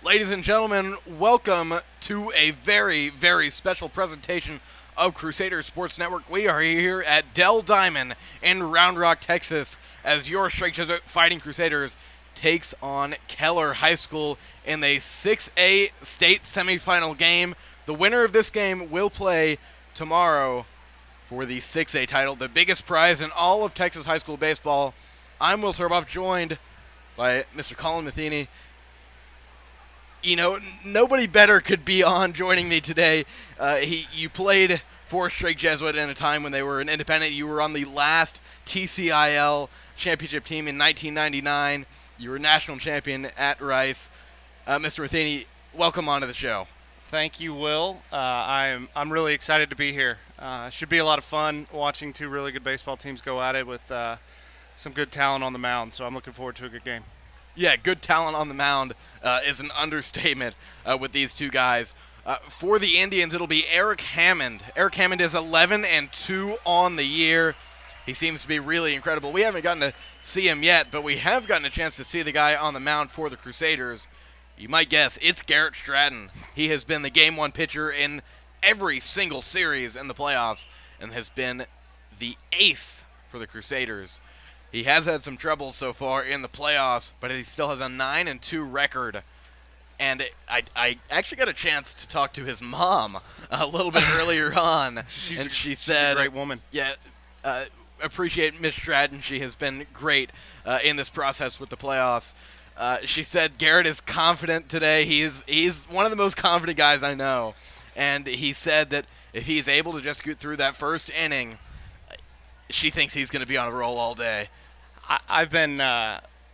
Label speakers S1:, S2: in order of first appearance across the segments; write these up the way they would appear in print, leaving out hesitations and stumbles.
S1: Ladies and gentlemen, welcome to a very, very special presentation of Crusader Sports Network. We are here at Dell Diamond in Round Rock, Texas, as your Strike Jesuit Fighting Crusaders takes on Keller High School in a 6A state semifinal game. The winner of this game will play tomorrow for the 6A title, the biggest prize in all of Texas high school baseball. I'm Will Turboff, joined by Mr. Colin Matheny. You know, nobody better could be on joining me today. You played for Strike Jesuit in a time when they were an independent. You were on the last TCIL championship team in 1999. You were national champion at Rice. Mr. Matheny, welcome onto the show.
S2: Thank you, Will. I'm really excited to be here. Should be a lot of fun watching two really good baseball teams go at it with some good talent on the mound. So I'm looking forward to a good game.
S1: Yeah, good talent on the mound is an understatement with these two guys. For the Indians, it'll be Eric Hammond. Eric Hammond is 11-2 on the year. He seems to be really incredible. We haven't gotten to see him yet, but we have gotten a chance to see the guy on the mound for the Crusaders. You might guess it's Garrett Stratton. He has been the Game 1 pitcher in every single series in the playoffs and has been the ace for the Crusaders. He has had some trouble so far in the playoffs, but he still has a 9-2 record. And I actually got a chance to talk to his mom a little bit earlier on. She said,
S2: she's a great woman.
S1: Yeah, appreciate Miss Stratton. She has been great in this process with the playoffs. She said Garrett is confident today. He's one of the most confident guys I know. And he said that if he's able to just get through that first inning, she thinks he's going to be on a roll all day.
S2: I've been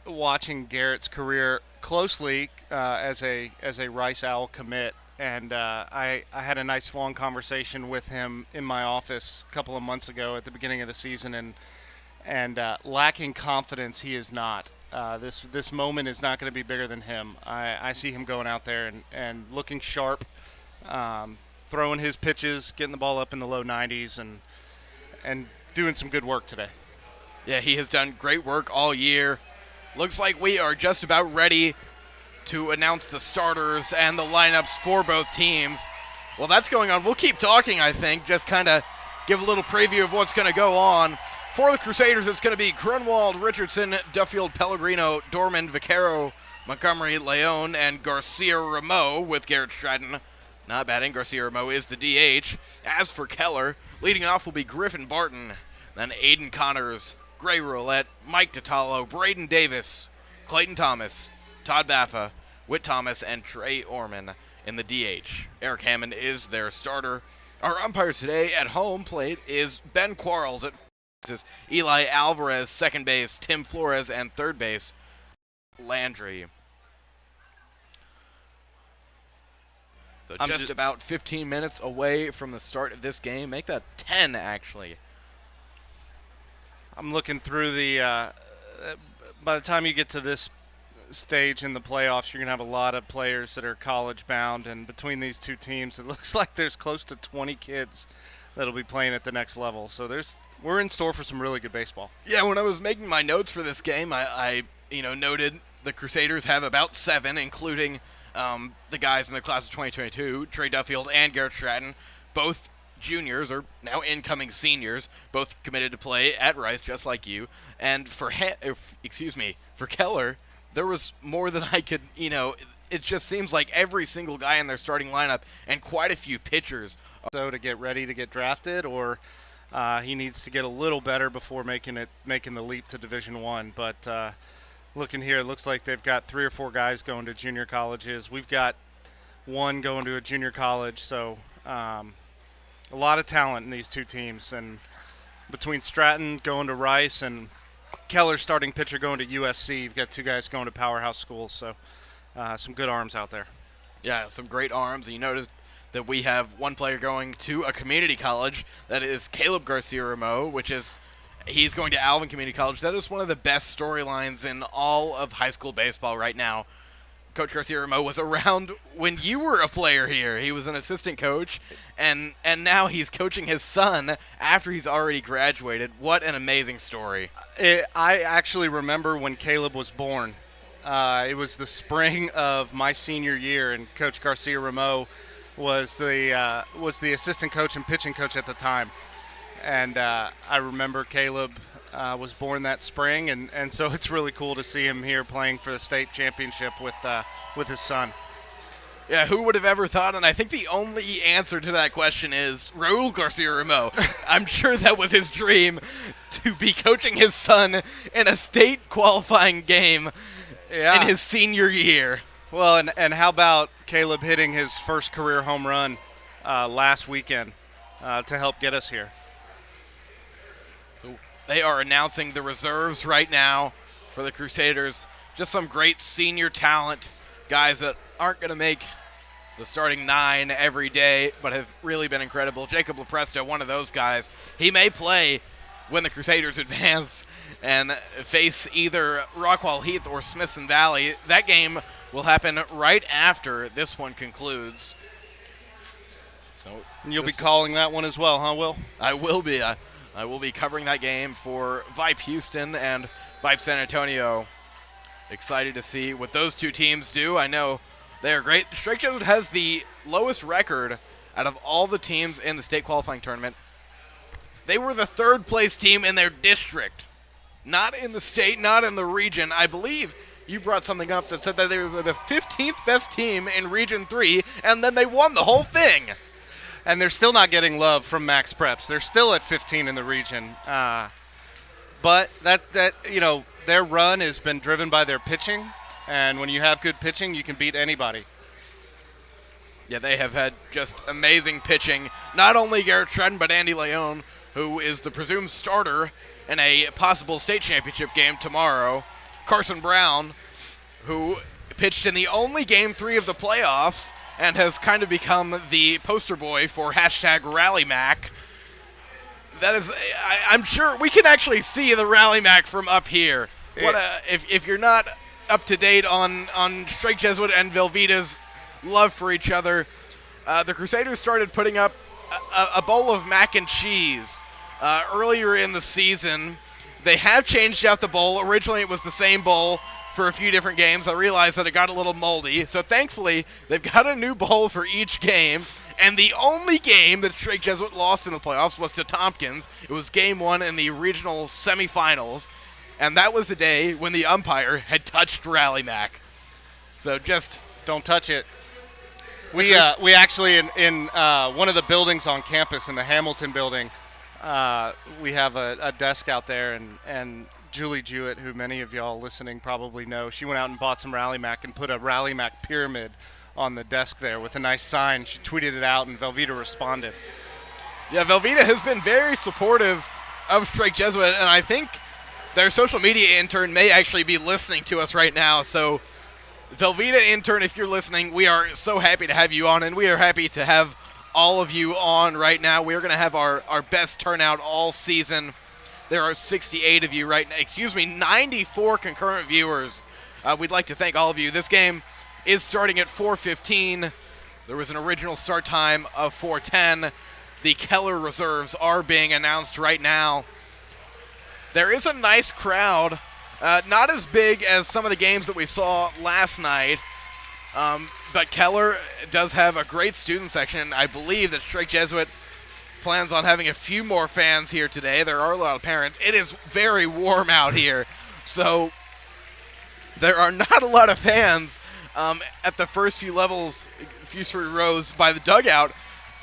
S2: watching Garrett's career closely as a Rice Owl commit, and I had a nice long conversation with him in my office a couple of months ago at the beginning of the season, and lacking confidence, he is not. This moment is not going to be bigger than him. I see him going out there and looking sharp, throwing his pitches, getting the ball up in the low 90s, and doing some good work today.
S1: Yeah, he has done great work all year. Looks like we are just about ready to announce the starters and the lineups for both teams. Well, that's going on. We'll keep talking, I think, just kind of give a little preview of what's going to go on. For the Crusaders, it's going to be Grunwald, Richardson, Duffield, Pellegrino, Dorman, Vaquero, Montgomery, Leon, and Garcia-Ramo with Garrett Stratton not batting. Garcia-Ramo is the DH. As for Keller, leading off will be Griffin Barton, then Aiden Connors, Gray Roulette, Mike Totalo, Braden Davis, Clayton Thomas, Todd Baffa, Whit Thomas, and Trey Orman in the DH. Eric Hammond is their starter. Our umpires today at home plate is Ben Quarles at first, Eli Alvarez, second base, Tim Flores, and third base, Landry. So just about 15 minutes away from the start of this game. Make that 10, actually.
S2: I'm looking through the by the time you get to this stage in the playoffs, you're going to have a lot of players that are college bound, and between these two teams, it looks like there's close to 20 kids that'll be playing at the next level. So we're in store for some really good baseball.
S1: Yeah, when I was making my notes for this game, I noted the Crusaders have about 7, including the guys in the class of 2022, Trey Duffield and Garrett Stratton, both juniors, or now incoming seniors, both committed to play at Rice, just like you. And for Keller, there was more than I could, it just seems like every single guy in their starting lineup and quite a few pitchers.
S2: So to get ready to get drafted, or he needs to get a little better before making the leap to Division I. But looking here, it looks like they've got 3 or 4 guys going to junior colleges. We've got 1 going to a junior college, so a lot of talent in these two teams, and between Stratton going to Rice and Keller starting pitcher going to USC, you've got 2 guys going to powerhouse schools, so some good arms out there.
S1: Yeah, some great arms. And you notice that we have 1 player going to a community college. That is Caleb Garcia-Ramo, he's going to Alvin Community College. That is one of the best storylines in all of high school baseball right now. Coach Garcia-Ramo was around when you were a player here. He was an assistant coach, and now he's coaching his son after he's already graduated. What an amazing story.
S2: I actually remember when Caleb was born. It was the spring of my senior year, and Coach Garcia Ramo was the assistant coach and pitching coach at the time. And I remember Caleb was born that spring, and so it's really cool to see him here playing for the state championship with his son.
S1: Yeah, who would have ever thought? And I think the only answer to that question is Raul Garcia Ramo. I'm sure that was his dream, to be coaching his son in a state qualifying game in his senior year.
S2: Well, and how about Caleb hitting his first career home run last weekend to help get us here?
S1: They are announcing the reserves right now for the Crusaders. Just some great senior talent, guys that aren't going to make the starting 9 every day, but have really been incredible. Jacob LaPresto, one of those guys. He may play when the Crusaders advance and face either Rockwall Heath or Smithson Valley. That game will happen right after this one concludes. So
S2: you'll be calling that one as well, huh, Will?
S1: I will be. I will be covering that game for Vipe Houston and Vipe San Antonio. Excited to see what those two teams do. I know they are great. Strike Jesuit has the lowest record out of all the teams in the state qualifying tournament. They were the third place team in their district. Not in the state, not in the region. I believe you brought something up that said that they were the 15th best team in Region 3, and then they won the whole thing.
S2: And they're still not getting love from Max Preps. They're still at 15 in the region. But their run has been driven by their pitching, and when you have good pitching, you can beat anybody.
S1: Yeah, they have had just amazing pitching. Not only Garrett Shredden, but Andy Leone, who is the presumed starter in a possible state championship game tomorrow. Carson Brown, who pitched in the only Game 3 of the playoffs and has kind of become the poster boy for #RallyMac. That is, I'm sure we can actually see the RallyMac from up here. If you're not up to date on Strike Jesuit and Velveeta's love for each other, the Crusaders started putting up a bowl of mac and cheese earlier in the season. They have changed out the bowl. Originally it was the same bowl for a few different games. I realized that it got a little moldy. So thankfully, they've got a new bowl for each game. And the only game that Strike Jesuit lost in the playoffs was to Tompkins. It was Game 1 in the regional semifinals. And that was the day when the umpire had touched RallyMac. So just
S2: don't touch it. We actually, in one of the buildings on campus, in the Hamilton building, we have a desk out there, and Julie Jewitt, who many of y'all listening probably know, she went out and bought some RallyMac and put a RallyMac pyramid on the desk there with a nice sign. She tweeted it out, and Velveeta responded.
S1: Yeah, Velveeta has been very supportive of Strike Jesuit, and I think their social media intern may actually be listening to us right now. So, Velveeta intern, if you're listening, we are so happy to have you on, and we are happy to have all of you on right now. We're going to have our best turnout all season. There are 68 of you right now. 94 concurrent viewers. We'd like to thank all of you. This game is starting at 4:15. There was an original start time of 4:10. The Keller reserves are being announced right now. There is a nice crowd. Not as big as some of the games that we saw last night. But Keller does have a great student section. I believe that Strike Jesuit plans on having a few more fans here today. There are a lot of parents. It is very warm out here, so there are not a lot of fans at the first few levels, few three rows by the dugout.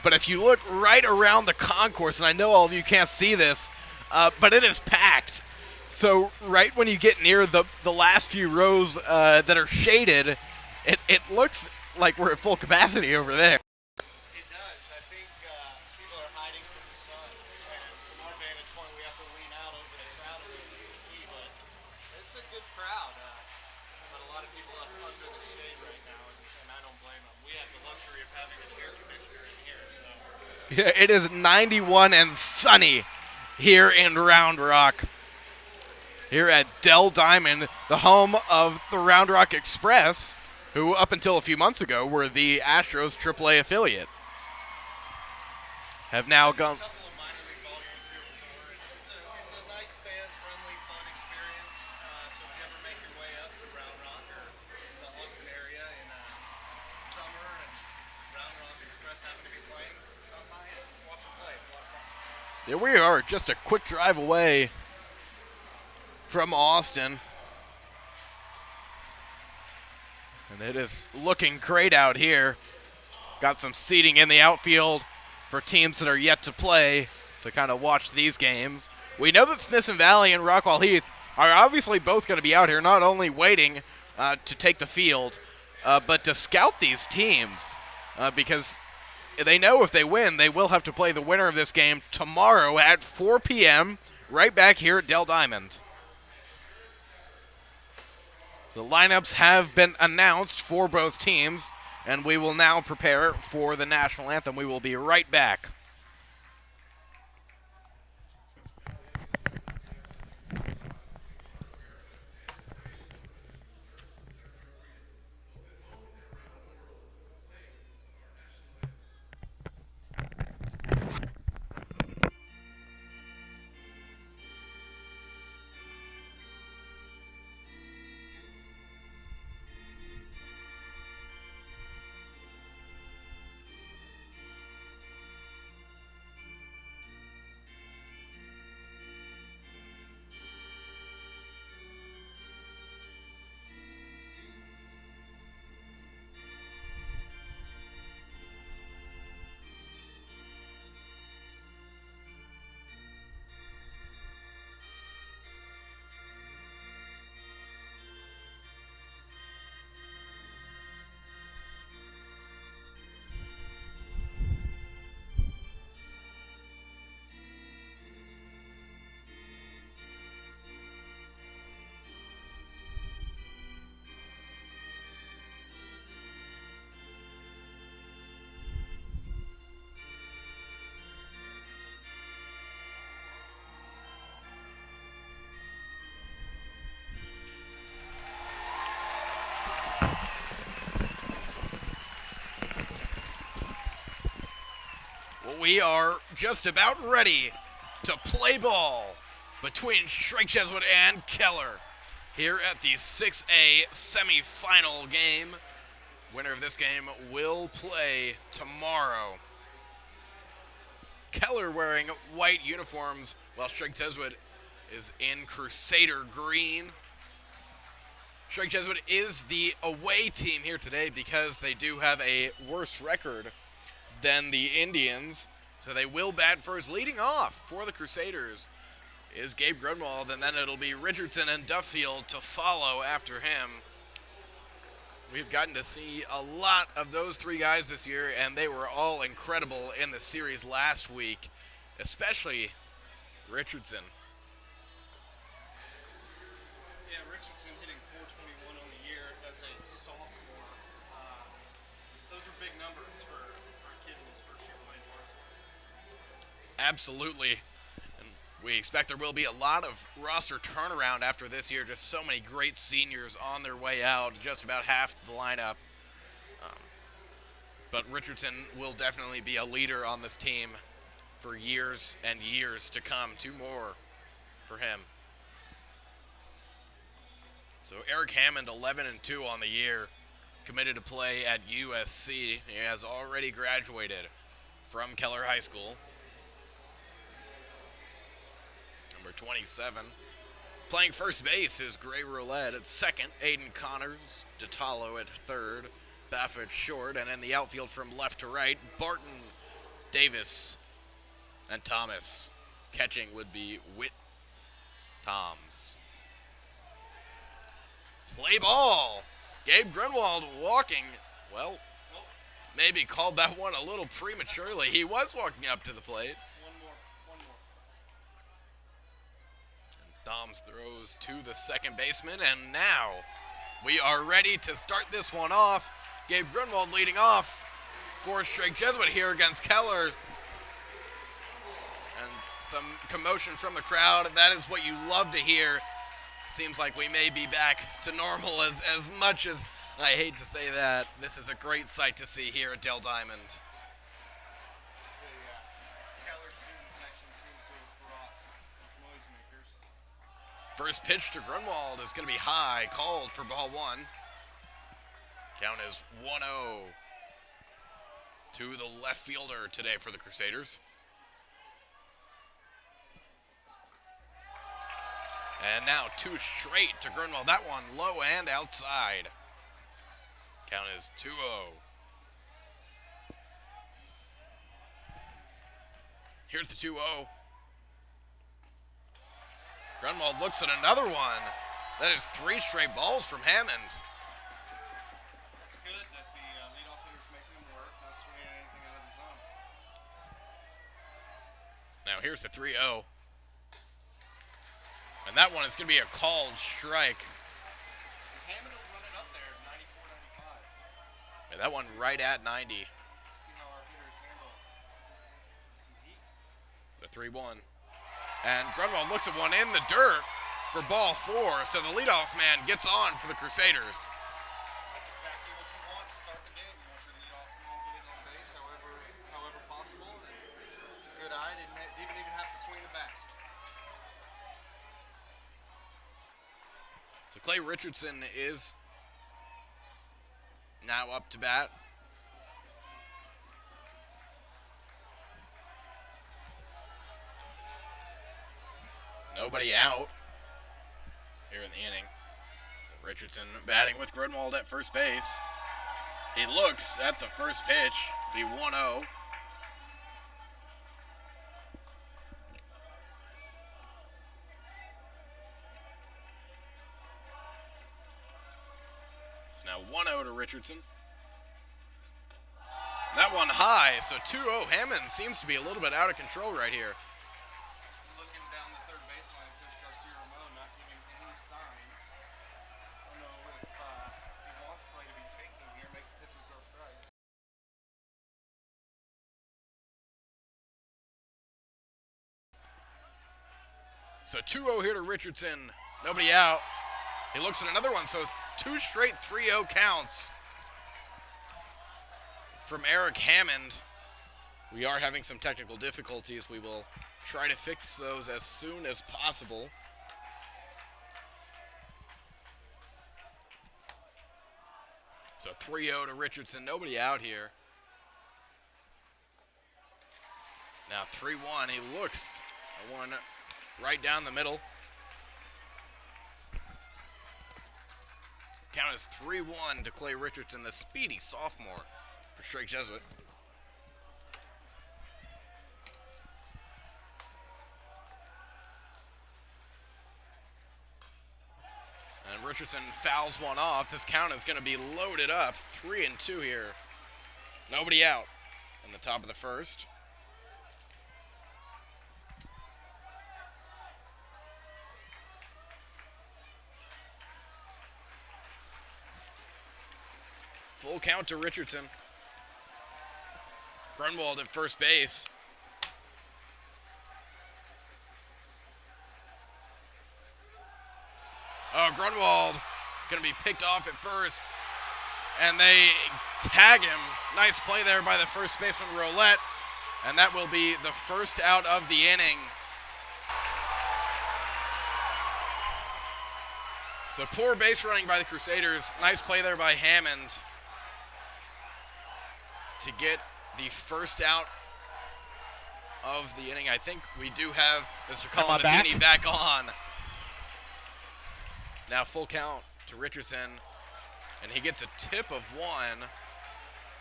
S1: But if you look right around the concourse, and I know all of you can't see this, but it is packed. So right when you get near the last few rows that are shaded, it looks like we're at full capacity over there.
S2: It does. I think people are hiding from the sun, and from our vantage point, we have to lean out over the crowd a little bit to see. But it's a good crowd. But a lot of people up under the shade right now, and I don't blame them. We have the luxury of having an air conditioner in here, so.
S1: Yeah, it is 91 and sunny here in Round Rock. Here at Dell Diamond, the home of the Round Rock Express, who up until a few months ago were the Astros AAA affiliate. Have now gone.
S2: A couple of minor league ball games here before. It's a nice fan-friendly, fun experience. So if you ever make your way up to Round Rock or
S1: Here we are, just a quick drive away from Austin. And it is looking great out here. Got some seating in the outfield for teams that are yet to play to kind of watch these games. We know that Smithson Valley and Rockwall Heath are obviously both going to be out here, not only waiting to take the field, but to scout these teams because they know if they win, they will have to play the winner of this game tomorrow at 4 p.m. right back here at Dell Diamond. The lineups have been announced for both teams, and we will now prepare for the national anthem. We will be right back. We are just about ready to play ball between Shrike Jesuit and Keller here at the 6A semifinal game. Winner of this game will play tomorrow. Keller wearing white uniforms while Shrike Jesuit is in Crusader green. Shrike Jesuit is the away team here today because they do have a worse record than the Indians, so they will bat first. Leading off for the Crusaders is Gabe Grunwald, and then it'll be Richardson and Duffield to follow after him. We've gotten to see a lot of those three guys this year, and they were all incredible in the series last week, especially Richardson.
S2: Yeah, Richardson hitting .421 on the year as a sophomore. Those are big numbers for a kid in his first year playing varsity.
S1: Absolutely. And we expect there will be a lot of roster turnaround after this year. Just so many great seniors on their way out, just about half the lineup. But Richardson will definitely be a leader on this team for years and years to come. Two more for him. So Eric Hammond, 11-2 on the year, committed to play at USC. He has already graduated from Keller High School. Number 27. Playing first base is Gray Roulette at second, Aiden Connors, DeTalo at third, Baffert short, and in the outfield from left to right, Barton, Davis, and Thomas. Catching would be Whit Toms. Play ball. Gabe Grunwald walking, well, maybe called that one a little prematurely. He was walking up to the plate.
S2: One more.
S1: And Thoms throws to the second baseman, and now we are ready to start this one off. Gabe Grunwald leading off for Shrike Jesuit here against Keller. And some commotion from the crowd. That is what you love to hear. Seems like we may be back to normal as much as I hate to say that. This is a great sight to see here at Dell Diamond.
S2: The Keller student section seems to have brought noisemakers.
S1: First pitch to Grunwald is going to be high, called for ball one. Count is 1-0 to the left fielder today for the Crusaders. And now 2 straight to Grunwald. That one low and outside. Count is 2-0. Here's the 2-0. Grunwald looks at another one. That is 3 straight balls from Hammond.
S2: It's good that the leadoff hitter's making him work, not swinging anything out of the zone.
S1: Now here's the 3-0. And that one is going to be a called strike.
S2: Hammond will run it up there, 94-95.
S1: Yeah, that one right at 90.
S2: See how our hitters handle some heat.
S1: The 3-1. And Grunwald looks at one in the dirt for ball 4. So the leadoff man gets on for the Crusaders.
S2: That's exactly what you want to start the game. You want your leadoff man getting on base however possible. Good eye, didn't even have to swing the bat.
S1: So Clay Richardson is now up to bat. Nobody out here in the inning. Richardson batting with Grunwald at first base. He looks at the first pitch, be 1-0. It's now 1-0 to Richardson. That one high, so 2-0. Hammond seems to be a little bit out of control right here.
S2: Looking down the third baseline, Coach Garcia-Ramon not giving any signs. I don't know if he wants play to be taken here, make the pitcher throw strikes.
S1: So 2-0 here to Richardson. Nobody out. He looks at another one, so 2 straight 3-0 counts from Eric Hammond. We are having some technical difficulties. We will try to fix those as soon as possible. So 3-0 to Richardson. Nobody out here. Now 3-1. He looks at one right down the middle. Count is 3-1 to Clay Richardson, the speedy sophomore for Strike Jesuit. And Richardson fouls one off. This count is going to be loaded up. 3-2 here. Nobody out in the top of the first. Full count to Richardson. Grunwald at first base. Oh, Grunwald going to be picked off at first. And they tag him. Nice play there by the first baseman, Roulette. And that will be the first out of the inning. So poor base running by the Crusaders. Nice play there by Hammond to get the first out of the inning. I think we do have Mr. Colin Navini back on. Now full count to Richardson, and he gets a tip of 1,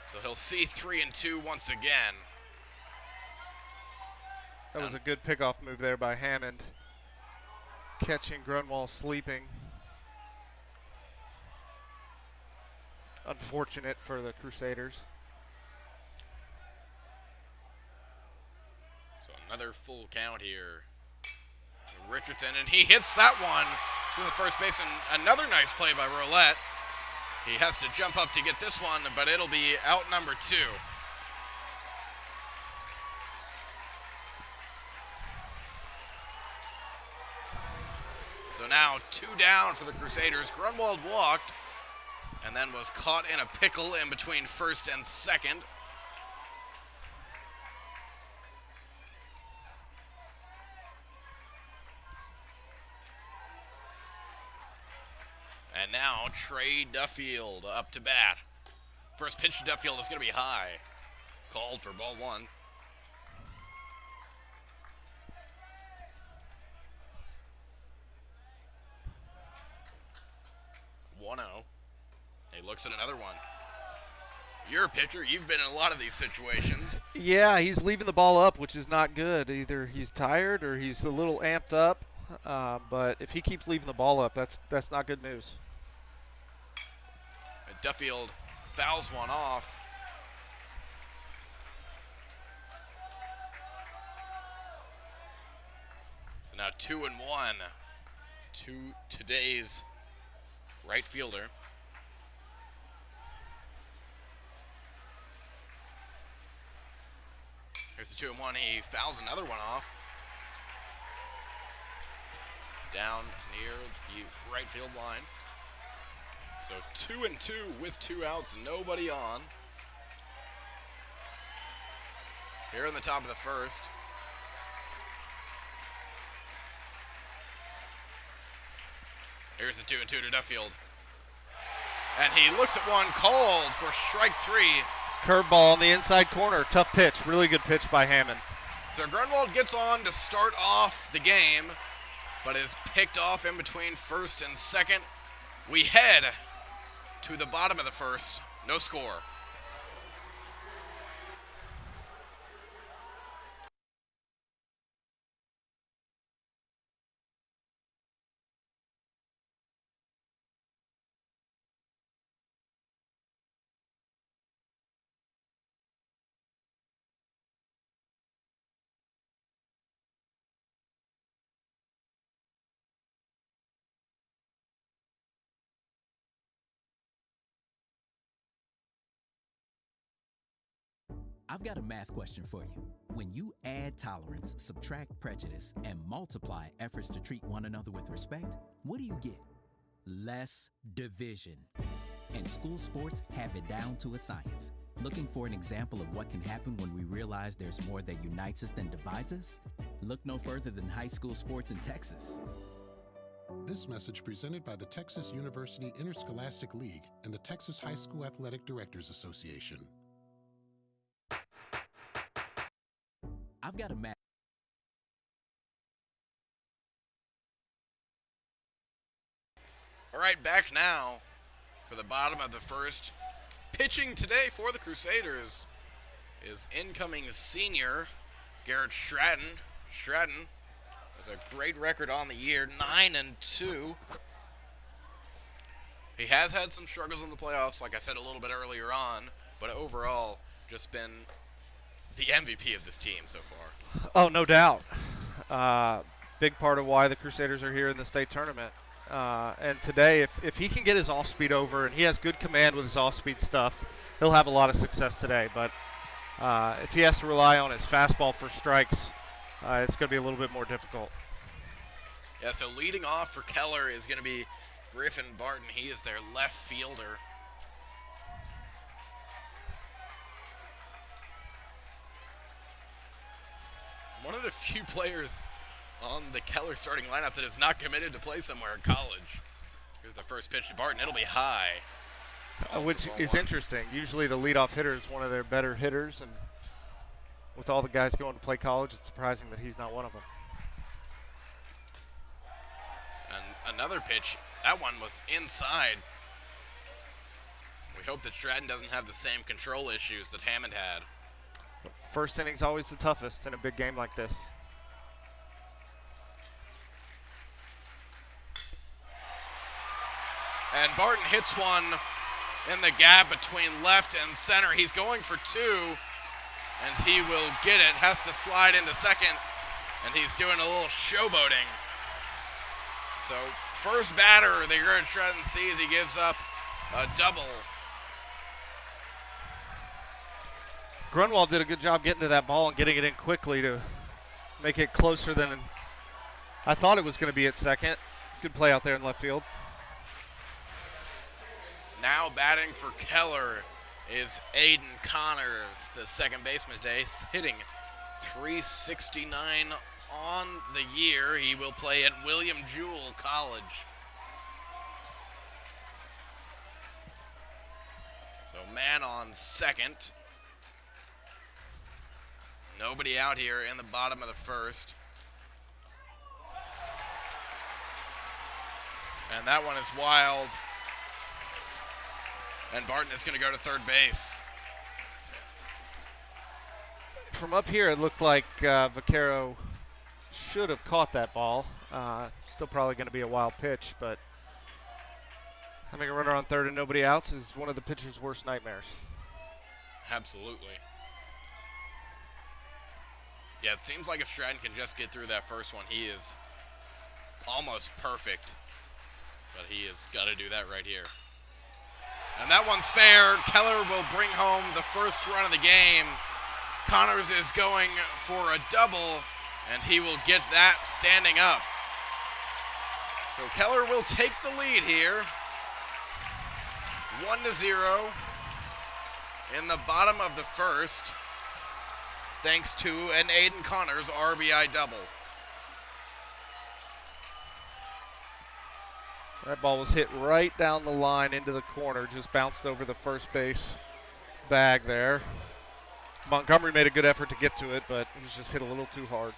S1: so he'll see 3-2 once again.
S2: That was a good pickoff move there by Hammond, catching Grunwald sleeping. Unfortunate for the Crusaders.
S1: So another full count here to Richardson, and he hits that one to the first base, and another nice play by Roulette. He has to jump up to get this one, but it'll be out number 2. So now 2 down for the Crusaders. Grunwald walked and then was caught in a pickle in between first and second. And now Trey Duffield up to bat. First pitch to Duffield is going to be high. Called for ball 1. looks at another one. You're a pitcher. You've been in a lot of these situations.
S3: Yeah, he's leaving the ball up, which is not good. Either he's tired or he's a little amped up. But if he keeps leaving the ball up, that's not good news.
S1: And Duffield fouls one off. So now 2-1 to today's right fielder. Here's the 2-1. He fouls another one off. Down near the right field line. So 2-2 with 2 outs, nobody on. Here in the top of the first. Here's the 2-2 to Duffield. And he looks at one, called for strike 3.
S3: Curveball on the inside corner. Tough pitch. Really good pitch by Hammond.
S1: So Grunwald gets on to start off the game, but is picked off in between first and second. We head to the bottom of the first. No score.
S4: I've got a math question for you. When you add tolerance, subtract prejudice, and multiply efforts to treat one another with respect, what do you get? Less division. And school sports have it down to a science. Looking for an example of what can happen when we realize there's more that unites us than divides us? Look no further than high school sports in Texas.
S5: This message presented by the Texas University Interscholastic League and the Texas High School Athletic Directors Association.
S4: I've got a math.
S1: All right, back now for the bottom of the first. Pitching today for the Crusaders is incoming senior Garrett Stratton. Stratton has a great record on the year, 9-2. He has had some struggles in the playoffs, like I said a little bit earlier on, but overall just been the MVP of this team so far.
S3: Oh, no doubt. Big part of why the Crusaders are here in the state tournament. And today, if he can get his off-speed over, and he has good command with his off-speed stuff, he'll have a lot of success today. But if he has to rely on his fastball for strikes, it's going to be a little bit more difficult.
S1: Yeah, so leading off for Keller is going to be Griffin Barton. He is their left fielder. One of the few players on the Keller starting lineup that is not committed to play somewhere in college. Here's the first pitch to Barton. It'll be high.
S3: Which is interesting. Usually the leadoff hitter is one of their better hitters, and with all the guys going to play college, it's surprising that he's not one of them.
S1: And another pitch. That one was inside. We hope that Stratton doesn't have the same control issues that Hammond had.
S3: First inning's always the toughest in a big game like this.
S1: And Barton hits one in the gap between left and center. He's going for 2, and he will get it. Has to slide into second, and he's doing a little showboating. So first batter that Garrett Stratton sees, he gives up a double.
S3: Grunwald did a good job getting to that ball and getting it in quickly to make it closer than I thought it was going to be at second. Good play out there in left field.
S1: Now batting for Keller is Aiden Connors, the second baseman today, hitting .369 on the year. He will play at William Jewell College. So man on second. Nobody out here in the bottom of the first. And that one is wild. And Barton is going to go to third base.
S3: From up here, it looked like Vaquero should have caught that ball. Still probably going to be a wild pitch, but having a runner on third and nobody outs is one of the pitcher's worst nightmares.
S1: Absolutely. Yeah, it seems like if Stratton can just get through that first one, he is almost perfect. But he has got to do that right here. And that one's fair. Keller will bring home the first run of the game. Connors is going for a double, and he will get that standing up. So Keller will take the lead here. 1-0 in the bottom of the first, thanks to an Aiden Connors RBI double.
S3: That ball was hit right down the line into the corner, just bounced over the first base bag there. Montgomery made a good effort to get to it, but it was just hit a little too hard.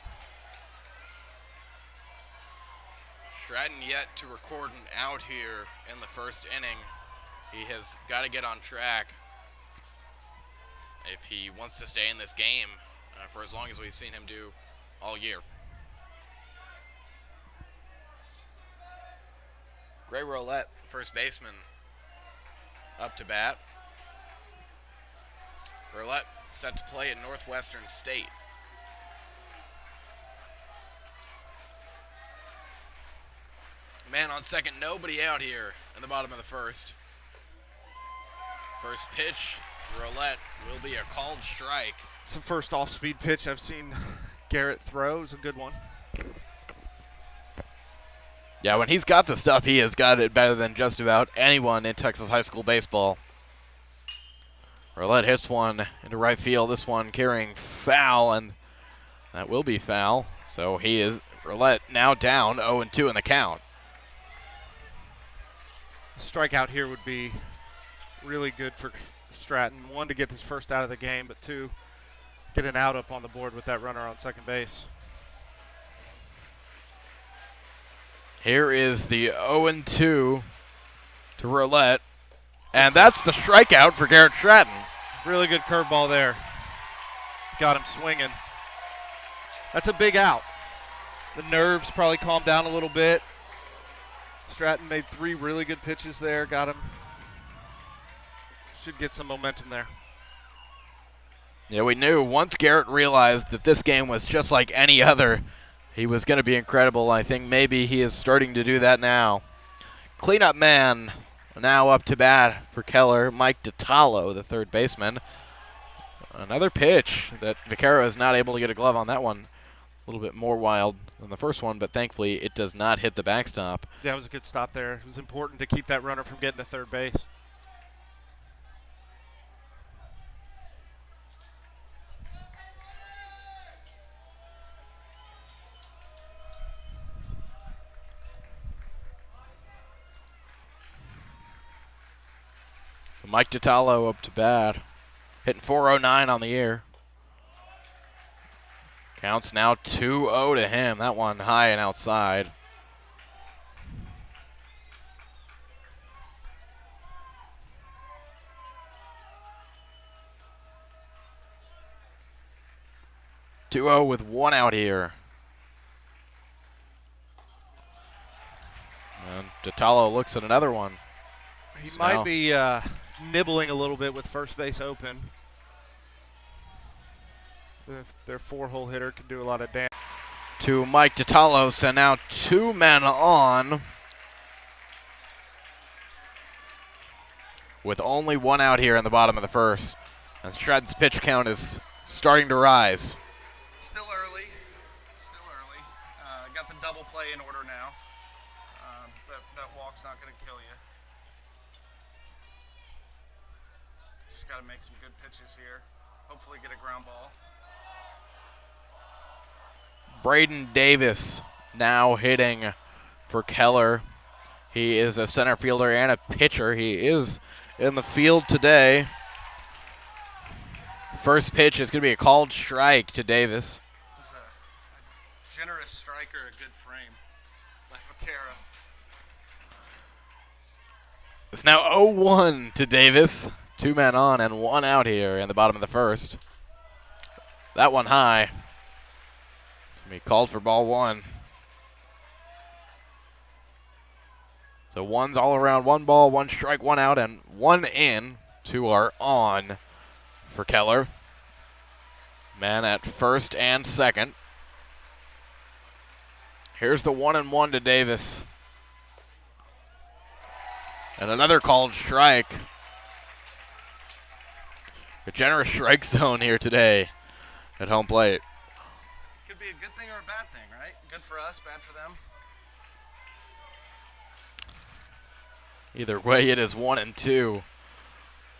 S1: Stratton yet to record an out here in the first inning. He has got to get on track if he wants to stay in this game for as long as we've seen him do all year. Gray Roulette, first baseman, up to bat. Roulette set to play at Northwestern State. Man on second, nobody out here in the bottom of the first. First pitch, Roulette will be a called strike.
S3: It's the first off-speed pitch I've seen Garrett throw. It was a good one.
S1: Yeah, when he's got the stuff, he has got it better than just about anyone in Texas high school baseball. Roulette hits one into right field. This one carrying foul, and that will be foul. So Roulette now down 0-2 in the count.
S3: A strikeout here would be really good for Stratton. One, to get his first out of the game, but two, get an out up on the board with that runner on second base.
S1: Here is the 0-2 to Roulette, and that's the strikeout for Garrett Stratton.
S3: Really good curveball there. Got him swinging. That's a big out. The nerves probably calmed down a little bit. Stratton made 3 really good pitches there. Got him. Should get some momentum there.
S1: Yeah, we knew once Garrett realized that this game was just like any other, he was going to be incredible. I think maybe he is starting to do that now. Cleanup man now up to bat for Keller. Mike DiTallo, the third baseman. Another pitch that Vaquero is not able to get a glove on that one. A little bit more wild than the first one, but thankfully it does not hit the backstop.
S3: Yeah, it was a good stop there. It was important to keep that runner from getting to third base.
S1: So Mike DiTallo up to bat, hitting 409 on the year. Counts now 2-0 to him. That one high and outside. (2-0) with one out here. And DiTallo looks at another one.
S3: He
S1: So
S3: might
S1: now
S3: be nibbling a little bit with first base open. Their 4-hole hitter can do a lot of damage.
S1: to Mike DiTallo, so now 2 men on with only 1 out here in the bottom of the first. And Stratton's pitch count is starting to rise.
S2: Still early. Got the double play in order now. That walk's not going to kill you. Just got to make some good pitches here. Hopefully get a ground ball.
S1: Braden Davis now hitting for Keller. He is a center fielder and a pitcher. He is in the field today. First pitch is going to be a called strike to Davis.
S2: It was a generous striker, a good frame by Vaquero.
S1: It's now 0-1 to Davis. 2 men on and 1 out here in the bottom of the first. That one high. It's going to be called for ball 1. So 1's all around, 1 ball, 1 strike, 1 out, and 1 in. 2 are on for Keller. Man at first and second. Here's the 1-1 to Davis. And another called strike. A generous strike zone here today at home plate.
S2: Could be a good thing or a bad thing, right? Good for us, bad for them.
S1: Either way, it is 1-2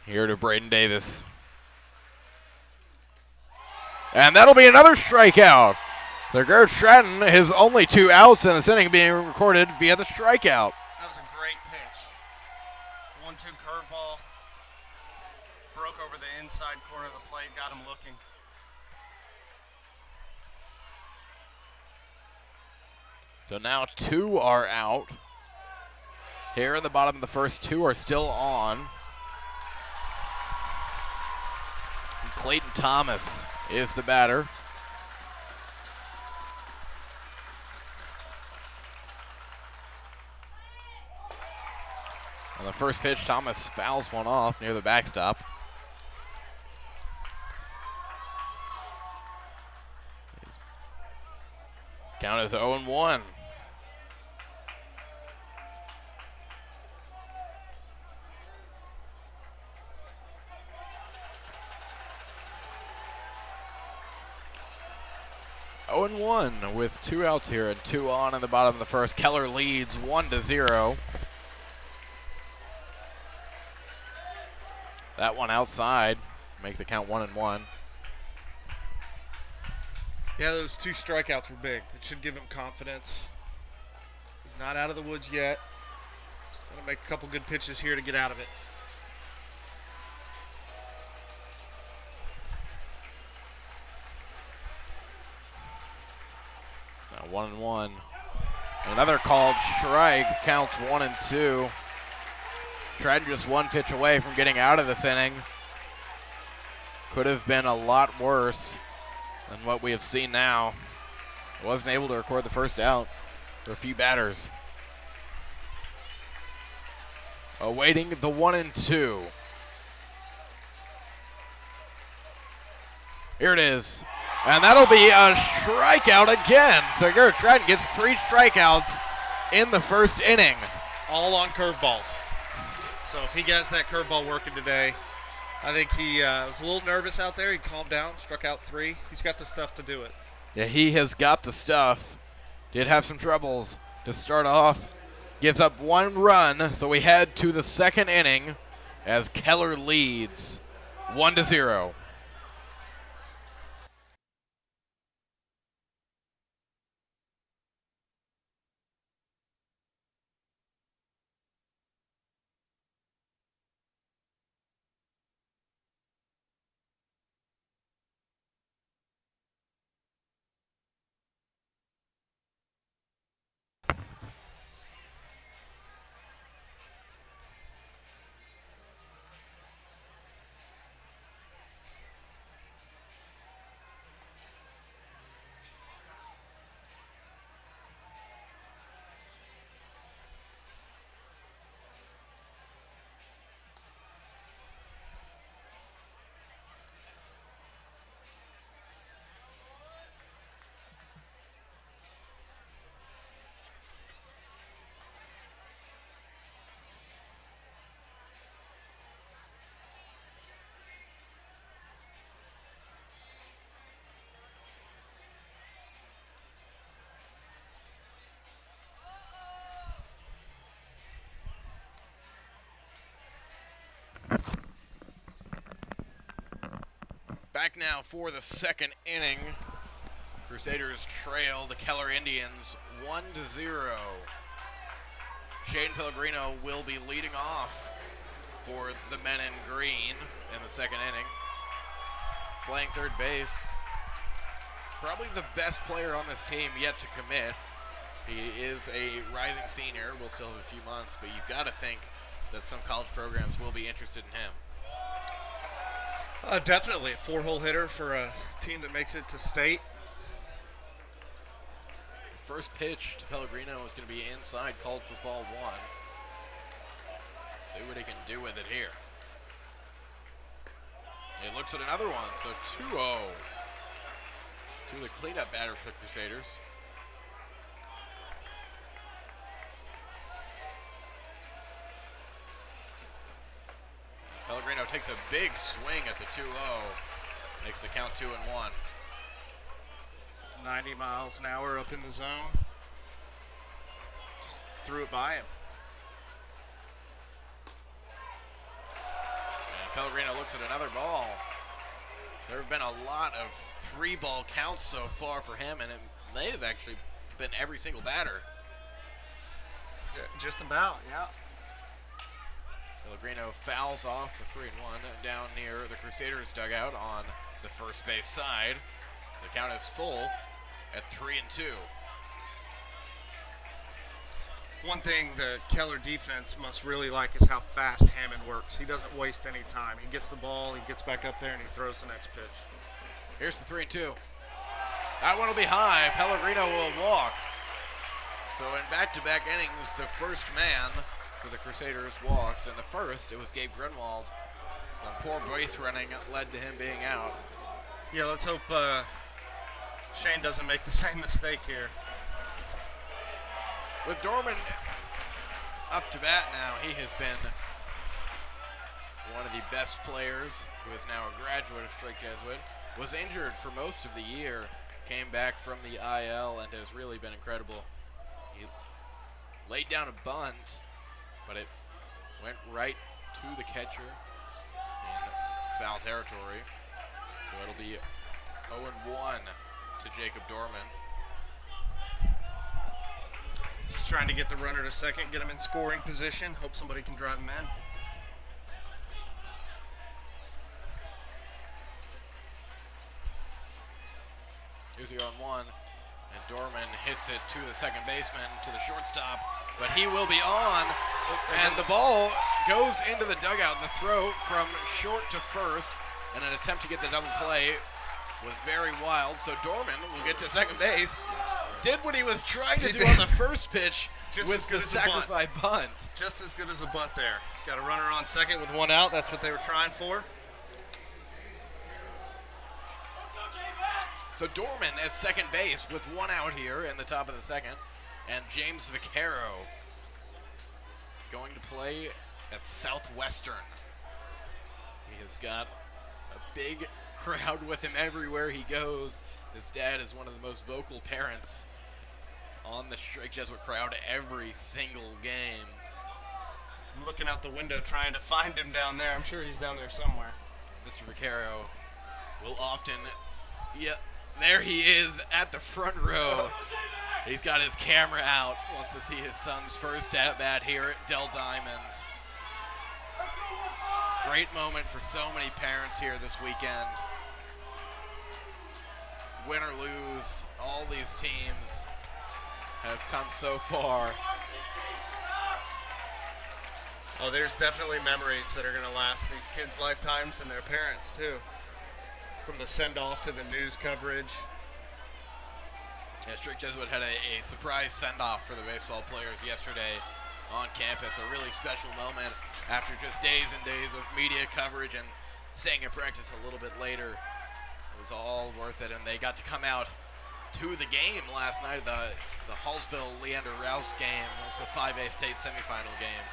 S1: here to Braden Davis. And that'll be another strikeout. So Garrett Stratton, his only 2 outs in this inning being recorded via the strikeout.
S2: That was a great pitch. 1-2 curveball. Broke over the inside corner of the plate, got him looking.
S1: So now 2 are out. Here in the bottom of the first, 2 are still on. And Clayton Thomas is the batter. On the first pitch, Thomas fouls one off near the backstop. Count is 0-1. With 2 outs here and 2 on in the bottom of the first. Keller leads 1-0. That one outside, make the count 1-1.
S3: Yeah, those 2 strikeouts were big. That should give him confidence. He's not out of the woods yet. Just got to make a couple good pitches here to get out of it.
S1: It's now 1-1. Another called strike, counts 1-2. Stratton just 1 pitch away from getting out of this inning. Could have been a lot worse than what we have seen now. Wasn't able to record the first out for a few batters. Awaiting the 1-2. Here it is. And that'll be a strikeout again. So Garrett Stratton gets 3 strikeouts in the first inning.
S3: All on curveballs. So if he gets that curveball working today, I think he was a little nervous out there. He calmed down, struck out 3. He's got the stuff to do it.
S1: Yeah, he has got the stuff. Did have some troubles to start off. Gives up 1 run, so we head to the second inning as Keller leads 1-0. Back now for the second inning. Crusaders trail the Keller Indians 1-0. Shane Pellegrino will be leading off for the men in green in the second inning. Playing third base. Probably the best player on this team yet to commit. He is a rising senior. We'll still have a few months, but you've got to think that some college programs will be interested in him.
S3: Definitely a 4-hole hitter for a team that makes it to state.
S1: First pitch to Pellegrino is going to be inside, called for ball 1. See what he can do with it here. He looks at another one, so 2-0 to the cleanup batter for the Crusaders. Pellegrino takes a big swing at the 2-0. Makes the count 2-1.
S3: 90 miles an hour up in the zone. Just threw it by him.
S1: And Pellegrino looks at another ball. There have been a lot of 3-ball counts so far for him, and it may have actually been every single batter.
S3: Yeah, just about, yeah.
S1: Pellegrino fouls off for 3-1 down near the Crusaders dugout on the first base side. The count is full at 3-2.
S3: One thing the Keller defense must really like is how fast Hammond works. He doesn't waste any time. He gets the ball, he gets back up there, and he throws the next pitch.
S1: Here's the 3-2. That one will be high. Pellegrino will walk. So in back-to-back innings, the first man for the Crusaders walks. In the first, it was Gabe Grunwald. Some poor base running led to him being out.
S3: Yeah, let's hope Shane doesn't make the same mistake here.
S1: With Dorman up to bat now, he has been one of the best players, who is now a graduate of Strike Jesuit. Was injured for most of the year, came back from the IL, and has really been incredible. He laid down a bunt, but it went right to the catcher in foul territory. So it'll be 0-1 to Jacob Dorman.
S3: Just trying to get the runner to second, get him in scoring position, hope somebody can drive him in.
S1: Here's the 0-1, and Dorman hits it to the second baseman, to the shortstop, but he will be on, and the ball goes into the dugout. The throw from short to first, and an attempt to get the double play was very wild, so Dorman will get to second base. Did what he was trying to do on the first pitch with the sacrifice bunt.
S3: Just as good as a bunt there. Got a runner on second with one out. That's what they were trying for.
S1: So Dorman at second base with one out here in the top of the second, and James Vaccaro going to play at Southwestern. He has got a big crowd with him everywhere he goes. His dad is one of the most vocal parents on the Strike Jesuit crowd every single game.
S3: I'm looking out the window trying to find him down there. I'm sure he's down there somewhere.
S1: Mr. Vaccaro will often, there he is at the front row. He's got his camera out, wants to see his son's first at-bat here at Dell Diamonds. Great moment for so many parents here this weekend. Win or lose, all these teams have come so far.
S3: Oh, there's definitely memories that are going to last these kids' lifetimes and their parents, too. From the send-off to the news coverage.
S1: Yeah, Strike Jesuit had a surprise send-off for the baseball players yesterday on campus. A really special moment after just days and days of media coverage and staying at practice a little bit later. It was all worth it, and they got to come out to the game last night, the Hallsville-Leander Rouse game. It was a 5A state semifinal game.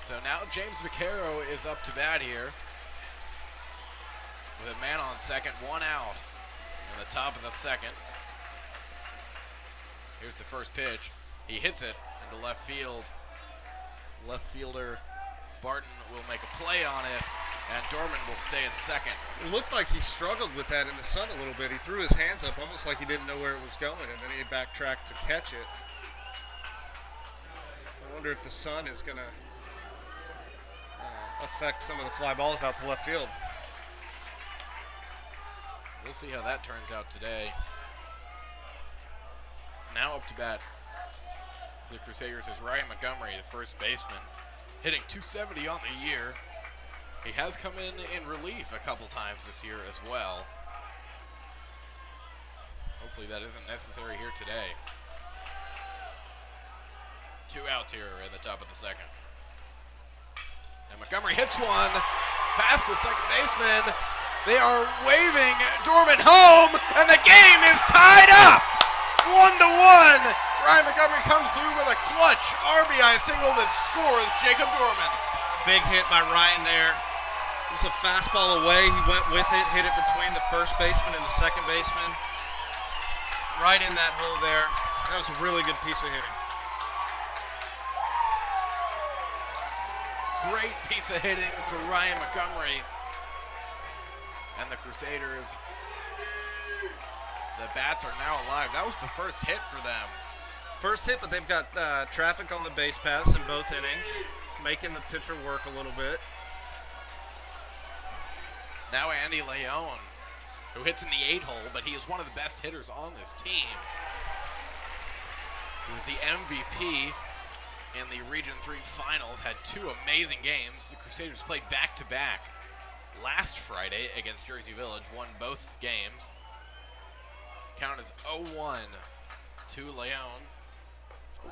S1: So now James Vaccaro is up to bat here with a man on second, one out in the top of the second. Here's the first pitch. He hits it into left field. Left fielder Barton will make a play on it, and Dorman will stay at second.
S3: It looked like he struggled with that in the sun a little bit. He threw his hands up almost like he didn't know where it was going, and then he backtracked to catch it. I wonder if the sun is going to affect some of the fly balls out to left field.
S1: We'll see how that turns out today. Now up to bat, for the Crusaders is Ryan Montgomery, the first baseman, hitting .270 on the year. He has come in relief a couple times this year as well. Hopefully that isn't necessary here today. 2 outs here in the top of the second. And Montgomery hits one past the second baseman. They are waving Dorman home, and the game is tied up! 1-1. Ryan Montgomery comes through with a clutch RBI single that scores Jacob Dorman.
S3: Big hit by Ryan there. It was a fastball away. He went with it, hit it between the first baseman and the second baseman. Right in that hole there. That was a really good piece of hitting.
S1: Great piece of hitting for Ryan Montgomery. And the Crusaders, the bats are now alive. That was the first hit for them.
S3: First hit, but they've got traffic on the base paths in both innings, making the pitcher work a little bit.
S1: Now Andy Leon, who hits in the 8-hole, but he is one of the best hitters on this team. He was the MVP in the Region 3 Finals, had 2 amazing games. The Crusaders played back-to-back last Friday against Jersey Village, won both games. Count is 0-1 to Leon. And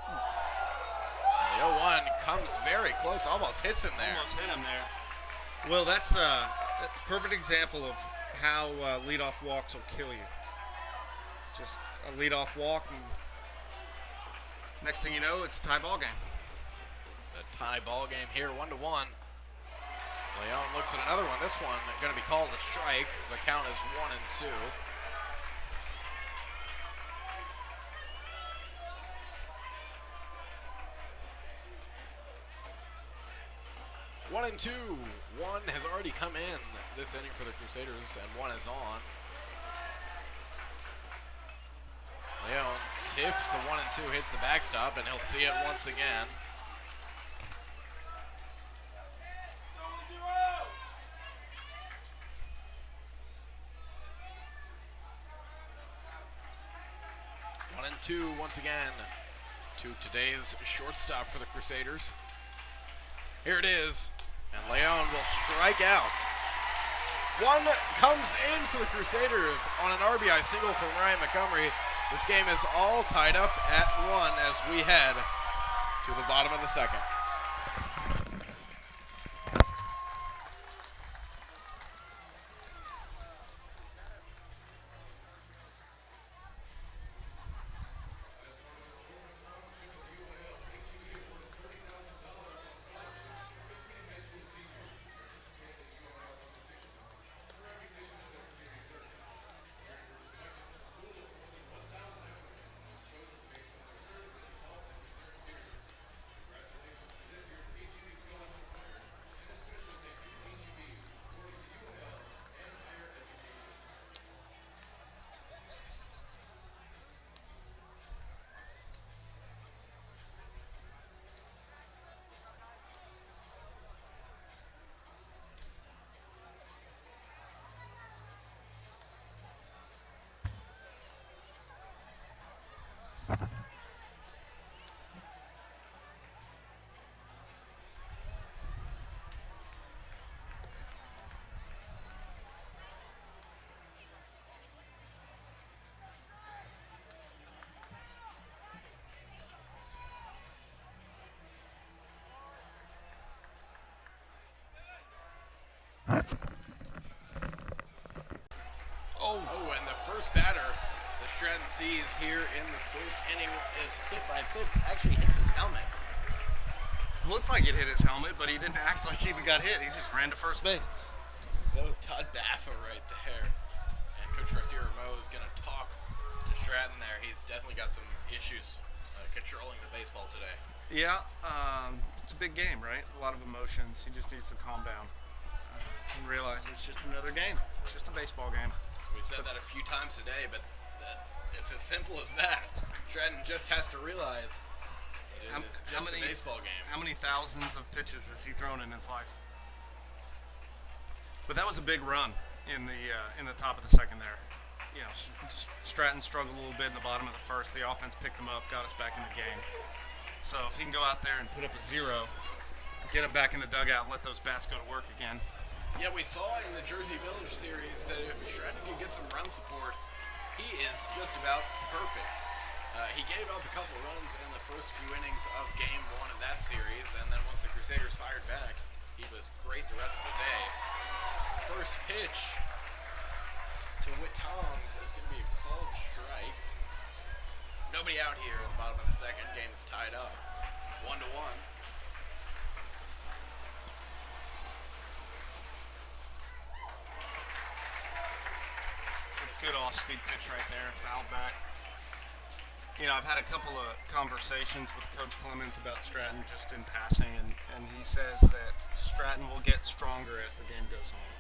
S1: the 0-1 comes very close, almost hits him there.
S3: Almost hit him there. Well, that's a perfect example of how leadoff walks will kill you. Just a leadoff walk, and next thing you know, it's a tie ball game.
S1: It's a tie ball game here, 1-1. Leon looks at another one. This one going to be called a strike, so the count is 1-2. One and two. One has already come in this inning for the Crusaders, and one is on. Leon tips the 1-2, hits the backstop, and he'll see it once again. One and two once again to today's shortstop for the Crusaders. Here it is, and Leon will strike out. One comes in for the Crusaders on an RBI single from Ryan Montgomery. This game is all tied up at 1 as we head to the bottom of the second. Oh, and the first batter that Stratton sees here in the first inning is hit by a pitch. Actually hits his helmet.
S3: It looked like it hit his helmet, but he didn't act like he got hit. He just ran to first base.
S1: That was Todd Baffa right there. And Coach Garcia Ramo is going to talk to Stratton there. He's definitely got some issues controlling the baseball today.
S3: Yeah, it's a big game, right? A lot of emotions. He just needs to calm down and realize it's just another game. It's just a baseball game.
S1: We've said that a few times today, but it's as simple as that. Stratton just has to realize it is just a baseball game.
S3: How many thousands of pitches has he thrown in his life? But that was a big run in the top of the second there. You know, Stratton struggled a little bit in the bottom of the first. The offense picked him up, got us back in the game.
S2: So if he can go out there and put up a 0, get him back in the dugout and let those bats go to work again.
S1: Yeah, we saw in the Jersey Village series that if Stratton can get some run support, he is just about perfect. He gave up a couple of runs in the first few innings of Game 1 of that series, and then once the Crusaders fired back, he was great the rest of the day. First pitch to Whit Toms is going to be a called strike. Nobody out here in the bottom of the second. Game is tied up, 1-1.
S2: Good off-speed pitch right there, foul back. You know, I've had a couple of conversations with Coach Clemens about Stratton just in passing, and he says that Stratton will get stronger as the game goes on.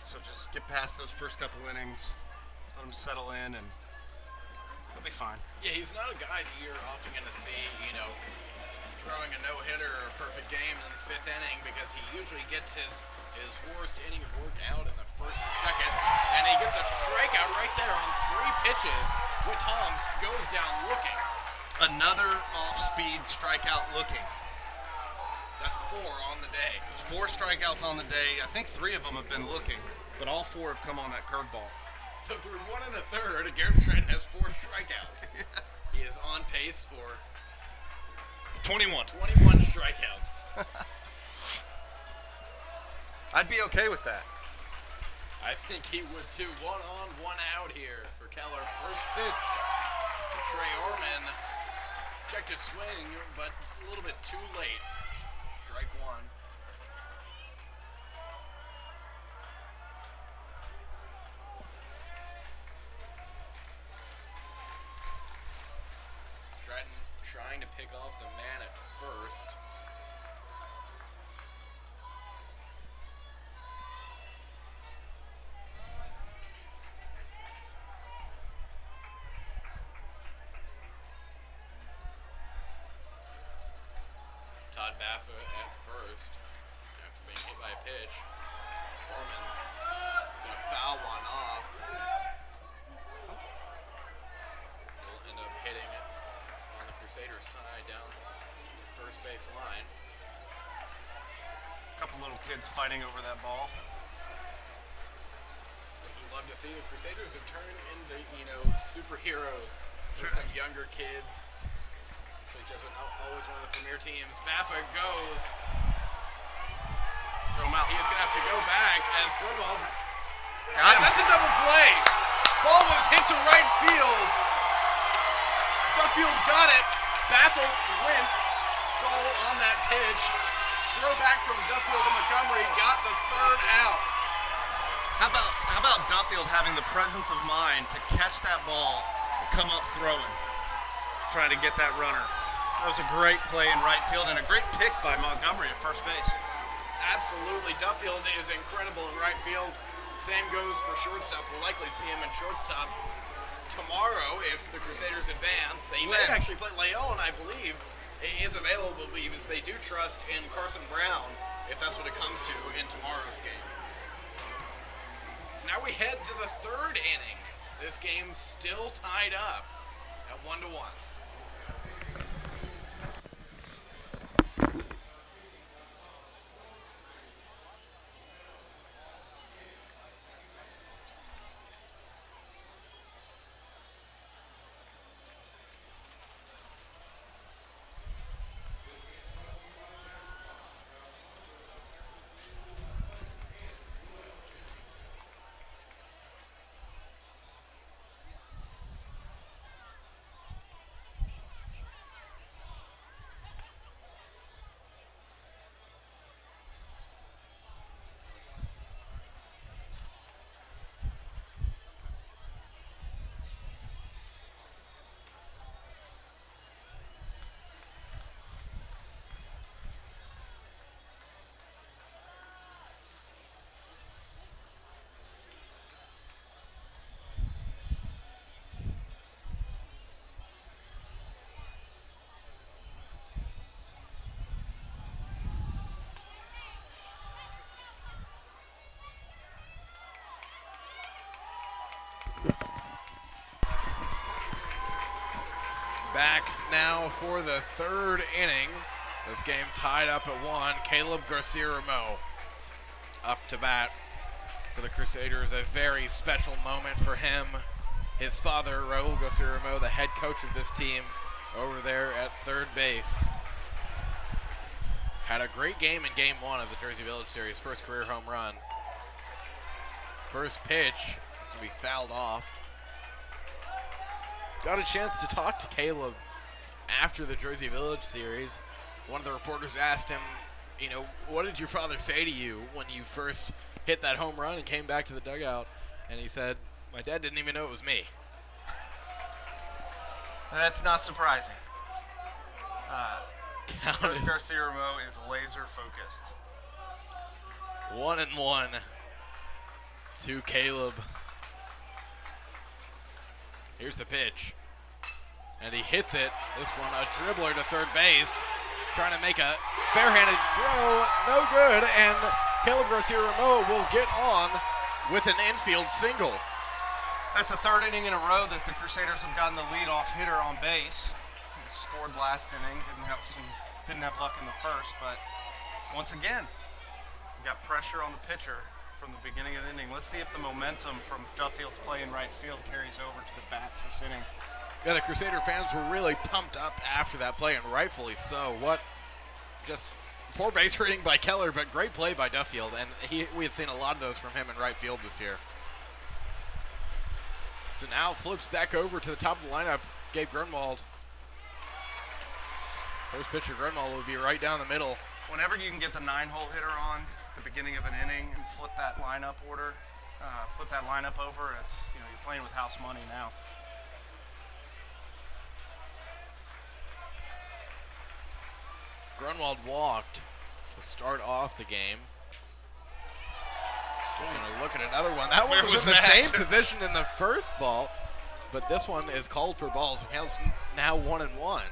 S2: So just get past those first couple innings, let him settle in, and he'll be fine.
S1: Yeah, he's not a guy that you're often going to see, throwing a no-hitter or a perfect game in the fifth inning, because he usually gets his worst inning of work out in the first or second, and he gets a strikeout right there on 3 pitches. Whit Toms goes down looking.
S2: Another off-speed strikeout looking.
S1: That's 4 on the day.
S2: It's 4 strikeouts on the day. I think 3 of them have been looking, but all 4 have come on that curveball.
S1: So through 1 1/3, Garrett Stratton has 4 strikeouts. He is on pace for
S2: 21
S1: strikeouts.
S2: I'd be okay with that.
S1: I think he would too. 1 on, 1 out here for Keller. First pitch for Trey Orman. Checked his swing, but a little bit too late. Strike 1. Stratton trying to pick off the man at first. Todd Baffa at first after being hit by a pitch. Orman is going to foul one off. Will end up hitting it on the Crusaders side down the first base line.
S2: A couple little kids fighting over that ball.
S1: That's what you'd love to see. The Crusaders have turned into, superheroes for some younger kids. Jesuit, always one of the premier teams. Baffa goes.
S2: Throw him out.
S1: He is going to have to go back as Grunwald. That's a double play. Ball was hit to right field. Duffield got it. Baffa went. Stole on that pitch. Throw back from Duffield to Montgomery. Got the 3rd out.
S2: How about Duffield having the presence of mind to catch that ball and come up throwing, trying to get that runner. That was a great play in right field and a great pick by Montgomery at first base.
S1: Absolutely. Duffield is incredible in right field. Same goes for shortstop. We'll likely see him in shortstop tomorrow if the Crusaders advance. They may actually play Leon, I believe, is available because they do trust in Carson Brown if that's what it comes to in tomorrow's game. So now we head to the 3rd inning. This game's still tied up at 1-1. Back now for the third inning. This game tied up at 1. Caleb Garcia-Ramo up to bat for the Crusaders. A very special moment for him. His father, Raul Garcia-Ramo, the head coach of this team over there at third base. Had a great game in Game 1 of the Jersey Village Series. First career home run. First pitch is going to be fouled off. Got a chance to talk to Caleb after the Jersey Village Series. One of the reporters asked him, you know, what did your father say to you when you first hit that home run and came back to the dugout? And he said, my dad didn't even know it was me.
S2: That's not surprising.
S1: Count
S2: Coach
S1: is
S2: Garcia-Ramo is laser focused.
S1: 1-1 to Caleb. Here's the pitch. And he hits it. This one, a dribbler to third base. Trying to make a barehanded throw. No good. And Caleb Garcia-Ramo will get on with an infield single.
S2: That's the third inning in a row that the Crusaders have gotten the leadoff hitter on base. He scored last inning. Didn't have luck in the first, but once again, we got pressure on the pitcher from the beginning of the inning. Let's see if the momentum from Duffield's play in right field carries over to the bats this inning.
S1: Yeah, the Crusader fans were really pumped up after that play, and rightfully so. What just poor base hitting by Keller, but great play by Duffield, and we had seen a lot of those from him in right field this year. So now flips back over to the top of the lineup, Gabe Grunwald. First pitcher Grunwald would be right down the middle.
S2: Whenever you can get the 9-hole hitter on at the beginning of an inning and flip that lineup over, it's, you know, you're playing with house money now.
S1: Grunwald walked to start off the game. Just going to look at another one. That one was in the same position in the first ball, but this one is called for balls. It counts now 1-1.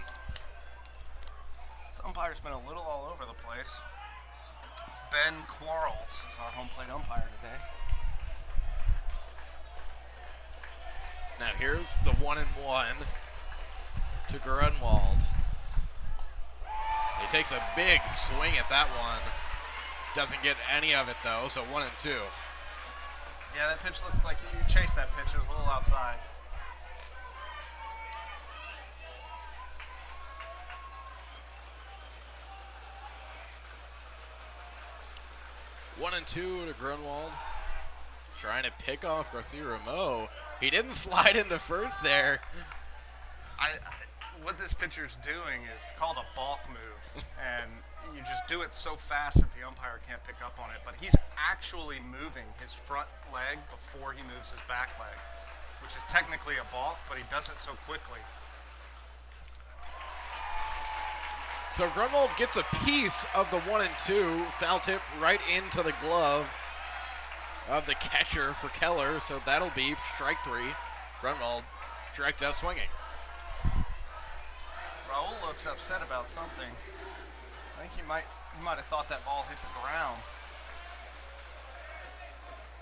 S2: This umpire's been a little all over the place. Ben Quarles is our home plate umpire today.
S1: So now here's the 1-1 to Grunwald. He takes a big swing at that one. Doesn't get any of it though, so 1-2.
S2: Yeah, that pitch looked like you chased that pitch. It was a little outside.
S1: One and two to Grunwald. Trying to pick off Garcia-Ramo. He didn't slide into first there.
S2: What this pitcher's doing is called a balk move, and you just do it so fast that the umpire can't pick up on it. But he's actually moving his front leg before he moves his back leg, which is technically a balk, but he does it so quickly.
S1: So Grunwald gets a piece of the 1-2, foul tip right into the glove of the catcher for Keller, so that'll be strike three. Grunwald strikes out swinging.
S2: Raul looks upset about something. I think he might have thought that ball hit the ground.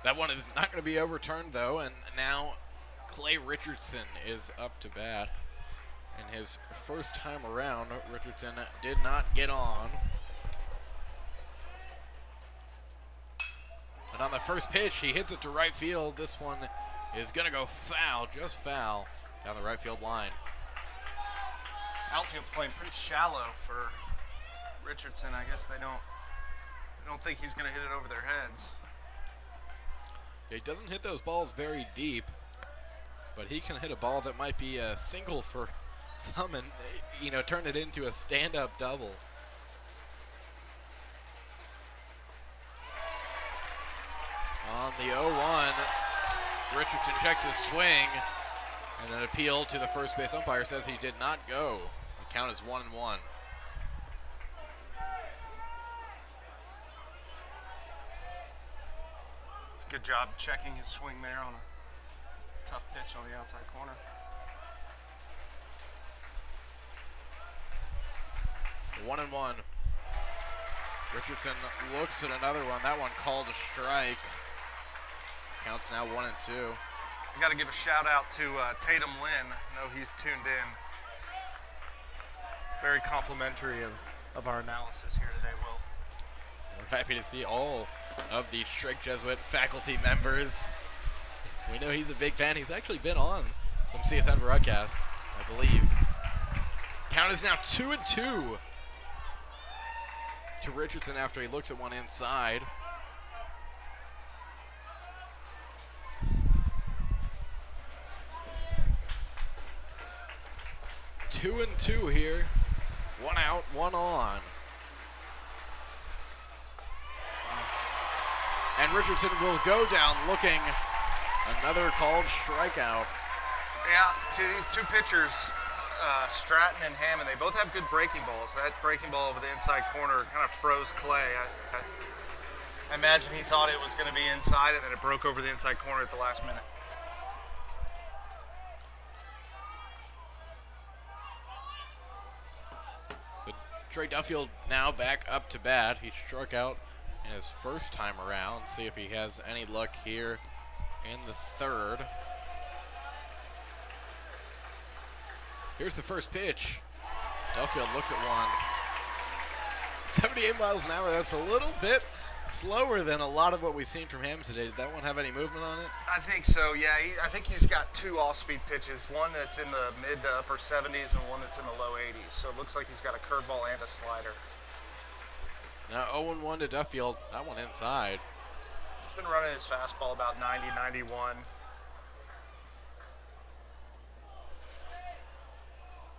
S1: That one is not going to be overturned though, and now Clay Richardson is up to bat. In his first time around, Richardson did not get on. And on the first pitch, he hits it to right field. This one is going to go foul, just foul, down the right field line.
S2: Outfield's playing pretty shallow for Richardson. I guess they don't think he's going to hit it over their heads.
S1: He doesn't hit those balls very deep, but he can hit a ball that might be a single for some and, you know, turn it into a stand-up double. On the 0-1, Richardson checks his swing, and an appeal to the first base umpire says he did not go. The count is 1-1.
S2: It's a good job checking his swing there on a tough pitch on the outside corner.
S1: 1-1. Richardson looks at another one. That one called a strike. Counts now 1-2.
S2: I got to give a shout out to Tatum Lynn. I know he's tuned in.
S3: very complimentary of our analysis here today, Will.
S1: We're happy to see all of the strict Jesuit faculty members. We know he's a big fan. He's actually been on some CSN broadcasts, I believe. Count is now 2-2 to Richardson after he looks at one inside. Two and two here. One out, one on. And Richardson will go down looking. Another called strikeout.
S3: Yeah, to these two pitchers, Stratton and Hammond, they both have good breaking balls. That breaking ball over the inside corner kind of froze Clay. I imagine he thought it was going to be inside, and then it broke over the inside corner at the last minute.
S1: So Trey Duffield now back up to bat. He struck out in his first time around. See if he has any luck here in the third. Here's the first pitch. Duffield looks at one. 78 miles an hour. That's a little bit slower than a lot of what we've seen from him today. Did that one have any movement on it?
S3: I think so, yeah. I think he's got two off-speed pitches, one that's in the mid to upper 70s and one that's in the low 80s. So it looks like he's got a curveball and a slider.
S1: Now 0-1 to Duffield. That one inside.
S3: He's been running his fastball about 90, 91.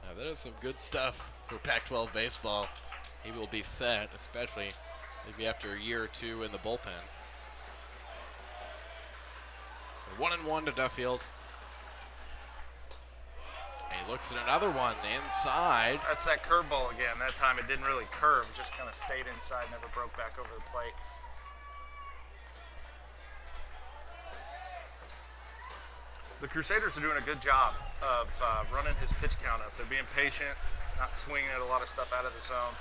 S1: Now that is some good stuff for Pac-12 baseball. He will be set, especially maybe after a year or two in the bullpen. 1-1 to Duffield. And he looks at another one inside.
S3: That's that curveball again. That time it didn't really curve, it just kind of stayed inside, never broke back over the plate. The Crusaders are doing a good job of running his pitch count up. They're being patient, not swinging at a lot of stuff out of the zone.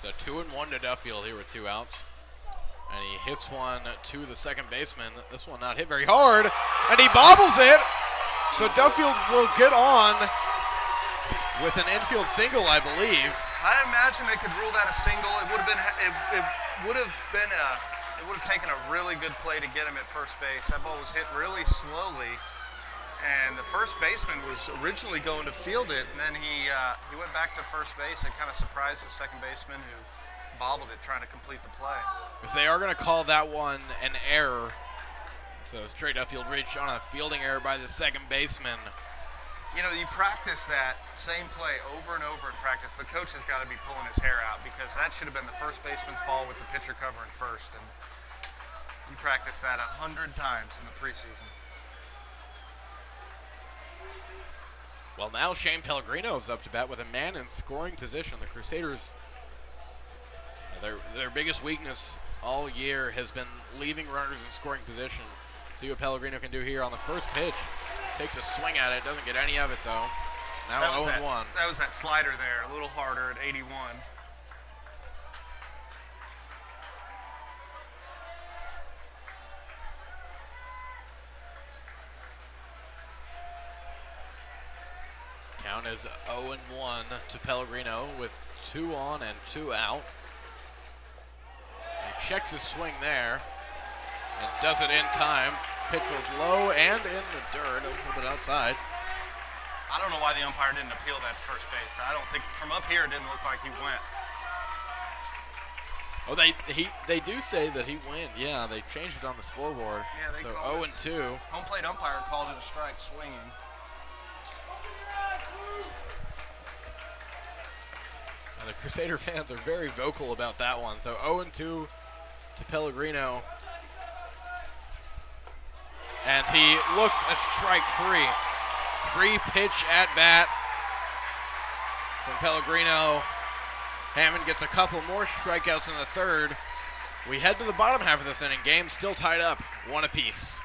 S1: So 2-1 to Duffield here with two outs. And he hits one to the second baseman. This one not hit very hard, and he bobbles it. So Duffield will get on with an infield single, I believe.
S3: I imagine they could rule that a single. It would have taken a really good play to get him at first base. That ball was hit really slowly, and the first baseman was originally going to field it, and then he went back to first base and kind of surprised the second baseman who bobbled it trying to complete the play.
S1: Because they are going to call that one an error. So Trey Duffield reached on a fielding error by the second baseman.
S3: You know, you practice that same play over and over in practice. The coach has got to be pulling his hair out because that should have been the first baseman's ball with the pitcher covering first. And you practice that 100 times in the preseason.
S1: Well, now Shane Pellegrino is up to bat with a man in scoring position. The Crusaders, their biggest weakness all year has been leaving runners in scoring position. See what Pellegrino can do here on the first pitch. Takes a swing at it, doesn't get any of it though. Now 0-1.
S3: That was that slider there, a little harder at 81.
S1: Count is 0-1 to Pellegrino with 2 on and 2 out. He checks his swing there and does it in time. Pitch was low and in the dirt, a little bit outside.
S3: I don't know why the umpire didn't appeal that to first base. I don't think, from up here, it didn't look like he went.
S1: Oh, they do say that he went. Yeah, they changed it on the scoreboard.
S3: Yeah, they
S1: so
S3: called it.
S1: 0-2.
S3: Home plate umpire called it a strike swinging.
S1: And the Crusader fans are very vocal about that one. So 0-2 to Pellegrino. And he looks at strike 3. 3-pitch at bat from Pellegrino. Hammond gets a couple more strikeouts in the third. We head to the bottom half of this inning. Game still tied up, 1 apiece.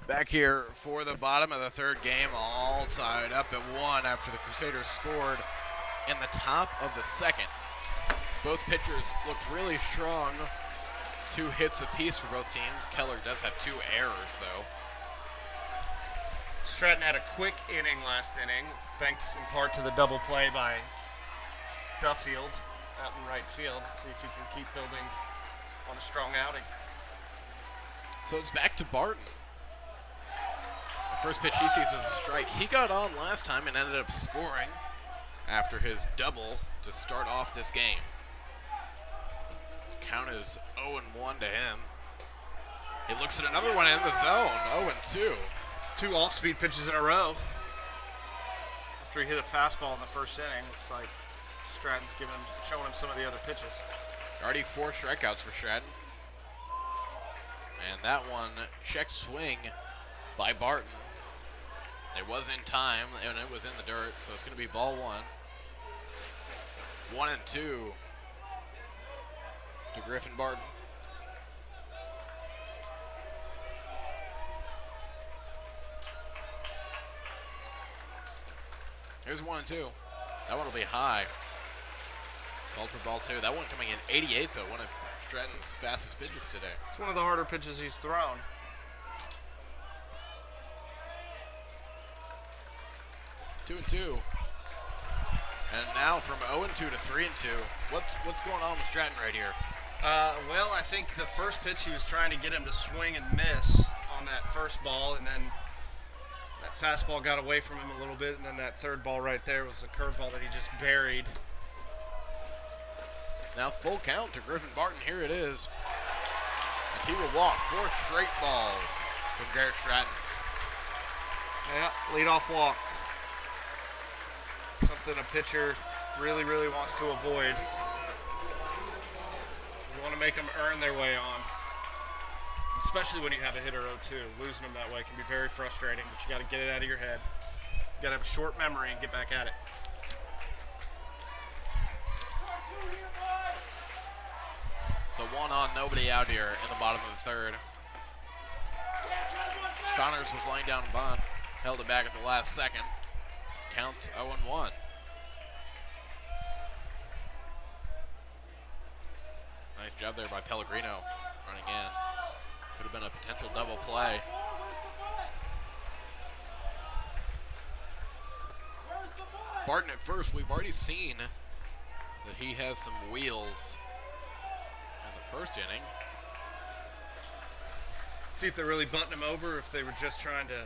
S1: Back here for the bottom of the third game, all tied up at 1 after the Crusaders scored in the top of the second. Both pitchers looked really strong. 2 hits apiece for both teams. Keller does have 2 errors, though.
S2: Stratton had a quick inning last inning, thanks in part to the double play by Duffield out in right field. Let's see if he can keep building on a strong outing.
S1: So it's back to Barton. The first pitch he sees is a strike. He got on last time and ended up scoring after his double to start off this game. Count is 0-1 to him. He looks at another one in the zone, 0-2.
S2: It's 2 off-speed pitches in a row. After he hit a fastball in the first inning, looks like Stratton's showing him some of the other pitches.
S1: Already 4 strikeouts for Stratton. And that one, check swing by Barton. It was in time, and it was in the dirt, so it's going to be ball 1. 1-2 to Griffin Barton. Here's 1-2. That one will be high. Called for ball 2. That one coming in 88, though, one of Stratton's fastest pitches today.
S2: It's one of the harder pitches he's thrown.
S1: 2-2. And now from 0-2 to 3-2. What's going on with Stratton right here?
S2: Well, I think the first pitch he was trying to get him to swing and miss on that first ball, and then that fastball got away from him a little bit, and then that third ball right there was a curveball that he just buried.
S1: It's now full count to Griffin Barton. Here it is. And he will walk 4 straight balls from Garrett Stratton.
S2: Yeah, leadoff walk. Something a pitcher really, really wants to avoid. You want to make them earn their way on. Especially when you have a hitter 0-2. Losing them that way can be very frustrating, but you got to get it out of your head. You got to have a short memory and get back at it.
S1: So 1 on, nobody out here in the bottom of the third. Connors was laying down a bunt, held it back at the last second. Counts 0-1. Nice job there by Pellegrino running in. Could have been a potential double play. Barton at first, we've already seen that he has some wheels in the first inning.
S2: See if they're really bunting him over, or if they were just trying to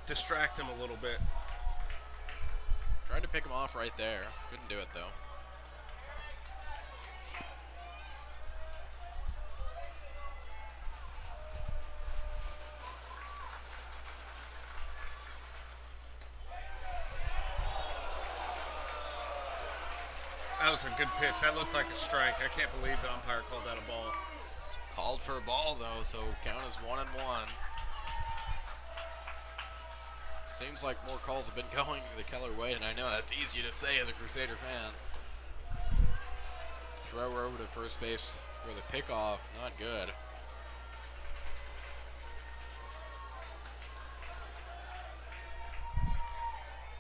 S2: distract him a little bit.
S1: Tried to pick him off right there. Couldn't do it, though.
S2: That was a good pitch. That looked like a strike. I can't believe the umpire called that a ball.
S1: Called for a ball, though, so count is 1-1. Seems like more calls have been going the Keller way, and I know that's easy to say as a Crusader fan. Thrower over to first base for the pickoff, not good.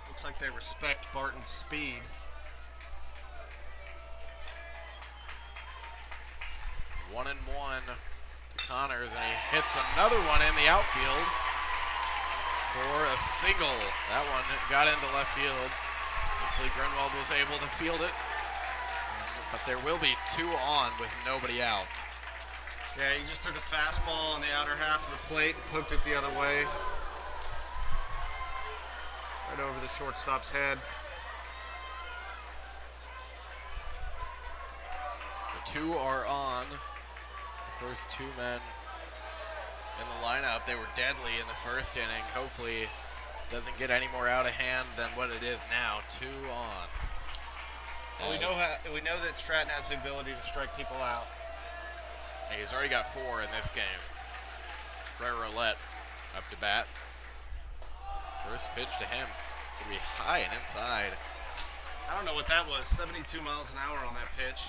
S2: Looks like they respect Barton's speed.
S1: One and one to Connors, and he hits another one in the outfield for a single. That one got into left field. Hopefully Grunwald was able to field it. But there will be 2 on with nobody out.
S2: Yeah, he just took a fastball on the outer half of the plate and poked it the other way. Right over the shortstop's head.
S1: The 2 are on. The first 2 men in the lineup, they were deadly in the first inning. Hopefully it doesn't get any more out of hand than what it is now. 2 on.
S2: Well, we know that Stratton has the ability to strike people out.
S1: He's already got 4 in this game. Ray Roulette up to bat. First pitch to him. Could be high and inside.
S2: I don't know what that was. 72 miles an hour on that pitch.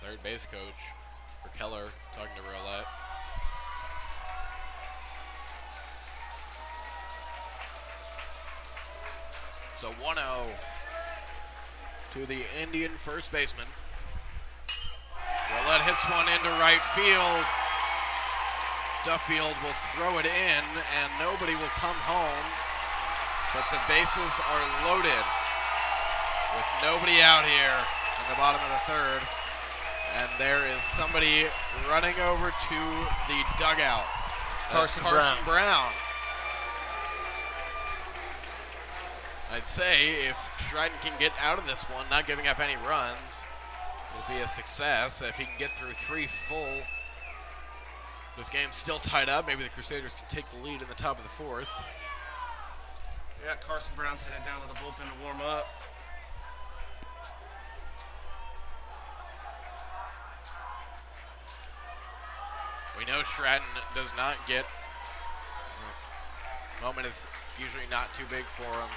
S1: third base coach for Keller, talking to Roulette. So 1-0 to the Indian first baseman. Roulette hits one into right field. Duffield will throw it in, and nobody will come home. But the bases are loaded with nobody out here in the bottom of the third. And there is somebody running over to the dugout.
S2: It's
S1: Carson Brown. I'd say if Stratton can get out of this one, not giving up any runs, it'll be a success. If he can get through 3 full, this game's still tied up. Maybe the Crusaders can take the lead in the top of the 4th.
S2: Yeah, Carson Brown's headed down to the bullpen to warm up.
S1: We know Stratton does not get, moment is usually not too big for him.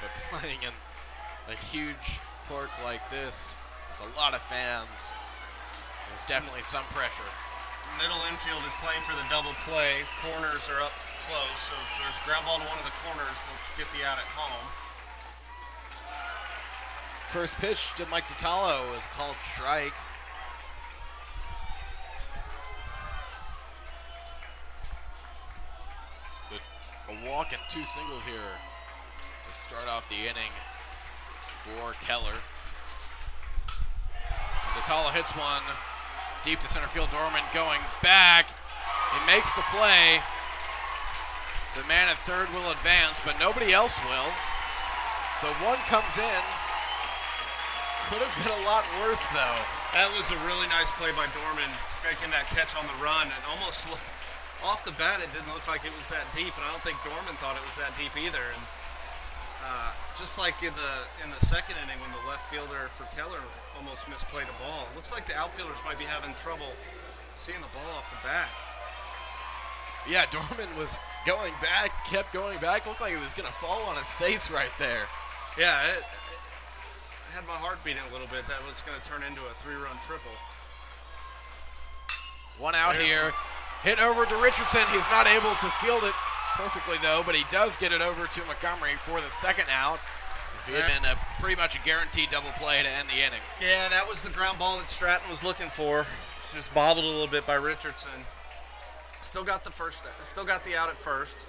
S1: But playing in a huge park like this with a lot of fans, there's definitely some pressure.
S2: Middle infield is playing for the double play. Corners are up close, so if there's a ground ball to one of the corners, they'll get the out at home.
S1: First pitch to Mike Ditalo is called strike. So a walk and 2 singles here to start off the inning for Keller. And Ditalo hits one deep to center field. Dorman going back. He makes the play. The man at third will advance, but nobody else will. So one comes in. Could have been a lot worse, though.
S2: That was a really nice play by Dorman, making that catch on the run. And almost looked, off the bat, it didn't look like it was that deep, and I don't think Dorman thought it was that deep either. And just like in the second inning when the left fielder for Keller almost misplayed a ball, it looks like the outfielders might be having trouble seeing the ball off the bat.
S1: Yeah, Dorman was going back, kept going back. Looked like it was going to fall on his face right there.
S2: Yeah, it had my heart beating a little bit. That was going to turn into a 3-run triple.
S1: One out here. Hit over to Richardson. He's not able to field it perfectly, though, but he does get it over to Montgomery for the second out. It had been pretty much a guaranteed double play to end the inning.
S2: Yeah, that was the ground ball that Stratton was looking for. Just bobbled a little bit by Richardson. Still got the out at first.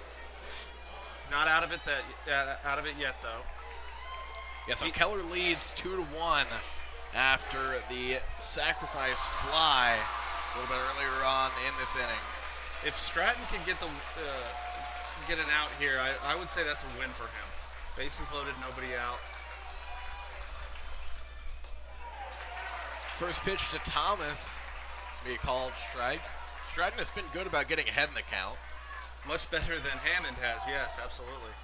S2: He's not out of it yet, though.
S1: Yeah, so Keller leads 2-1 after the sacrifice fly a little bit earlier on in this inning.
S2: If Stratton can get an out here, I would say that's a win for him. Bases loaded, nobody out.
S1: First pitch to Thomas. It's going to be a called strike. Stratton has been good about getting ahead in the count.
S2: Much better than Hammond has, yes, absolutely.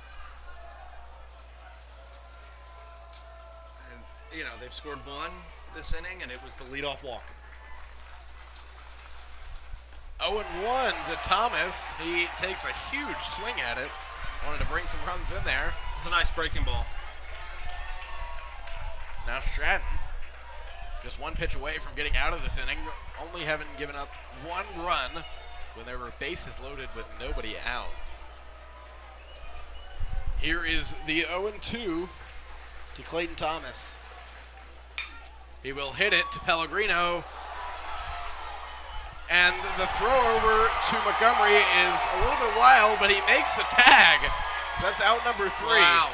S2: And, they've scored 1 this inning, and it was the leadoff walk.
S1: 0-1 to Thomas. He takes a huge swing at it. Wanted to bring some runs in there.
S2: It's a nice breaking ball.
S1: So now Stratton, just 1 pitch away from getting out of this inning, only having given up 1 run when there were bases loaded with nobody out. Here is the 0-2 to Clayton Thomas. He will hit it to Pellegrino. And the throw over to Montgomery is a little bit wild, but he makes the tag. That's out number 3.
S2: Wow.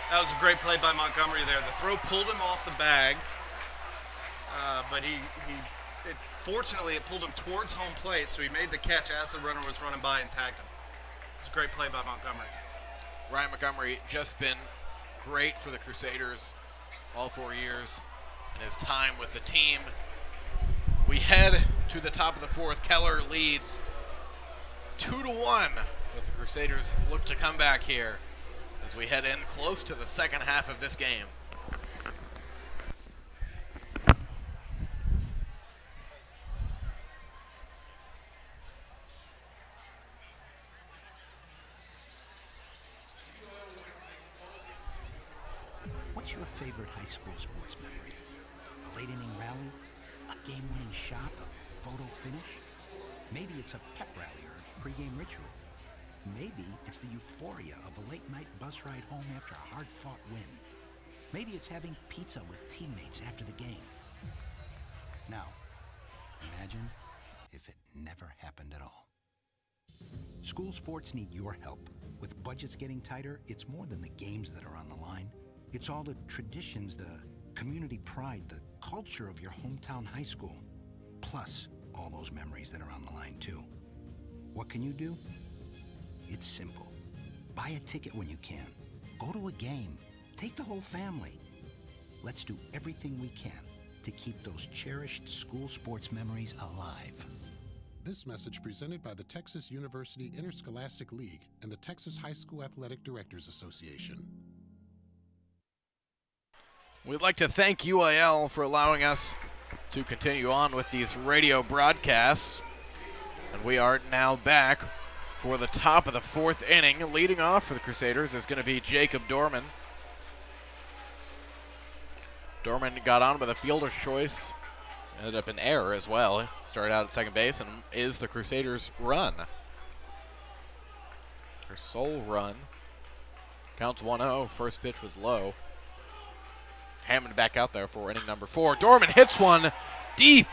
S2: That was a great play by Montgomery there. The throw pulled him off the bag, but fortunately it pulled him towards home plate, so he made the catch as the runner was running by and tagged him. It's a great play by Montgomery.
S1: Ryan Montgomery just been great for the Crusaders all 4 years in his time with the team. We head to the top of the 4th. Keller leads 2-1, but the Crusaders look to come back here as we head in close to the second half of this game.
S6: What's your favorite high school sports memory? A late inning rally? game-winning shot, a photo finish. Maybe it's a pep rally or a pregame ritual. Maybe it's the euphoria of a late-night bus ride home after a hard-fought win. Maybe it's having pizza with teammates after the game. Now, imagine if it never happened at all. School sports need your help. With budgets getting tighter, it's more than the games that are on the line. It's all the traditions, the community pride, the culture of your hometown high school. Plus, all those memories that are on the line, too. What can you do? It's simple. Buy a ticket when you can. Go to a game. Take the whole family. Let's do everything we can to keep those cherished school sports memories alive.
S5: This message presented by the Texas University Interscholastic League and the Texas High School Athletic Directors Association.
S1: We'd like to thank UIL for allowing us to continue on with these radio broadcasts. And we are now back for the top of the fourth inning. Leading off for the Crusaders is going to be Jacob Dorman. Dorman got on with a fielder's choice. Ended up in error as well. Started out at second base and is the Crusaders' run. Their sole run. Counts 1-0. First pitch was low. Hammond back out there for inning number 4. Dorman hits one deep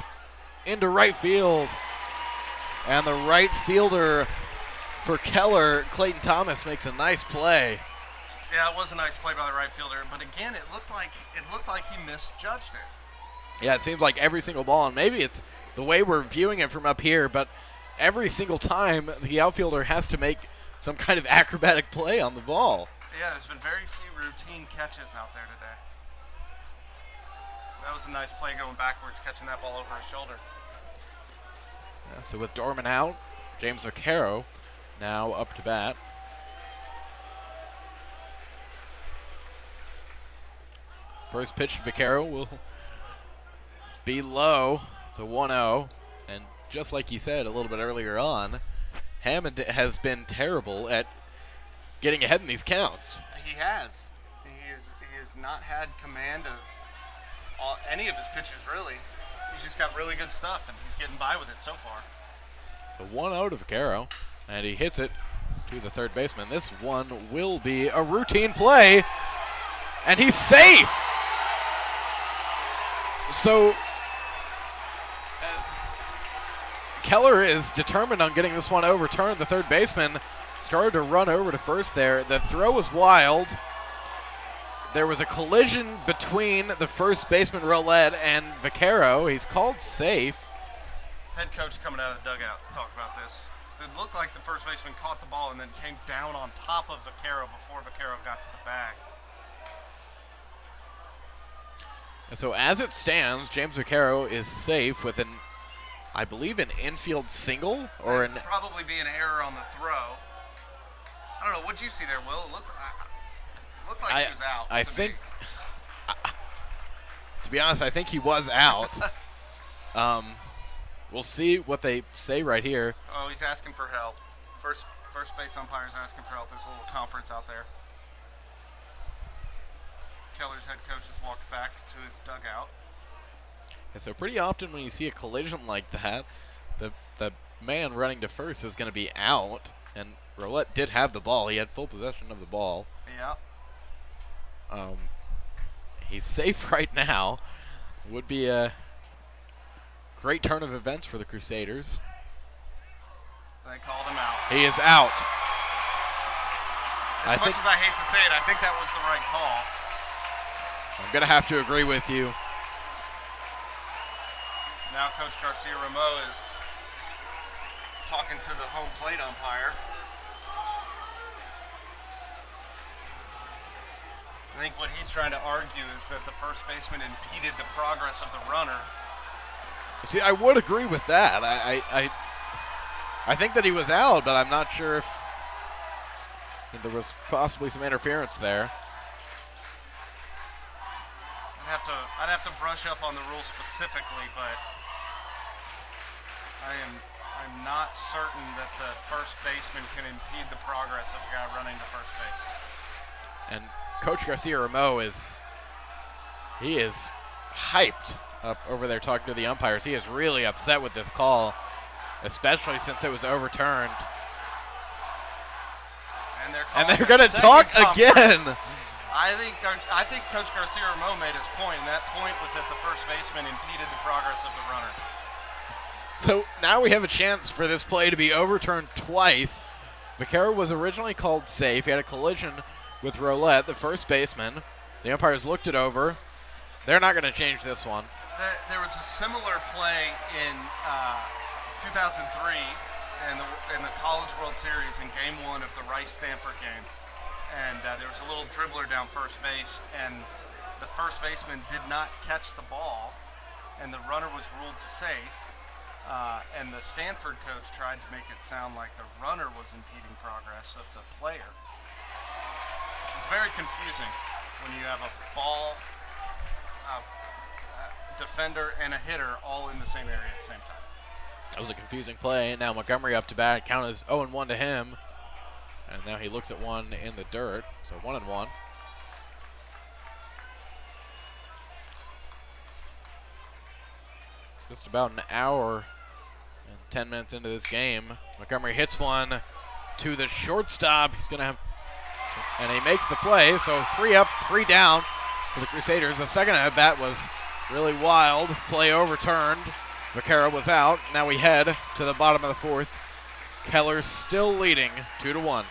S1: into right field. And the right fielder for Keller, Clayton Thomas, makes a nice play.
S2: Yeah, it was a nice play by the right fielder, but again, it looked like he misjudged it.
S1: Yeah, it seems like every single ball, and maybe it's the way we're viewing it from up here, but every single time the outfielder has to make some kind of acrobatic play on the ball.
S2: Yeah, there's been very few routine catches out there today. That was a nice play going backwards, catching that ball over his shoulder.
S1: Yeah, so with Dorman out, James Vaquero now up to bat. First pitch, Vaquero will be low. It's a 1-0. And just like he said a little bit earlier on, Hammond has been terrible at getting ahead in these counts.
S2: He has. He has not had command of any of his pitches, really. He's just got really good stuff, and he's getting by with it so far.
S1: The 1-0 to Vaquero, and he hits it to the third baseman. This one will be a routine play, and he's safe. So Keller is determined on getting this one overturned. The third baseman started to run over to first there. The throw was wild. There was a collision between the first baseman, Roulette, and Vaquero. He's called safe.
S2: Head coach coming out of the dugout to talk about this. So it looked like the first baseman caught the ball and then came down on top of Vaquero before Vaquero got to the bag.
S1: And so as it stands, James Vaquero is safe with an, I believe, an infield single or an.
S2: Probably be an error on the throw. I don't know. What'd you see there, Will? It looked like he was out.
S1: I think. To be honest, I think he was out. We'll see what they say right here.
S2: Oh, he's asking for help. First base umpire's asking for help. There's a little conference out there. Keller's head coach has walked back to his dugout.
S1: And so pretty often when you see a collision like that, the man running to first is going to be out. And Roulette did have the ball. He had full possession of the ball.
S2: Yeah.
S1: He's safe right now. Would be a great turn of events for the Crusaders.
S2: They called him out.
S1: He is out.
S2: As much as I hate to say it, I think that was the right call.
S1: I'm going to have to agree with you.
S2: Now Coach Garcia-Ramo is talking to the home plate umpire. I think what he's trying to argue is that the first baseman impeded the progress of the runner.
S1: See, I would agree with that. I think that he was out, but I'm not sure if there was possibly some interference there.
S2: I'd have to brush up on the rule specifically, but I'm not certain that the first baseman can impede the progress of a guy running to first base.
S1: And Coach Garcia-Ramo is hyped up over there talking to the umpires. He is really upset with this call, especially since it was overturned.
S2: And
S1: they're going to talk again.
S2: I think Coach Garcia-Ramon made his point, and that point was that the first baseman impeded the progress of the runner.
S1: So now we have a chance for this play to be overturned twice. Vaquero was originally called safe. He had a collision with Roulette, the first baseman. The umpires looked it over. They're not going to change this one.
S2: There was a similar play in 2003 in the College World Series in Game 1 of the Rice-Stanford game. And there was a little dribbler down first base, and the first baseman did not catch the ball, and the runner was ruled safe. And the Stanford coach tried to make it sound like the runner was impeding progress of the player. This is very confusing when you have a ball, defender, and a hitter all in the same area at the same time.
S1: That was a confusing play. Now Montgomery up to bat. Count is 0-1 to him. And now he looks at one in the dirt. So 1-1. Just about an hour and 10 minutes into this game. Montgomery hits one to the shortstop. He's going to have, and he makes the play. So 3 up, 3 down for the Crusaders. The second at bat was really wild. Play overturned. Vaquero was out. Now we head to the bottom of the fourth. Keller still leading 2-1.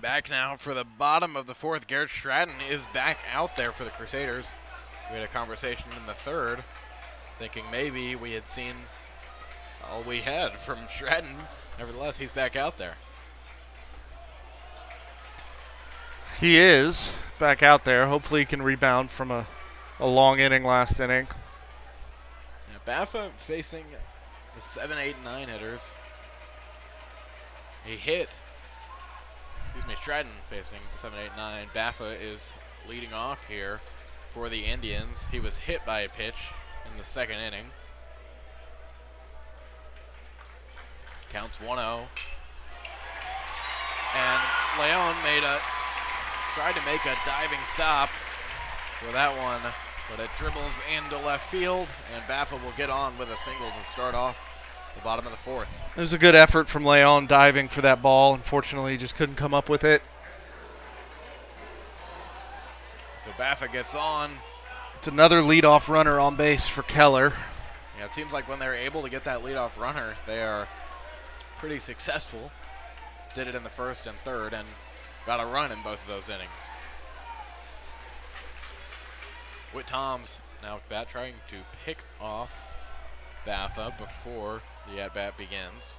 S1: Back now for the bottom of the fourth. Garrett Stratton is back out there for the Crusaders. We had a conversation in the third, thinking maybe we had seen all we had from Stratton. Nevertheless, he's back out there.
S3: He is back out there. Hopefully he can rebound from a long inning last inning.
S1: Yeah, Baffa facing the 7, 8, and 9 hitters. He hit. Stratton facing 7, 8, 9. Baffa is leading off here for the Indians. He was hit by a pitch in the second inning. Counts 1-0. And Leon tried to make a diving stop for that one, but it dribbles into left field, and Baffa will get on with a single to start off the bottom of the fourth.
S3: It was a good effort from Leon diving for that ball. Unfortunately, he just couldn't come up with it.
S1: So Baffa gets on.
S3: It's another leadoff runner on base for Keller.
S1: Yeah, it seems like when they're able to get that leadoff runner, they are pretty successful. Did it in the first and third and got a run in both of those innings. Whit Toms now at bat trying to pick off Baffa before the at-bat begins.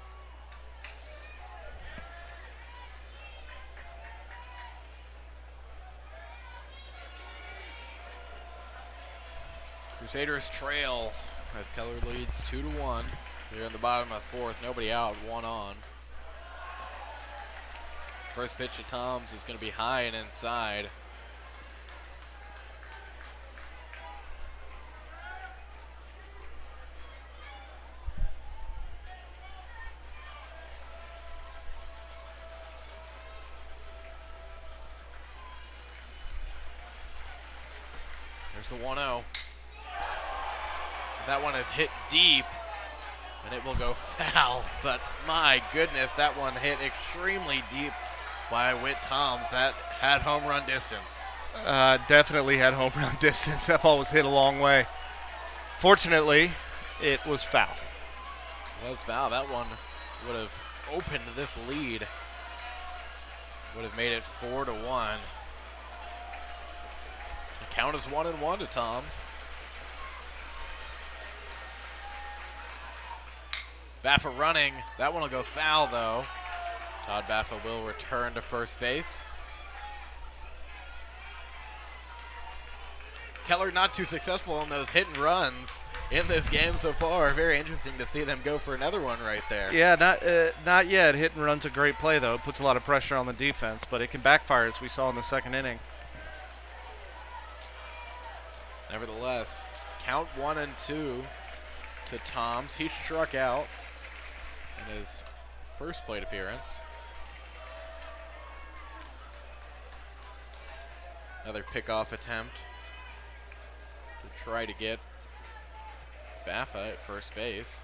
S1: Crusaders trail as Keller leads 2-1. Here in the bottom of the fourth, nobody out, 1 on. First pitch to Toms is going to be high and inside. There's the 1-0. That one is hit deep, and it will go foul. But my goodness, that one hit extremely deep by Whit Toms. That had home run distance.
S2: Definitely had home run distance. That ball was hit a long way. Fortunately, it was foul.
S1: It was foul. That one would have opened this lead. Would have made it 4-1. The count is 1-1 to Toms. Baffa running. That one will go foul, though. Todd Baffa will return to first base. Keller not too successful on those hit and runs in this game so far. Very interesting to see them go for another one right there.
S2: Yeah, not yet. Hit and run's a great play, though. It puts a lot of pressure on the defense, but it can backfire, as we saw in the second inning.
S1: Nevertheless, count 1-2 to Toms. He struck out in his first plate appearance. Another pickoff attempt to try to get Baffa at first base.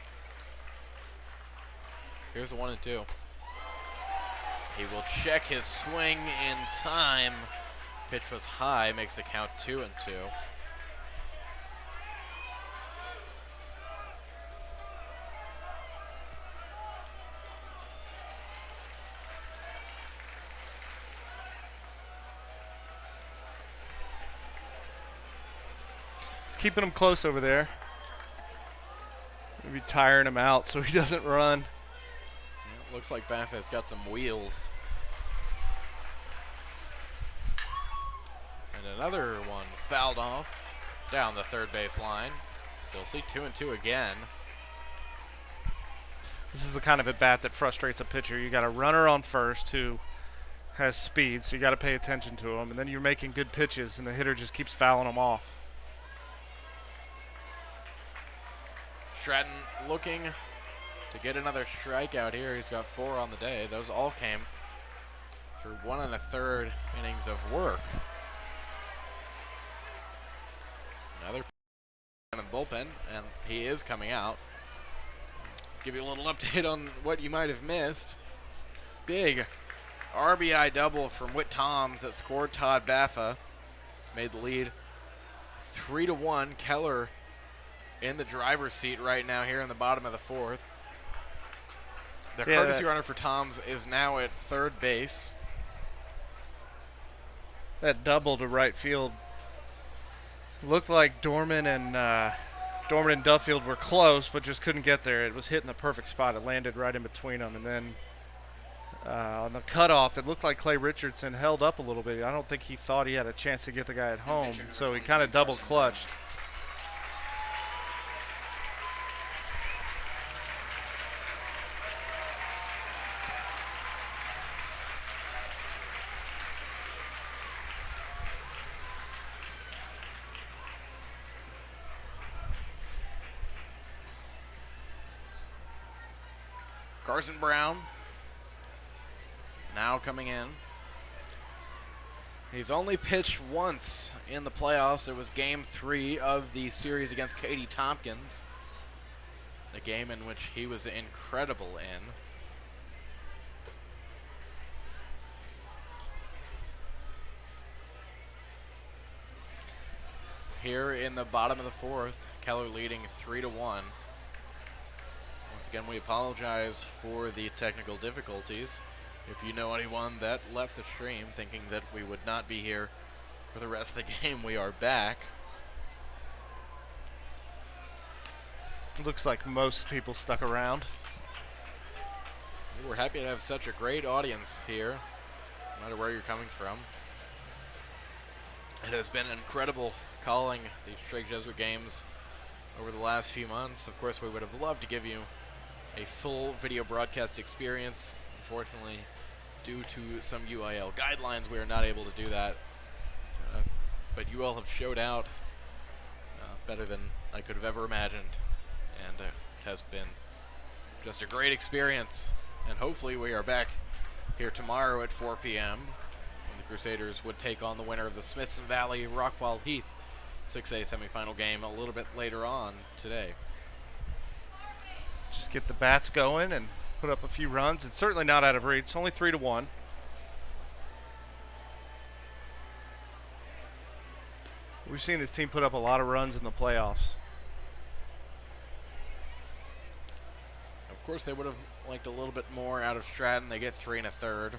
S1: Here's the 1-2. He will check his swing in time. Pitch was high, makes the count 2-2.
S2: Keeping him close over there. Maybe tiring him out so he doesn't run.
S1: Yeah, looks like Baffa's got some wheels. And another one fouled off down the third base line. You'll see 2-2 again.
S2: This is the kind of at bat that frustrates a pitcher. You got a runner on first who has speed, so you got to pay attention to him, and then you're making good pitches, and the hitter just keeps fouling them off.
S1: Stratton looking to get another strikeout here. He's got 4 on the day. Those all came through 1 1/3 innings of work. Another in the bullpen, and he is coming out. Give you a little update on what you might have missed. Big RBI double from Whit Toms that scored Todd Baffa. Made the lead 3-1. Keller in the driver's seat right now here in the bottom of the 4th. The courtesy runner for Toms is now at third base.
S2: That double to right field looked like Dorman and Duffield were close, but just couldn't get there. It was hit in the perfect spot. It landed right in between them, and then on the cutoff, it looked like Clay Richardson held up a little bit. I don't think he thought he had a chance to get the guy at home, so he kind of double clutched.
S1: Carson Brown now coming in. He's only pitched once in the playoffs. It was game 3 of the series against Katie Tompkins. A game in which he was incredible in. Here in the bottom of the 4th, Keller leading 3-1. Once again, we apologize for the technical difficulties. If you know anyone that left the stream thinking that we would not be here for the rest of the game, we are back.
S2: Looks like most people stuck around.
S1: We're happy to have such a great audience here, no matter where you're coming from. It has been incredible calling these Strake Jesuit games over the last few months. Of course, we would have loved to give you a full video broadcast experience. Unfortunately, due to some UIL guidelines, we are not able to do that. But you all have showed out better than I could have ever imagined. And it has been just a great experience. And hopefully we are back here tomorrow at 4 p.m. when the Crusaders would take on the winner of the Smithson Valley Rockwall Heath 6A semifinal game a little bit later on today.
S2: Just get the bats going and put up a few runs. It's certainly not out of reach. It's only 3-1. We've seen this team put up a lot of runs in the playoffs.
S1: Of course, they would have liked a little bit more out of Stratton. They get 3 1/3.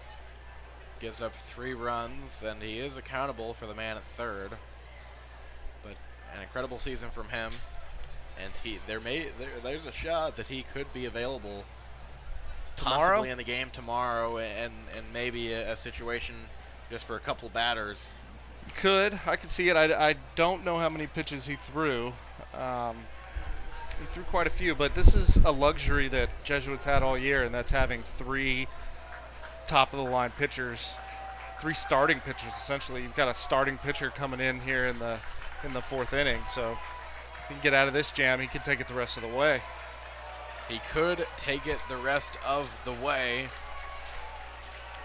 S1: Gives up 3 runs, and he is accountable for the man at third. But an incredible season from him, and there's a shot that he could be available
S2: Tomorrow?
S1: possibly in the game tomorrow, and maybe a situation just for a couple batters.
S2: I could see it. I don't know how many pitches he threw. He threw quite a few, but this is a luxury that Jesuit's had all year, and that's having 3 top-of-the-line pitchers, 3 starting pitchers essentially. You've got a starting pitcher coming in here in the 4th inning, so if he can get out of this jam, he can take it the rest of the way.
S1: He could take it the rest of the way.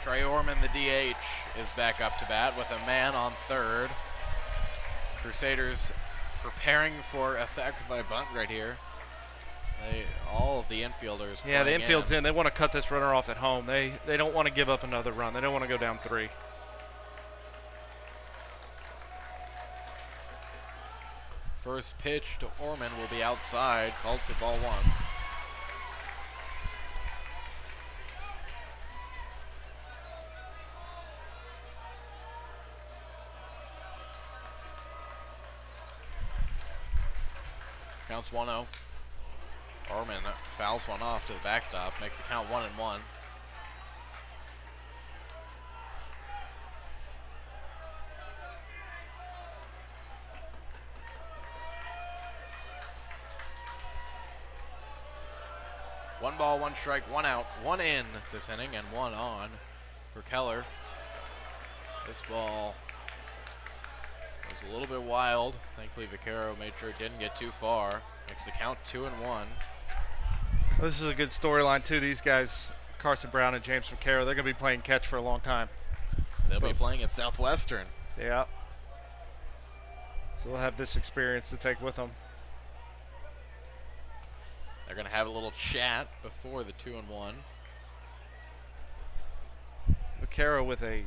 S1: Trey Orman, the DH, is back up to bat with a man on third. Crusaders preparing for a sacrifice bunt right here. All of the infielders.
S2: Yeah, the
S1: playing
S2: infield's in. They want to cut this runner off at home. They don't want to give up another run. They don't want to go down 3.
S1: First pitch to Orman will be outside, called for ball 1. Counts 1-0. Orman fouls one off to the backstop, makes the count 1-1. One ball, 1 strike, 1 out, 1 in this inning, and 1 on for Keller. This ball was a little bit wild. Thankfully, Vaquero made sure it didn't get too far. Makes the count 2-1.
S2: This is a good storyline, too. These guys, Carson Brown and James Vaquero, they're going to be playing catch for a long time.
S1: They'll be playing at Southwestern.
S2: Yeah. So they'll have this experience to take with them.
S1: They're going to have a little chat before the 2-1.
S2: Vaquero with a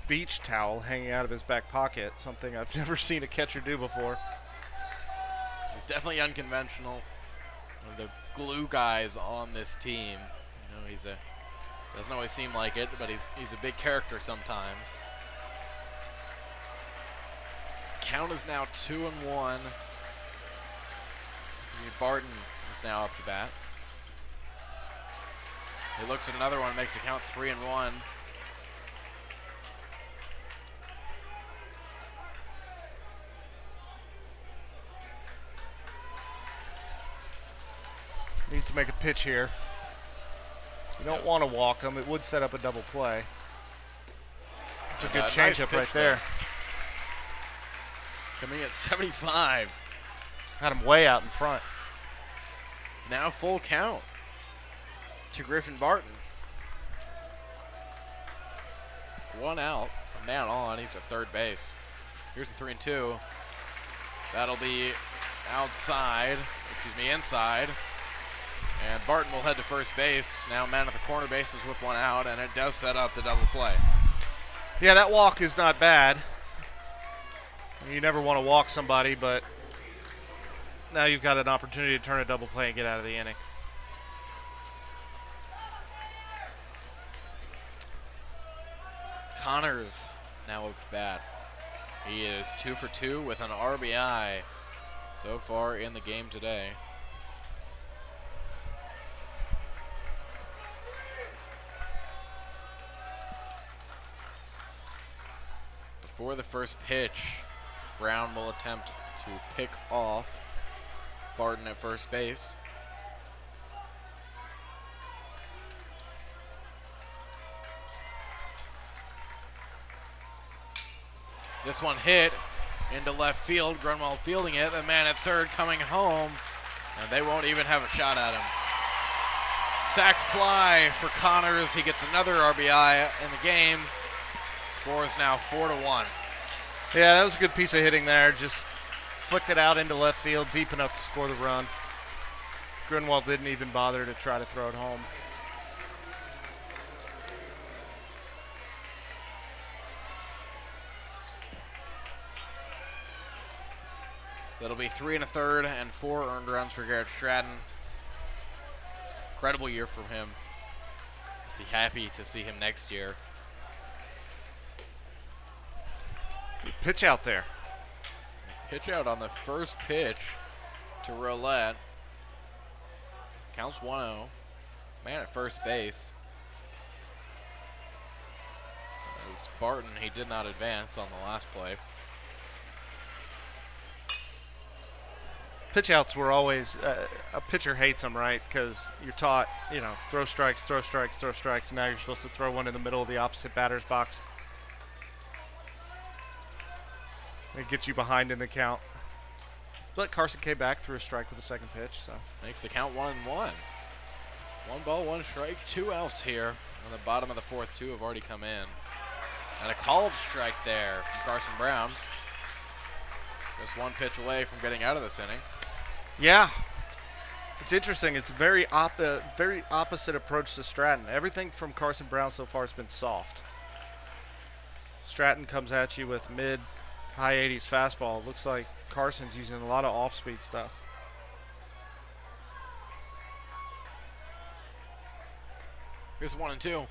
S2: beach towel hanging out of his back pocket, something I've never seen a catcher do before.
S1: He's definitely unconventional. One of the glue guys on this team. You know, doesn't always seem like it, but he's a big character sometimes. Count is now 2-1. Barton is now up to bat. He looks at another one, makes the count 3-1.
S2: Needs to make a pitch here. You don't want to walk him. It would set up a double play. It's a good changeup right there.
S1: Coming at 75.
S2: Had him way out in front.
S1: Now full count to Griffin Barton. 1 out, a man on. He's at third base. Here's the 3-2. That'll be inside. And Barton will head to first base. Now man at the corner bases with 1 out, and it does set up the double play.
S2: Yeah, that walk is not bad. You never want to walk somebody, but now you've got an opportunity to turn a double play and get out of the inning.
S1: Connors now up to bat. He is 2 for 2 with an RBI so far in the game today. Before the first pitch, Brown will attempt to pick off Barton at first base. This one hit into left field. Grunwald fielding it. The man at third coming home, and they won't even have a shot at him. Sac fly for Connors. He gets another RBI in the game. Score is now 4-1.
S3: Yeah, that was a good piece of hitting there. Just flicked it out into left field, deep enough to score the run. Grunwald didn't even bother to try to throw it home.
S1: That'll be 3 1/3 and 4 earned runs for Garrett Stratton. Incredible year from him. Be happy to see him next year.
S3: Pitch out there.
S1: Pitch out on the first pitch to Roulette. Counts 1-0. Man at first base. As Barton, he did not advance on the last play.
S3: Pitch outs were always, a pitcher hates them, right? Because you're taught, throw strikes, throw strikes, throw strikes, and now you're supposed to throw one in the middle of the opposite batter's box. It gets you behind in the count. But Carson came back, threw a strike with the second pitch, so.
S1: Makes the count 1-1. 1 ball, 1 strike, 2 outs here. On the bottom of the fourth, 2 have already come in. And a called strike there from Carson Brown. Just 1 pitch away from getting out of this inning.
S3: Yeah, it's interesting. It's a very opposite approach to Stratton. Everything from Carson Brown so far has been soft. Stratton comes at you with mid-high 80s fastball. It looks like Carson's using a lot of off-speed stuff.
S1: Here's 1-2.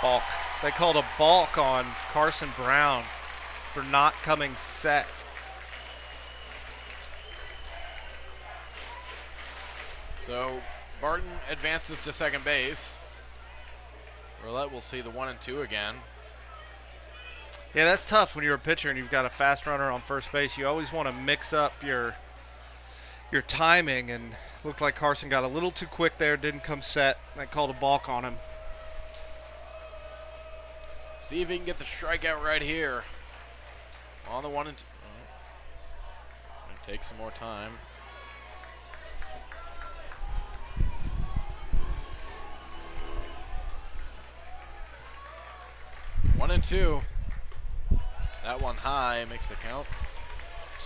S3: Balk. They called a balk on Carson Brown for not coming set.
S1: So Barton advances to second base. Roulette will see the 1-2 again.
S3: Yeah, that's tough when you're a pitcher and you've got a fast runner on first base. You always want to mix up your timing, and looked like Carson got a little too quick there, didn't come set. They called a balk on him.
S1: See if he can get the strikeout right here. On the 1-2. Gonna take some more time. One and 2. That one high makes the count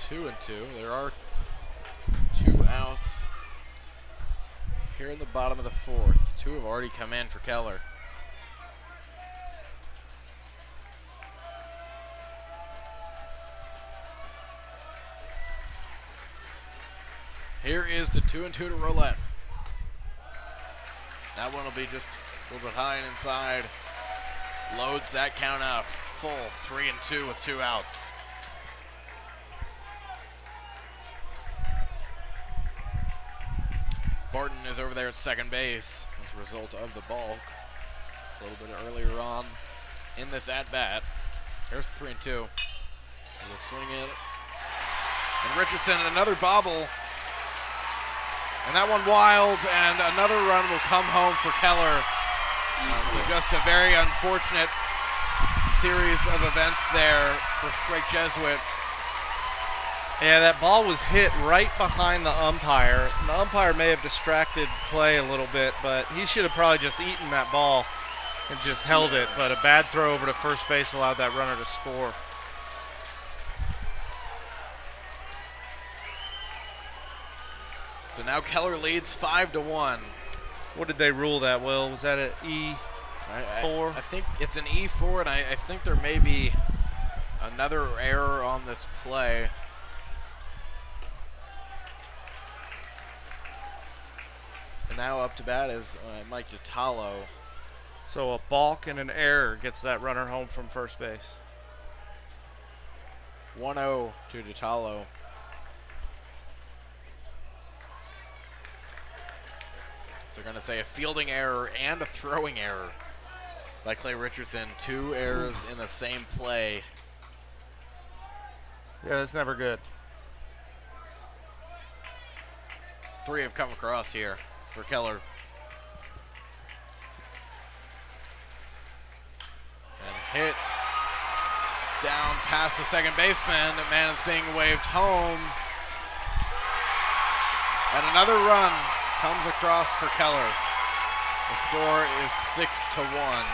S1: 2-2. There are 2 outs here in the bottom of the fourth. 2 have already come in for Keller. Here is the 2-2 to Roulette. That one will be just a little bit high and inside. Loads that count up. Full 3-2 with 2 outs. Barton is over there at second base as a result of the balk. A little bit earlier on in this at-bat. There's the 3-2. He'll swing it. And Richardson, another bobble. And that one wild, and another run will come home for Keller. So just a very unfortunate series of events there for Frank Jesuit.
S3: Yeah, that ball was hit right behind the umpire. The umpire may have distracted play a little bit, but he should have probably just eaten that ball and just held it. But a bad throw over to first base allowed that runner to score.
S1: So now Keller leads 5-1.
S3: What did they rule that, Will? Was that an E4?
S1: I think it's an E4, and I think there may be another error on this play. And now up to bat is Mike DiTallo.
S3: So a balk and an error gets that runner home from first base.
S1: 1-0 to DiTallo. So they're going to say a fielding error and a throwing error by Clay Richardson. 2 errors in the same play.
S3: Yeah, that's never good.
S1: 3 have come across here for Keller. And hit down past the second baseman. The man is being waved home. And another run comes across for Keller. The score is 6-1.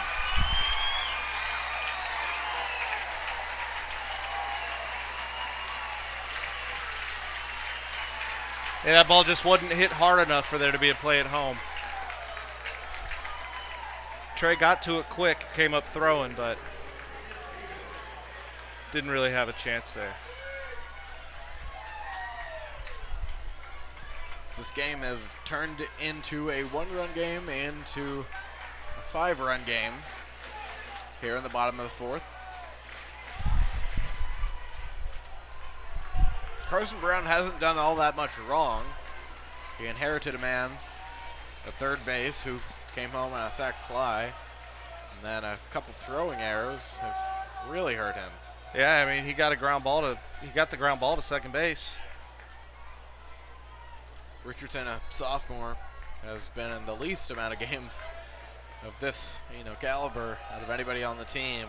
S3: Yeah, that ball just wasn't hit hard enough for there to be a play at home. Trey got to it quick, came up throwing, but didn't really have a chance there.
S1: This game has turned into a 1-run game into a 5-run game here in the bottom of the 4th. Carson Brown hasn't done all that much wrong. He inherited a man at third base who came home on a sac fly, and then a couple throwing errors have really hurt him.
S3: Yeah, I mean, he got the ground ball to second base.
S1: Richardson, a sophomore, has been in the least amount of games of this, caliber out of anybody on the team.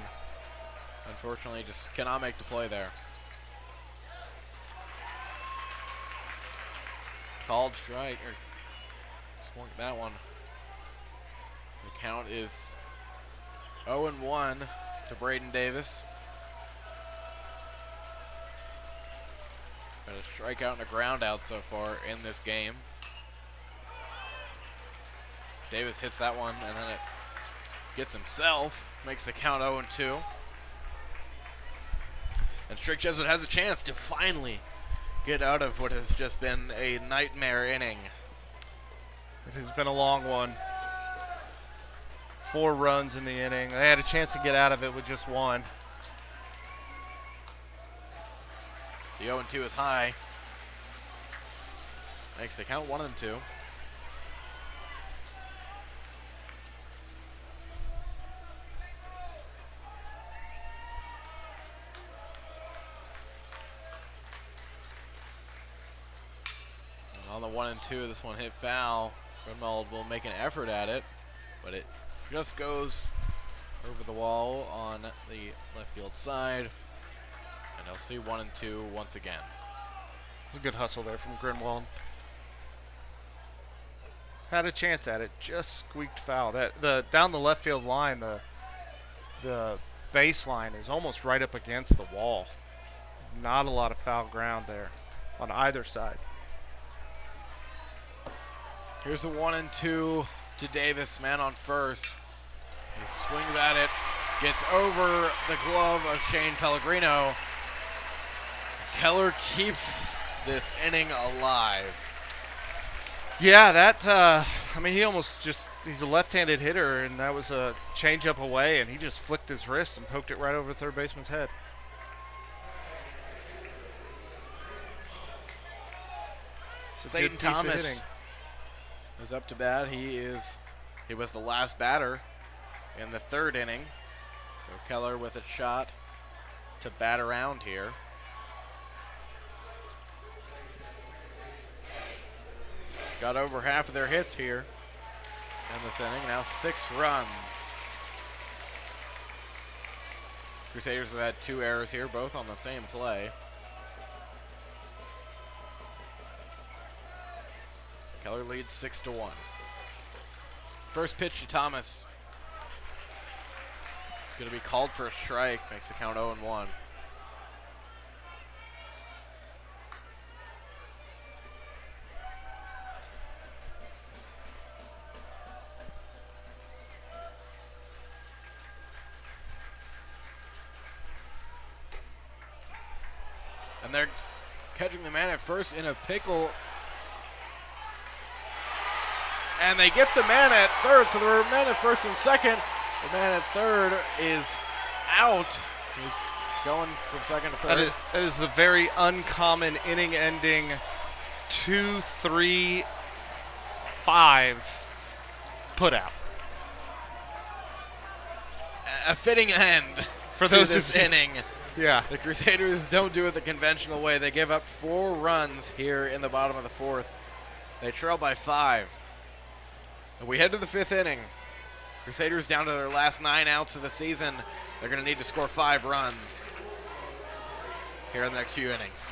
S1: Unfortunately, just cannot make the play there. Called strike, or swung that one. The count is 0-1 to Braden Davis. Got a strikeout and a ground out so far in this game. Davis hits that one, and then it gets himself, makes the count 0-2. And Strick Jesuit has a chance to finally get out of what has just been a nightmare inning.
S3: It has been a long one. 4 runs in the inning. They had a chance to get out of it with just 1.
S1: The 0-2 is high. Makes the count 1-2. On the 1-2, this one hit foul. Grunwald will make an effort at it, but it just goes over the wall on the left field side. And they'll see 1-2 once again.
S3: It's a good hustle there from Grunwald. Had a chance at it, just squeaked foul. Down the left field line, the baseline is almost right up against the wall. Not a lot of foul ground there on either side.
S1: Here's the 1-2 to Davis, man on first. He swings at it, gets over the glove of Shane Pellegrino. Keller keeps this inning alive.
S3: Yeah, he's a left-handed hitter, and that was a changeup away, and he just flicked his wrist and poked it right over the third baseman's head. It's a
S1: Clayton
S3: good piece of
S1: Thomas
S3: hitting.
S1: is up to bat. He was the last batter in the 3rd inning. So Keller with a shot to bat around here. Got over half of their hits here in this inning. Now 6 runs. Crusaders have had 2 errors here, both on the same play. Keller leads 6-1. First pitch to Thomas. It's going to be called for a strike. Makes the count 0-1. And they're catching the man at first in a pickle. And they get the man at third, so there are men at first and second. The man at third is out. He's going from second to third.
S3: That is a very uncommon inning-ending 2-3-5 putout.
S1: A fitting end
S3: For
S1: to
S3: those
S1: this
S3: who-
S1: inning.
S3: Yeah.
S1: The Crusaders don't do it the conventional way. They give up 4 runs here in the bottom of the 4th. They trail by 5. And we head to the 5th inning. Crusaders down to their last 9 outs of the season. They're going to need to score 5 runs here in the next few innings.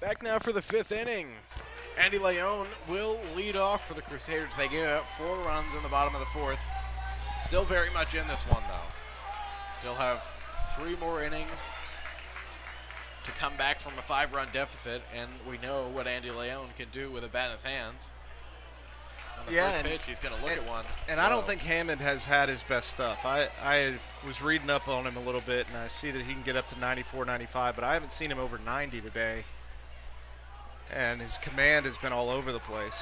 S1: Back now for the 5th inning. Andy Leon will lead off for the Crusaders. They give up 4 runs in the bottom of the 4th. Still very much in this one, though. Still have 3 more innings to come back from a 5-run deficit, and we know what Andy Leon can do with a bat in his hands. On the first pitch, he's going to look at one.
S3: And I don't think Hammond has had his best stuff. I was reading up on him a little bit, and I see that he can get up to 94, 95, but I haven't seen him over 90 today. And his command has been all over the place.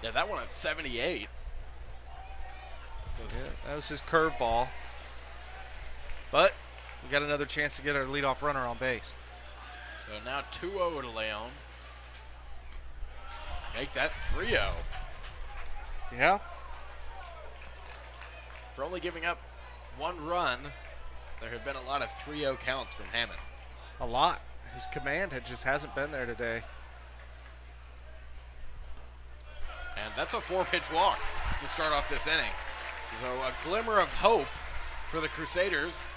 S1: Yeah, that one at 78.
S3: Yeah, that was his curveball. But we got another chance to get our leadoff runner on base.
S1: So now 2-0 to Leon. Make that 3-0.
S3: Yeah.
S1: For only giving up 1 run, there have been a lot of 3-0 counts from Hammond.
S3: A lot. His command just hasn't been there today.
S1: And that's a 4-pitch walk to start off this inning. So a glimmer of hope for the Crusaders.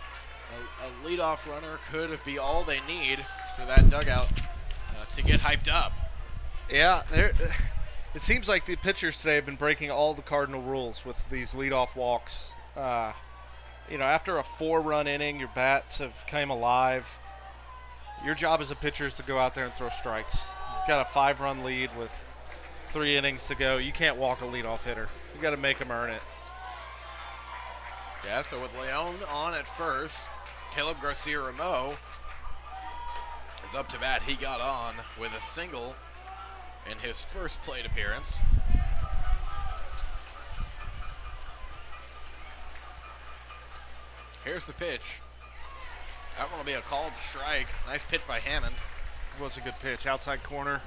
S1: A leadoff runner could be all they need for that dugout to get hyped up.
S3: Yeah, it seems like the pitchers today have been breaking all the Cardinal rules with these leadoff walks. After a 4-run inning, your bats have come alive. Your job as a pitcher is to go out there and throw strikes. You've got a 5-run lead with 3 innings to go. You can't walk a leadoff hitter. You got to make them earn it.
S1: Yeah, so with Leon on at first, Caleb Garcia-Ramo is up to bat. He got on with a single in his first plate appearance. Here's the pitch. That one will be a called strike. Nice pitch by Hammond.
S3: It was a good pitch. Outside corner.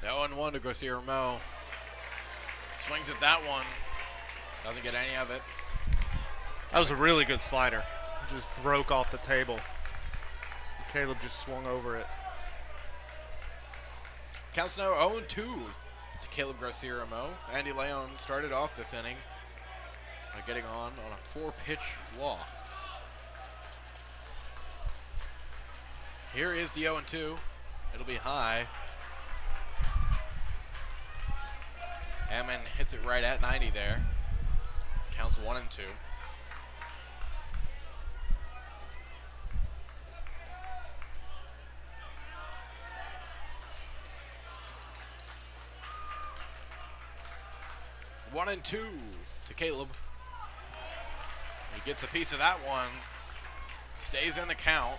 S1: No 1-1 to Garcia-Ramo. Swings at that one. Doesn't get any of it.
S3: That was a really good slider. It just broke off the table. Caleb just swung over it.
S1: Counts now 0-2 to Caleb Garcia-Ramo. Andy Leon started off this inning by getting on a 4-pitch walk. Here is the 0-2. It'll be high. Hammond hits it right at 90 there. Counts 1-2. One and 2 to Caleb. He gets a piece of that one. Stays in the count.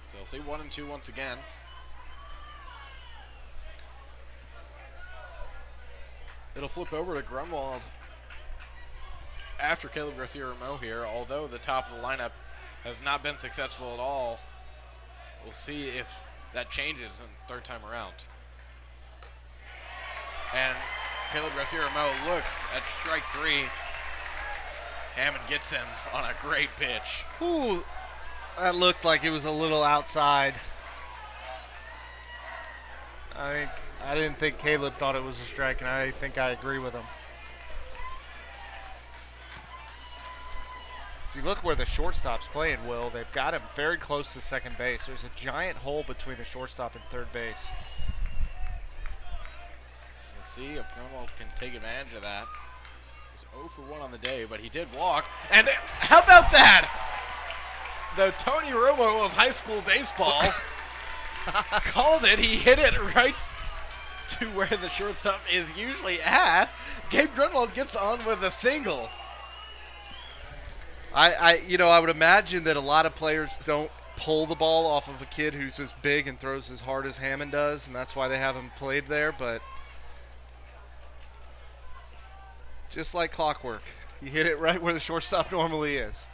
S1: So we'll see 1-2 once again. It'll flip over to Grunwald after Caleb Garcia-Ramo here, although the top of the lineup has not been successful at all. We'll see if that changes in third time around. And Caleb Garcia-Ramo looks at strike 3. Hammond gets him on a great pitch.
S3: Ooh, that looked like it was a little outside. I didn't think Caleb thought it was a strike, and I think I agree with him. If you look where the shortstop's playing, Will, they've got him very close to second base. There's a giant hole between the shortstop and third base.
S1: We'll see if Grunwald can take advantage of that. He was 0 for 1 on the day, but he did walk. And how about that? The Tony Romo of high school baseball called it. He hit it right to where the shortstop is usually at. Gabe Grunwald gets on with a single.
S3: I would imagine that a lot of players don't pull the ball off of a kid who's as big and throws as hard as Hammond does, and that's why they have him played there. But just like clockwork, he hit it right where the shortstop normally is.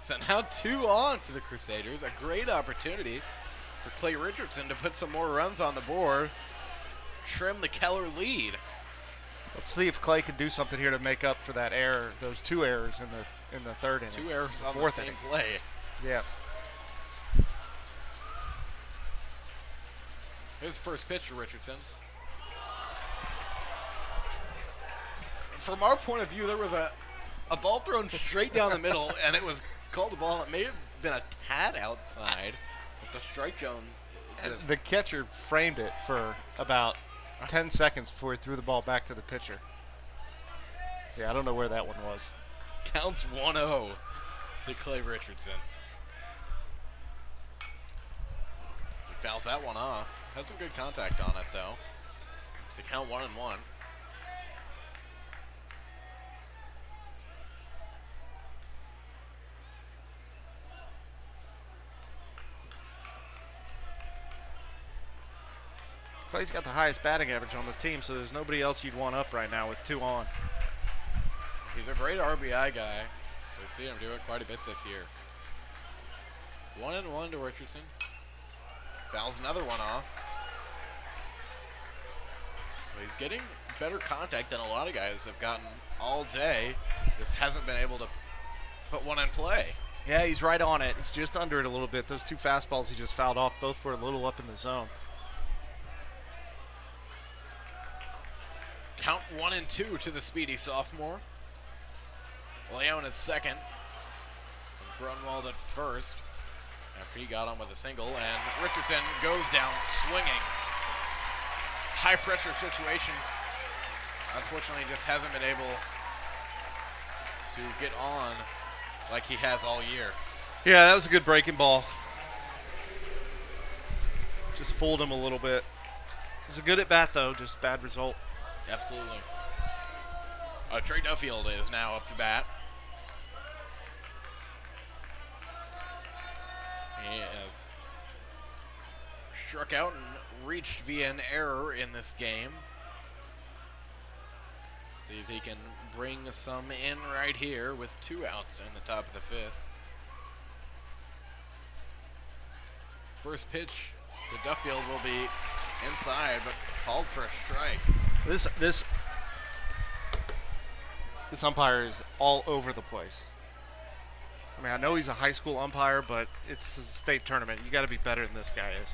S1: So now 2 on for the Crusaders. A great opportunity for Clay Richardson to put some more runs on the board, trim the Keller lead.
S3: Let's see if Clay can do something here to make up for that error, those 2 errors in the third inning.
S1: 2 errors on the
S3: fourth
S1: same
S3: inning.
S1: play.
S3: Yeah.
S1: Here's the first pitch to Richardson. From our point of view, there was a ball thrown straight down the middle, and it was called a ball. It may have been a tad outside, but the strike zone.
S3: The catcher framed it for about 10 seconds before he threw the ball back to the pitcher. Yeah, I don't know where that one was.
S1: Counts 1-0 to Clay Richardson. He fouls that one off. Has some good contact on it, though. It's to count 1-1.
S3: Clay's got the highest batting average on the team, so there's nobody else you'd want up right now with 2 on.
S1: He's a great RBI guy. We've seen him do it quite a bit this year. 1-1 to Richardson. Fouls another one off. So he's getting better contact than a lot of guys have gotten all day. Just hasn't been able to put one in play.
S3: Yeah, he's right on it. He's just under it a little bit. Those 2 fastballs he just fouled off, both were a little up in the zone.
S1: Count 1-2 to the speedy sophomore. Leon at second. Grunwald at first. After he got on with a single, and Richardson goes down swinging. High pressure situation. Unfortunately, just hasn't been able to get on like he has all year.
S3: Yeah, that was a good breaking ball. Just fooled him a little bit. It was a good at bat, though, just bad result.
S1: Absolutely. Trey Duffield is now up to bat. He has struck out and reached via an error in this game. See if he can bring some in right here with 2 outs in the top of the 5th. First pitch to Duffield will be inside, but called for a strike.
S3: This umpire is all over the place. I mean, I know he's a high school umpire, but it's a state tournament. You got to be better than this guy is.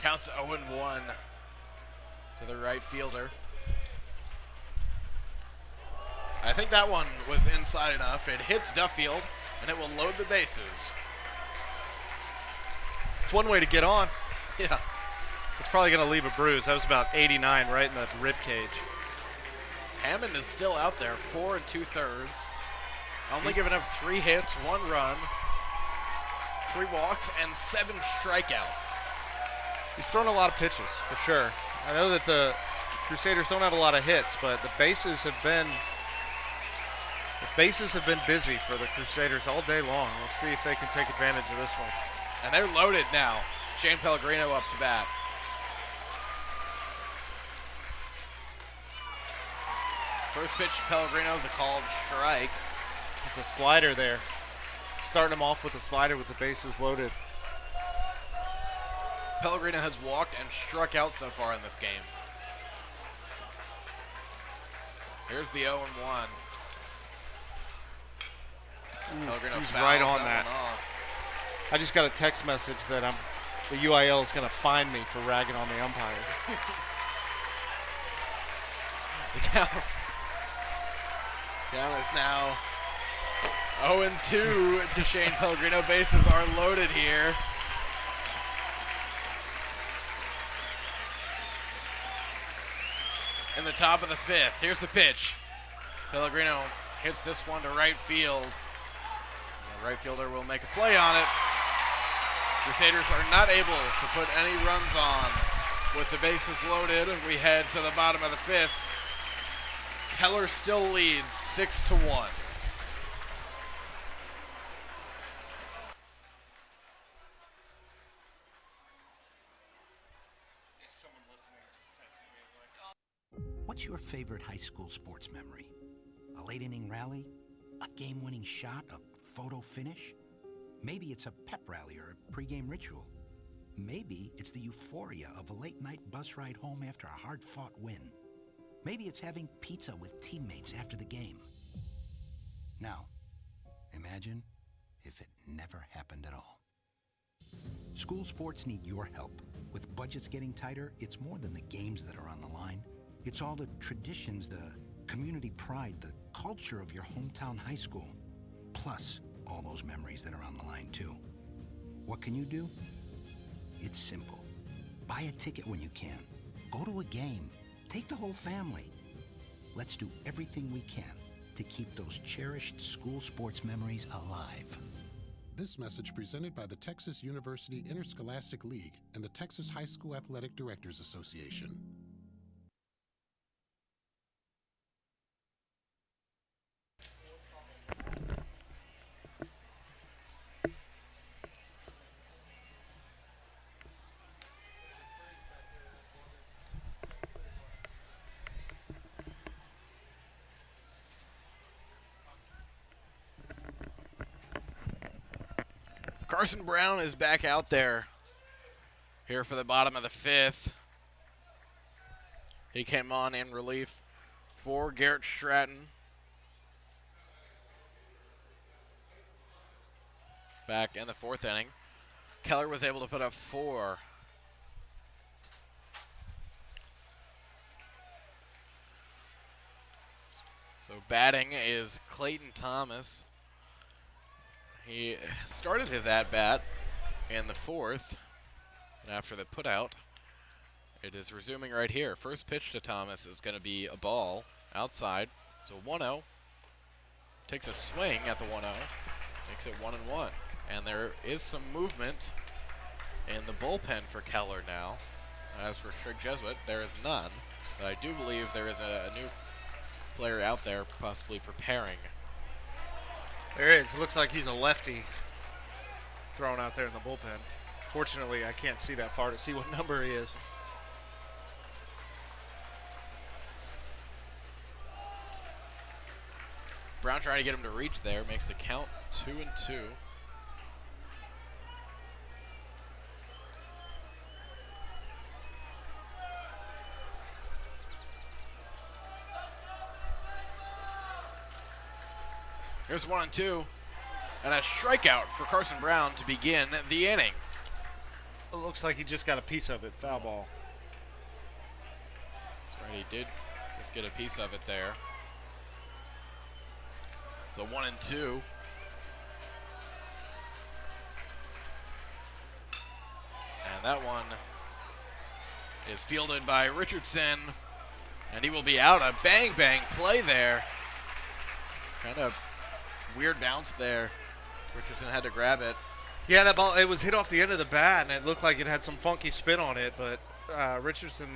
S1: Counts 0-1 to the right fielder. I think that one was inside enough. It hits Duffield, and it will load the bases.
S3: It's one way to get on.
S1: Yeah.
S3: It's probably going to leave a bruise. That was about 89 right in the rib cage.
S1: Hammond is still out there, 4 2/3. Only giving up 3 hits, 1 run, 3 walks, and 7 strikeouts.
S3: He's thrown a lot of pitches, for sure. I know that the Crusaders don't have a lot of hits, but the bases have been busy for the Crusaders all day long. Let's see if they can take advantage of this one.
S1: And they're loaded now. Shane Pellegrino up to bat. First pitch to Pellegrino is a called strike.
S3: It's a slider there. Starting him off with a slider with the bases loaded.
S1: Pellegrino has walked and struck out so far in this game. Here's the 0-1. Pellegrino
S3: He's
S1: fouls
S3: right on that.
S1: one off.
S3: I just got a text message that the UIL is going to fine me for ragging on the umpire.
S1: The count is now 0-2 to Shane Pellegrino. Bases are loaded here. In the top of the 5th, here's the pitch. Pellegrino hits this one to right field. The right fielder will make a play on it. Crusaders are not able to put any runs on with the bases loaded. We head to the bottom of the 5th. Keller still leads 6-1.
S6: What's your favorite high school sports memory? A late inning rally? A game-winning shot? A photo finish? Maybe it's a pep rally or a pregame ritual. Maybe it's the euphoria of a late-night bus ride home after a hard-fought win. Maybe it's having pizza with teammates after the game. Now, imagine if it never happened at all. School sports need your help. With budgets getting tighter, it's more than the games that are on the line. It's all the traditions, the community pride, the culture of your hometown high school. Plus, all those memories that are on the line, too. What can you do? It's simple. Buy a ticket when you can. Go to a game. Take the whole family. Let's do everything we can to keep those cherished school sports memories alive.
S5: This message presented by the Texas University Interscholastic League and the Texas High School Athletic Directors Association.
S1: Carson Brown is back out there here for the bottom of the fifth. He came on in relief for Garrett Stratton. Back in the fourth inning. Keller was able to put up 4. So batting is Clayton Thomas. He started his at-bat in the fourth, and after the putout, it is resuming right here. First pitch to Thomas is going to be a ball outside, so 1-0. Takes a swing at the 1-0, makes it 1-1. And there is some movement in the bullpen for Keller now. As for Jesuit, there is none, but I do believe there is a new player out there possibly preparing.
S3: There is. Looks like he's a lefty thrown out there in the bullpen. Fortunately, I can't see that far to see what number he is.
S1: Brown trying to get him to reach there, makes the count 2-2. Here's 1-2, and a strikeout for Carson Brown to begin the inning.
S3: It looks like he just got a piece of it. Foul ball.
S1: That's right, he did just get a piece of it there. So 1-2. And that one is fielded by Richardson, and he will be out. A bang play there. Kind of weird bounce there. Richardson had to grab it.
S3: Yeah, that ball, it was hit off the end of the bat, and it looked like it had some funky spin on it, but Richardson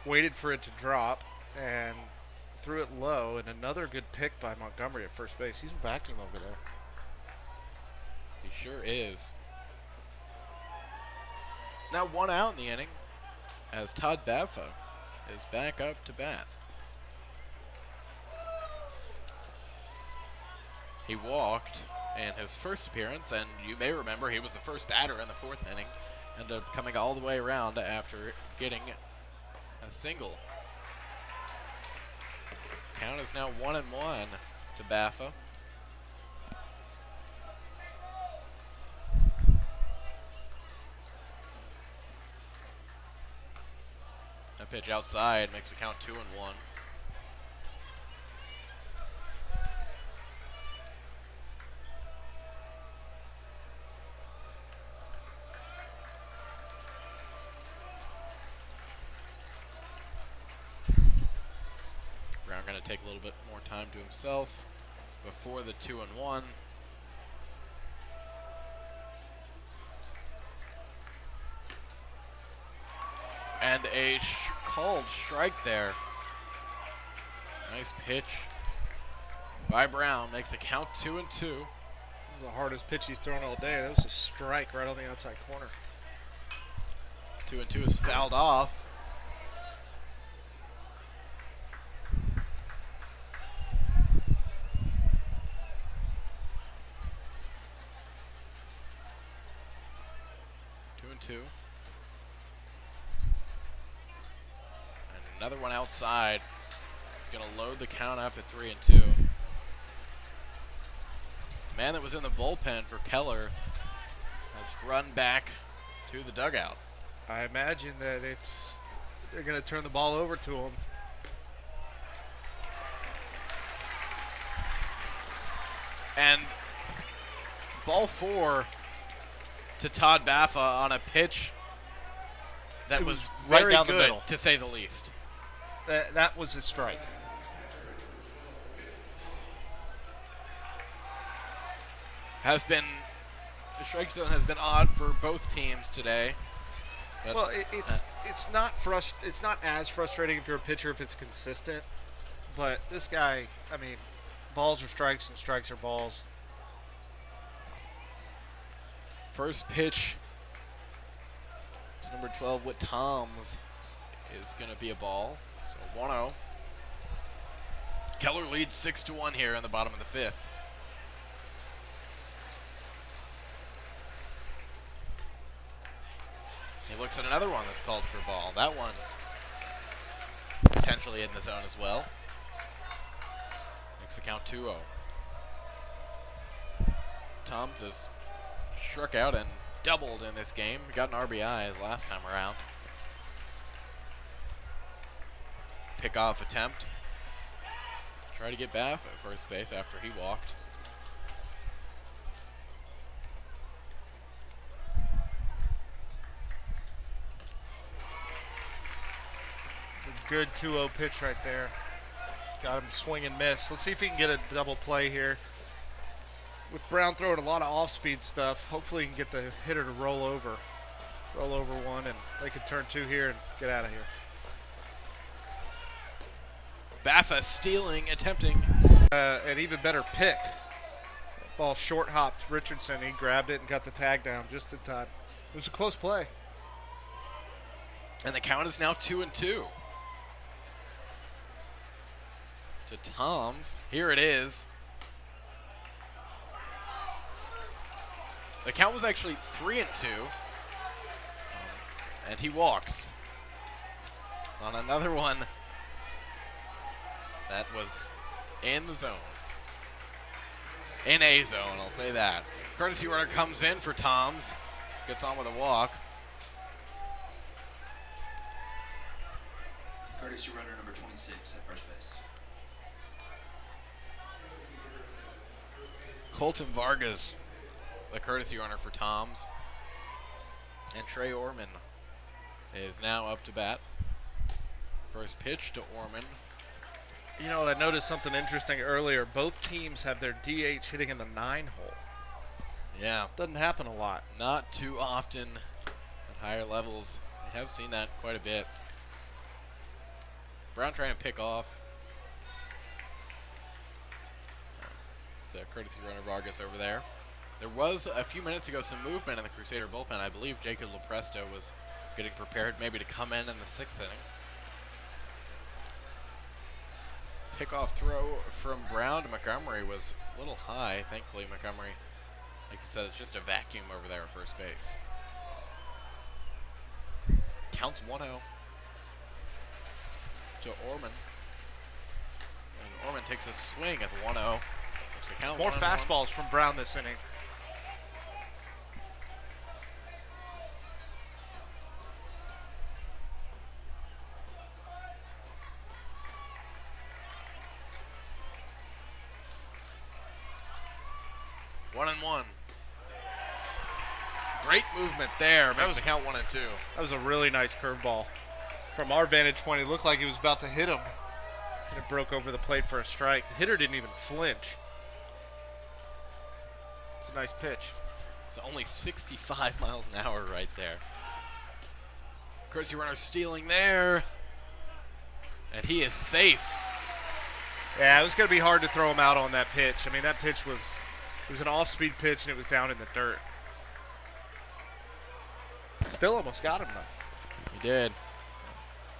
S3: waited for it to drop and threw it low, and another good pick by Montgomery at first base. He's vacuum over there.
S1: He sure is. It's now 1 out in the inning as Todd Baffa is back up to bat. He walked in his first appearance, and you may remember he was the first batter in the fourth inning. Ended up coming all the way around after getting a single. Count is now 1-1 to Baffa. That pitch outside makes the count 2-1. Brown going to take a little bit more time to himself before the 2-1. And a called strike there. Nice pitch by Brown. Makes the count 2-2.
S3: This is the hardest pitch he's thrown all day. That was a strike right on the outside corner.
S1: 2-2 is fouled off. Two. And another one outside. He's going to load the count up at 3-2. The man that was in the bullpen for Keller has run back to the dugout.
S3: I imagine that they're going to turn the ball over to him.
S1: And ball 4 to Todd Baffa on a pitch that was
S2: right
S1: very
S2: down the
S1: good,
S2: middle.
S1: to say the least.
S3: That was a strike.
S1: The strike zone has been odd for both teams today. But
S3: Well, it's not it's not as frustrating if you're a pitcher if it's consistent. But this guy, I mean, balls are strikes and strikes are balls.
S1: first pitch to number 12, Whit Toms, is going to be a ball. So 1-0. Keller leads 6-1 here in the bottom of the 5th. He looks at another one that's called for a ball. That one potentially in the zone as well. Makes the count 2-0. Toms has struck out and doubled in this game. He got an RBI last time around. Pickoff attempt. Try to get Baff at first base after he walked.
S3: It's a good 2-0 pitch right there. Got him swing and miss. Let's see if he can get a double play here. With Brown throwing a lot of off-speed stuff, hopefully he can get the hitter to roll over one, and they can turn 2 here and get out of here.
S1: Baffa stealing, attempting.
S3: An even better pick. Ball short hopped Richardson. He grabbed it and got the tag down just in time. It was a close play.
S1: And the count is now 2-2. To Toms. Here it is. The count was actually 3-2. And he walks. On another one that was in the zone. In a zone, I'll say that. Courtesy runner comes in for Toms. Gets on with a walk.
S7: Courtesy runner number 26 at first base.
S1: Colton Vargas, the courtesy runner for Toms. And Trey Orman is now up to bat. First pitch to Orman.
S3: You know, I noticed something interesting earlier. Both teams have their DH hitting in the 9 hole.
S1: Yeah,
S3: Doesn't happen a lot.
S1: not too often at higher levels. We have seen that quite a bit. Brown trying to pick off the courtesy runner Vargas over there. There was, a few minutes ago, some movement in the Crusader bullpen. I believe Jacob Lopresto was getting prepared maybe to come in the 6th inning. Pickoff throw from Brown to Montgomery was a little high. Thankfully, Montgomery, like you said, it's just a vacuum over there at first base. Counts 1-0 to Orman. And Orman takes a swing at the 1-0. Makes the count
S3: More
S1: 1-1.
S3: fastballs from Brown this inning.
S1: One and one. Great movement there. Makes the count 1-2.
S3: That was a really nice curveball. From our vantage point, it looked like he was about to hit him. And it broke over the plate for a strike. The hitter didn't even flinch. It's a nice pitch.
S1: It's only 65 miles an hour right there. Courtesy runner stealing there. And he is safe.
S3: Yeah, it was going to be hard to throw him out on that pitch. I mean, that pitch was, it was an off-speed pitch, and it was down in the dirt. Still almost got him, though.
S1: He did.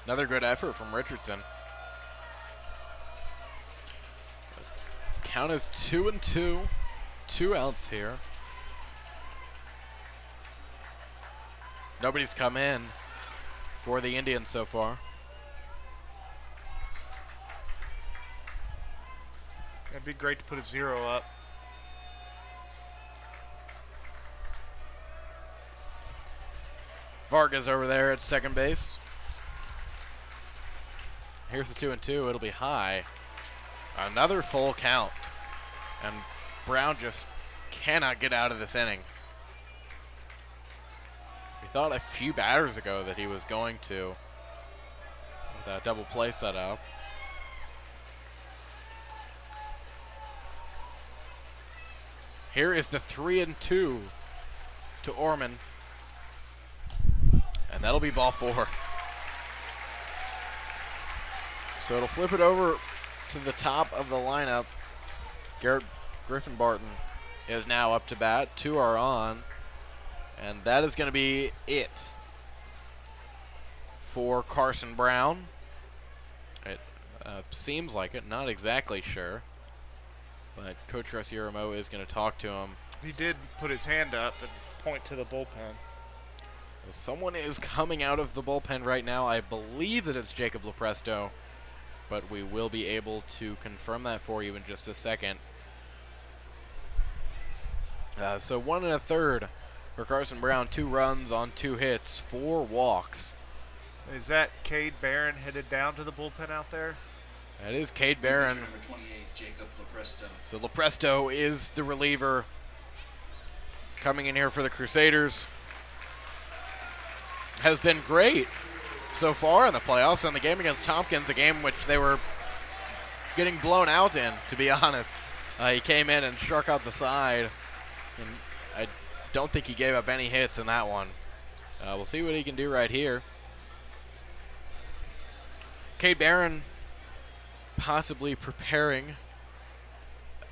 S1: Another good effort from Richardson. Count is 2-2. 2 outs here. Nobody's come in for the Indians so far.
S3: It'd be great to put a 0 up.
S1: Vargas over there at second base. Here's the 2-2. It'll be high. Another full count. And Brown just cannot get out of this inning. We thought a few batters ago that he was going to, with that double play set up. Here is the 3-2 to Orman. And that'll be ball 4. So it'll flip it over to the top of the lineup. Garrett Griffin Barton is now up to bat. 2 are on. And that is going to be it for Carson Brown. It seems like it. Not exactly sure. But Coach Garcia-Ramo is going to talk to him.
S3: He did put his hand up and point to the bullpen.
S1: Someone is coming out of the bullpen right now. I believe that it's Jacob Lepresto, but we will be able to confirm that for you in just a second. So 1 1/3 for Carson Brown. 2 runs on 2 hits, 4 walks.
S3: Is that Cade Barron headed down to the bullpen out there?
S1: That is Cade Barron.
S7: Number 28, Jacob Lepresto.
S1: So Lepresto is the reliever coming in here for the Crusaders. Has been great so far in the playoffs, and the game against Tompkins, a game which they were getting blown out in, to be honest. He came in and struck out the side, and I don't think he gave up any hits in that one. We'll see what he can do right here. Cade Barron possibly preparing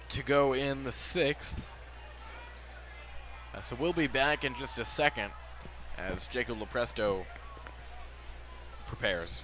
S1: to go in the 6th. So we'll be back in just a second as Jacob Lepresto prepares.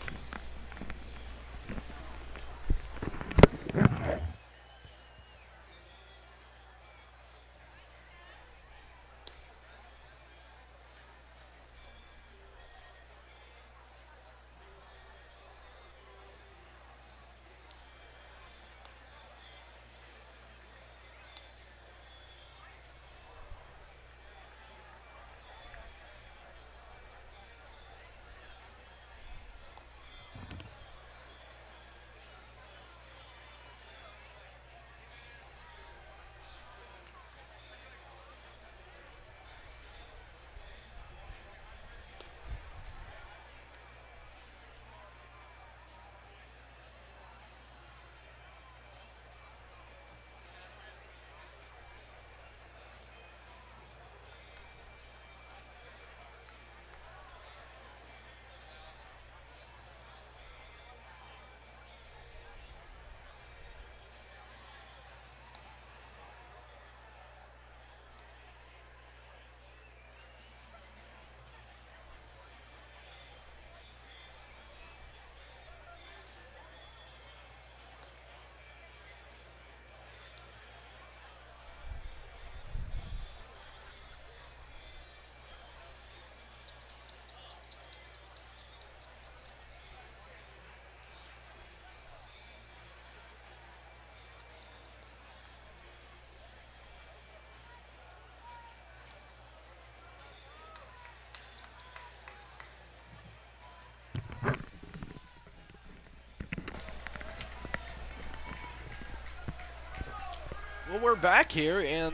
S1: Well, we're back here in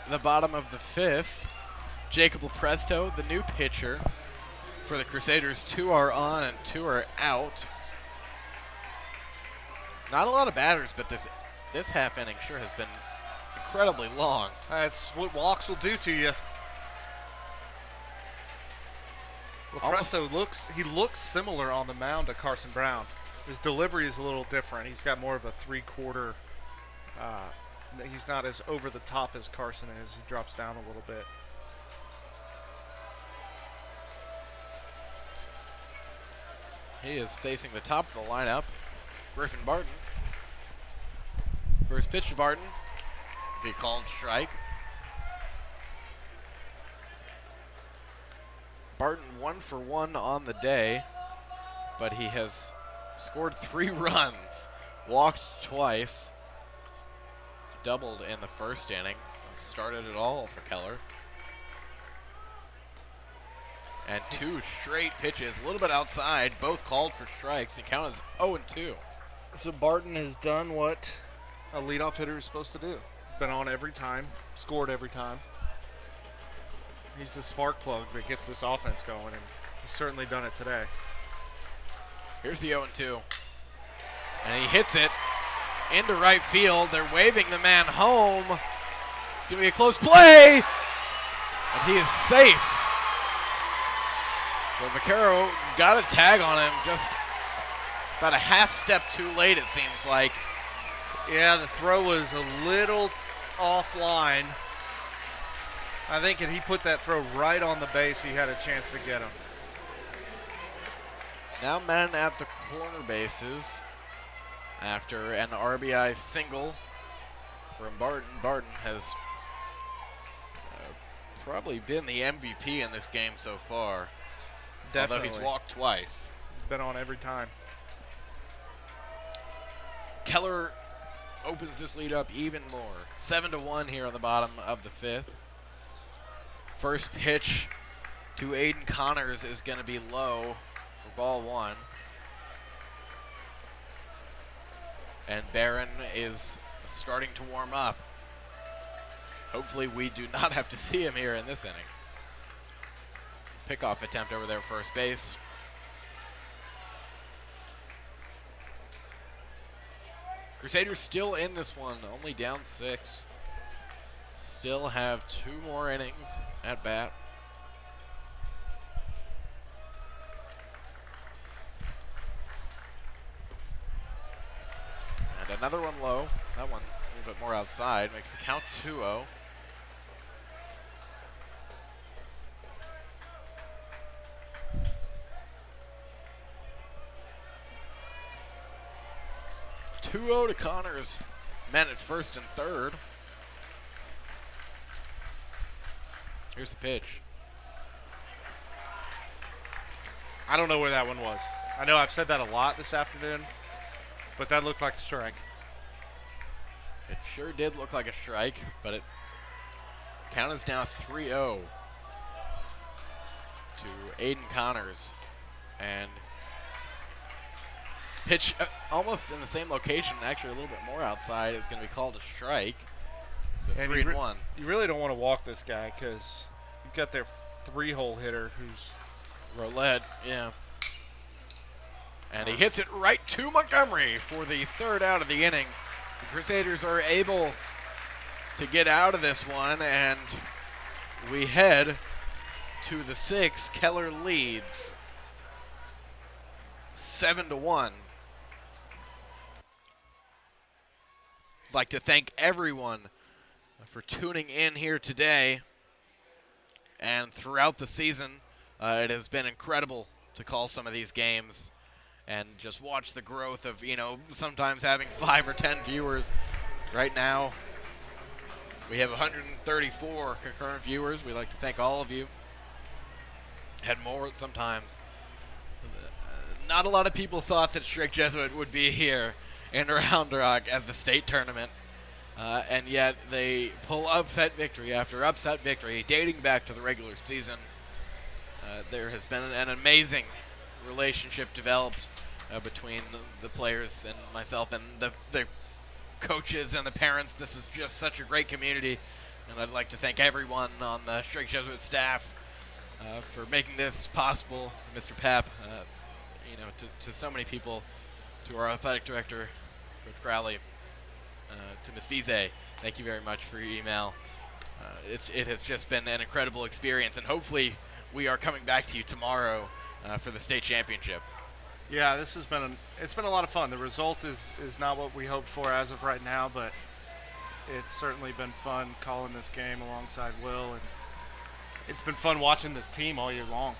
S1: the bottom of the 5th. Jacob Lepresto, the new pitcher for the Crusaders. 2 are on and 2 are out. Not a lot of batters, but this half inning sure has been incredibly long.
S3: That's what walks will do to you. Lepresto looks similar on the mound to Carson Brown. His delivery is a little different. He's got more of a 3/4. He's not as over the top as Carson is. He drops down a little bit.
S1: He is facing the top of the lineup. Griffin Barton. First pitch to Barton. Be called strike. Barton 1 for 1 on the day, but he has scored 3 runs, walked twice, doubled in the first inning, started it all for Keller. And 2 straight pitches, a little bit outside, both called for strikes. The count is 0-2.
S3: So Barton has done what a leadoff hitter is supposed to do. He's been on every time, scored every time. He's the spark plug that gets this offense going, and he's certainly done it today.
S1: Here's the 0-2. And he hits it into right field. They're waving the man home. It's going to be a close play. And he is safe. So Vaquero got a tag on him just about a half step too late, it seems like.
S3: Yeah, the throw was a little offline. I think if he put that throw right on the base, he had a chance to get him.
S1: Now men at the corner bases after an RBI single from Barton. Barton has probably been the MVP in this game so far.
S3: Definitely.
S1: Although he's walked twice.
S3: He's been on every time.
S1: Keller opens this lead up even more. 7-1 here on the bottom of the 5th. First pitch to Aiden Connors is going to be low for ball 1. And Barron is starting to warm up. Hopefully we do not have to see him here in this inning. Pickoff attempt over there at first base. Crusaders still in this one, only down 6. Still have 2 more innings at bat. And another one low. That one a little bit more outside. Makes the count 2-0. To Connors. Men at first and third. Here's the pitch.
S3: I don't know where that one was. I know I've said that a lot this afternoon, but that looked like a strike.
S1: It sure did look like a strike, but it count is now 3-0 to Aiden Connors. And pitch almost in the same location, actually a little bit more outside, is going to be called a strike. So 3-1.
S3: You really don't want to walk this guy because you've got their 3-hole hitter who's
S1: Roulette, yeah. And he hits it right to Montgomery for the 3rd out of the inning. The Crusaders are able to get out of this one, and we head to the 6th. Keller leads 7-1. I'd like to thank everyone for tuning in here today and throughout the season. It has been incredible to call some of these games and just watch the growth of, sometimes having 5 or 10 viewers. Right now, we have 134 concurrent viewers. We'd like to thank all of you. Had more sometimes. Not a lot of people thought that Strict Jesuit would be here in Round Rock at the state tournament. And yet they pull upset victory after upset victory, dating back to the regular season. There has been an amazing relationship developed between the players and myself and the coaches and the parents. This is just such a great community, and I'd like to thank everyone on the Strict Jesuit staff for making this possible. Mr. Pap, to so many people, to our athletic director, Coach Crowley, to Ms. Vize, thank you very much for your email. It has just been an incredible experience, and hopefully we are coming back to you tomorrow for the state championship.
S3: Yeah, it's been a lot of fun. The result is not what we hoped for as of right now, but it's certainly been fun calling this game alongside Will, and it's been fun watching this team all year long.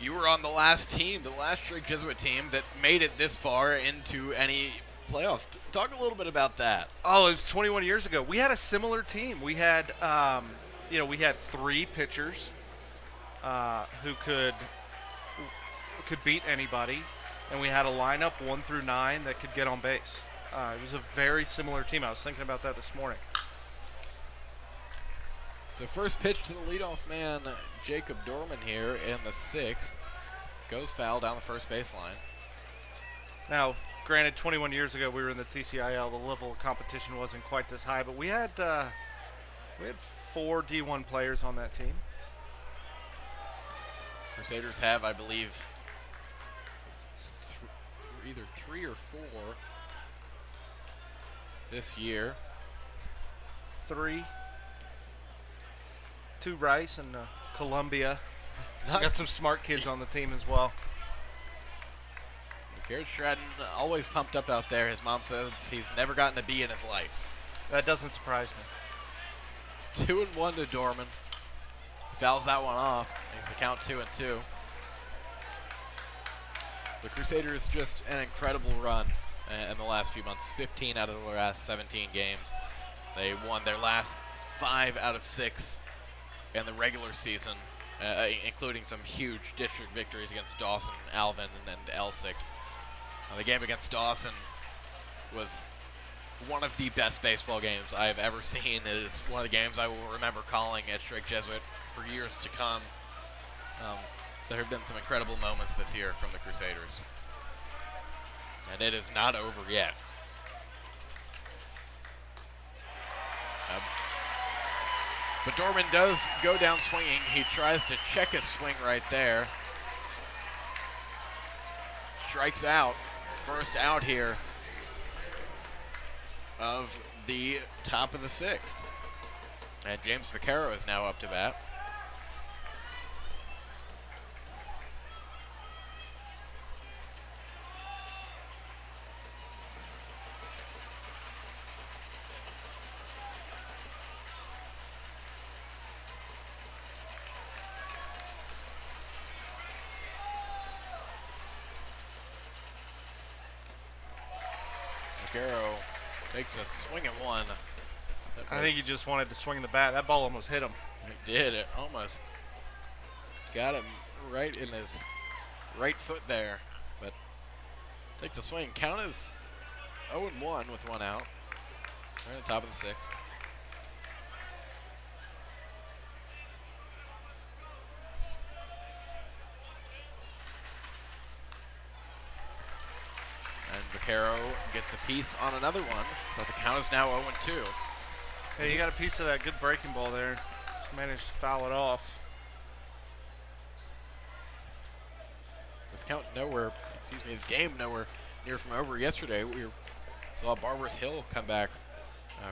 S1: You were on the last team, the last Strict Jesuit team that made it this far into any playoffs. Talk a little bit about that.
S3: Oh, it was 21 years ago. We had a similar team. We had, we had 3 pitchers who could beat anybody, and we had a lineup 1 through 9 that could get on base. It was a very similar team. I was thinking about that this morning.
S1: So first pitch to the leadoff man, Jacob Dorman here in the 6th. Goes foul down the first baseline.
S3: Now, granted, 21 years ago we were in the TCIL. The level of competition wasn't quite this high, but we had 4 D1 players on that team.
S1: Crusaders have, I believe, either 3 or 4 this year.
S3: 3. 2 Rice and Columbia. Got some smart kids on the team as well.
S1: Garrett Stratton always pumped up out there. His mom says he's never gotten a B in his life.
S3: That doesn't surprise me.
S1: 2-1 to Dorman. Fouls that one off. Makes the count 2-2. The Crusaders just an incredible run in the last few months. 15 out of the last 17 games. They won their last 5 out of 6 in the regular season, including some huge district victories against Dawson, Alvin, and Elsick. The game against Dawson was one of the best baseball games I have ever seen. It is one of the games I will remember calling at Strake Jesuit for years to come. There have been some incredible moments this year from the Crusaders. And it is not over yet. But Dorman does go down swinging. He tries to check his swing right there. Strikes out. First out here of the top of the 6th. And James Vaquero is now up to bat. Vaquero takes a swing at one.
S3: I think he just wanted to swing the bat. That ball almost hit him.
S1: It did. It almost got him right in his right foot there. But takes a swing. Count is 0-1 with 1 out. Right on the top of the 6th. And Vaquero gets a piece on another one, but the count is now 0-2.
S3: Hey, you got a piece of that good breaking ball there. Just managed to foul it off.
S1: This game nowhere near from over. Yesterday, we saw Barbers Hill come back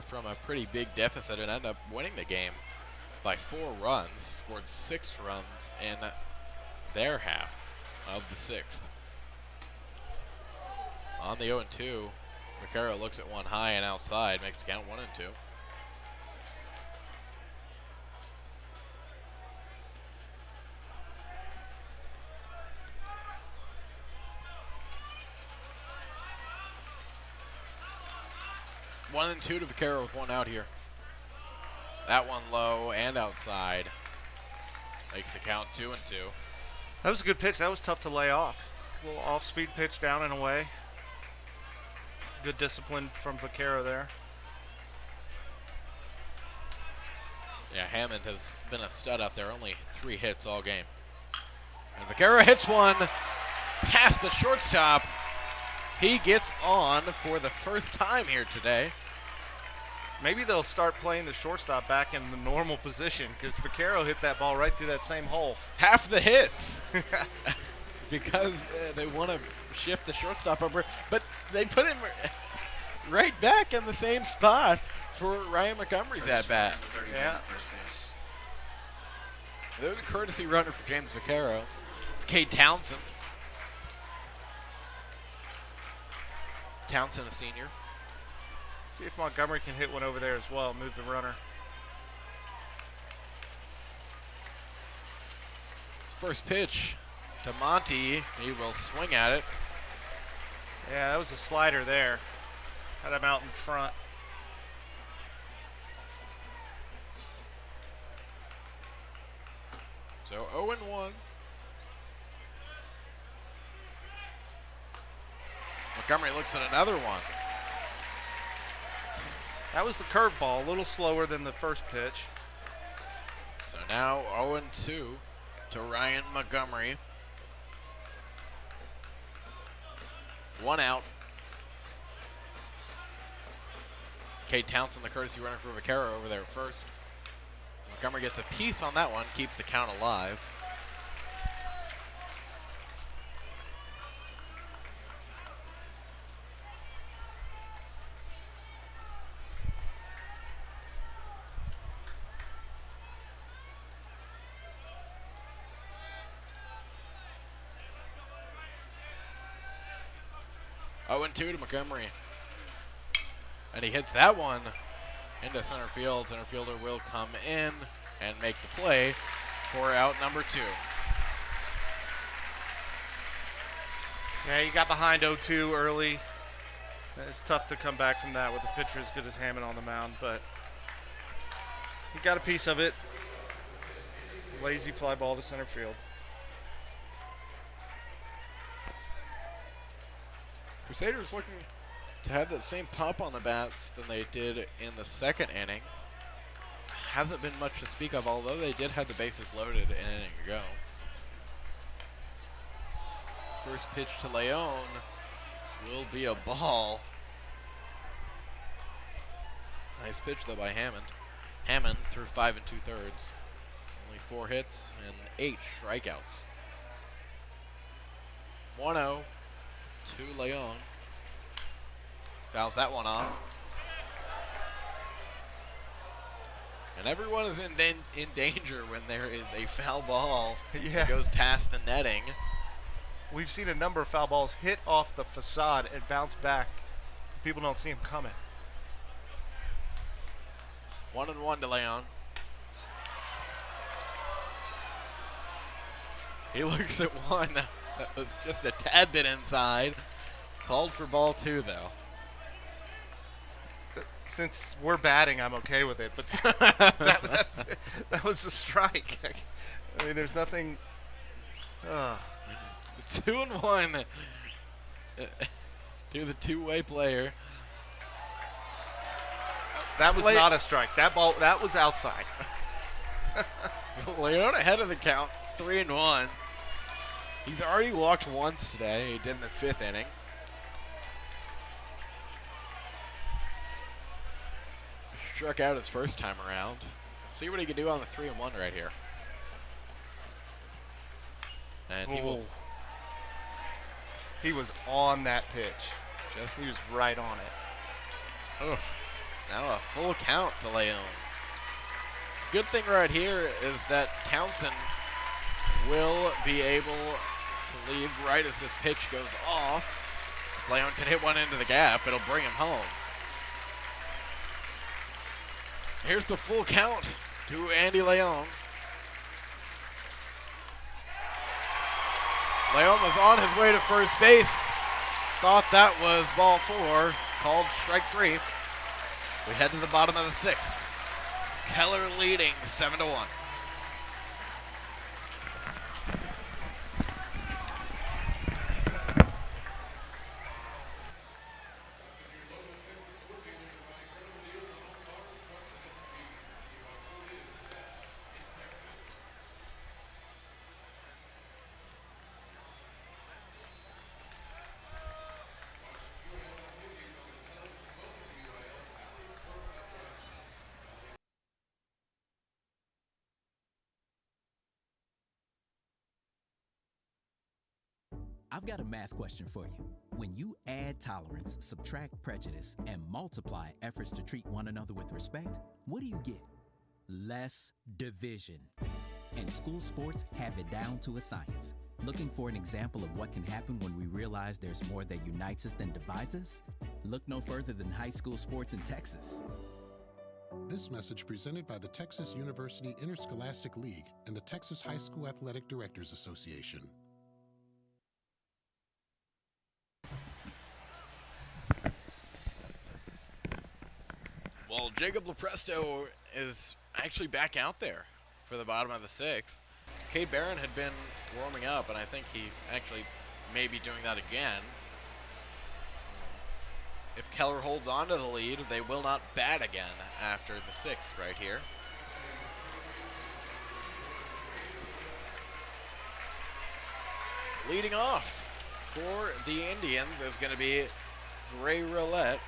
S1: from a pretty big deficit and end up winning the game by 4 runs, scored 6 runs in their half of the 6th. On the 0-2, Vaquero looks at one high and outside, makes the count 1-2. One and two to Vaquero with 1 out here. That one low and outside. Makes the count 2-2.
S3: That was a good pitch. That was tough to lay off. A little off-speed pitch down and away. Good discipline from Vaquero there.
S1: Yeah, Hammond has been a stud out there. Only 3 hits all game. And Vaquero hits one past the shortstop. He gets on for the first time here today.
S3: Maybe they'll start playing the shortstop back in the normal position because Vaquero hit that ball right through that same hole.
S1: Half the hits. Because they want to shift the shortstop over. But they put him right back in the same spot for Ryan Montgomery's at-bat.
S3: Yeah.
S1: The courtesy runner for James Vaquero. It's Cade Townsend. Townsend, a senior.
S3: See if Montgomery can hit one over there as well, move the runner.
S1: His first pitch to Monty. He will swing at it.
S3: Yeah, that was a slider there. Had him out in front.
S1: So 0-1. Montgomery looks at another one.
S3: That was the curveball, a little slower than the first pitch.
S1: Now 0-2 to Ryan Montgomery. 1 out. Cade Townsend, the courtesy runner for Vaquero over there first. Montgomery gets a piece on that one, keeps the count alive. Oh, and 2 to Montgomery. And he hits that one into center field. Center fielder will come in and make the play for out number 2.
S3: Yeah, he got behind 0-2 early. It's tough to come back from that with a pitcher as good as Hammond on the mound, but he got a piece of it. Lazy fly ball to center field.
S1: Crusaders looking to have that same pop on the bats than they did in the second inning. Hasn't been much to speak of, although they did have the bases loaded an inning ago. First pitch to Leon will be a ball. Nice pitch though by Hammond. Hammond threw 5 2/3. Only 4 hits and 8 strikeouts. 1-0 to Leon. Fouls that one off. And everyone is in danger when there is a foul ball that goes past the netting.
S3: We've seen a number of foul balls hit off the facade and bounce back. People don't see them coming.
S1: 1-1 to Leon. He looks at one that was just a tad bit inside. Called for ball 2 though.
S3: Since we're batting, I'm okay with it, but that was a strike. I mean, there's nothing.
S1: 2-1 to the two-way player.
S3: That was not a strike. That was outside.
S1: Leon ahead of the count, 3-1. He's already walked once today. He did in the 5th inning. Struck out his first time around. See what he can do on the 3-1 right here. And
S3: he was on that pitch. He was right on it.
S1: Oh, now a full count to Leon. Good thing right here is that Townsend will be able to leave right as this pitch goes off. If Leon can hit one into the gap, it'll bring him home. Here's the full count to Andy Leon. Leon was on his way to first base. Thought that was ball 4, called strike 3. We head to the bottom of the 6th. Keller leading 7-1.
S4: I've got a math question for you. When you add tolerance, subtract prejudice, and multiply efforts to treat one another with respect, what do you get? Less division. And school sports have it down to a science. Looking for an example of what can happen when we realize there's more that unites us than divides us? Look no further than high school sports in Texas.
S5: This message presented by the Texas University Interscholastic League and the Texas High School Athletic Directors Association.
S1: Well, Jacob Lepresto is actually back out there for the bottom of the 6th. Cade Barron had been warming up, and I think he actually may be doing that again. If Keller holds on to the lead, they will not bat again after the 6th right here. Leading off for the Indians is going to be Gray Roulette.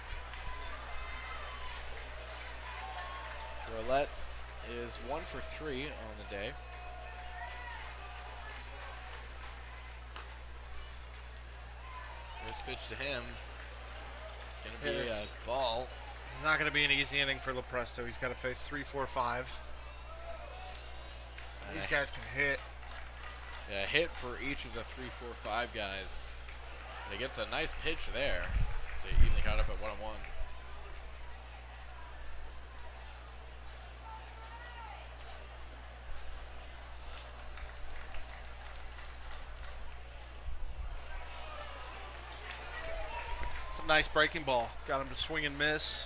S1: Roulette is 1 for 3 on the day. First pitch to him. It's going to be a ball.
S3: It's not going to be an easy inning for Lepresto. He's got to face 3, 4, 5. These guys can hit.
S1: Yeah, hit for each of the 3, 4, 5 guys. And he gets a nice pitch there to even count up at 1-1.
S3: It's a nice breaking ball. Got him to swing and miss.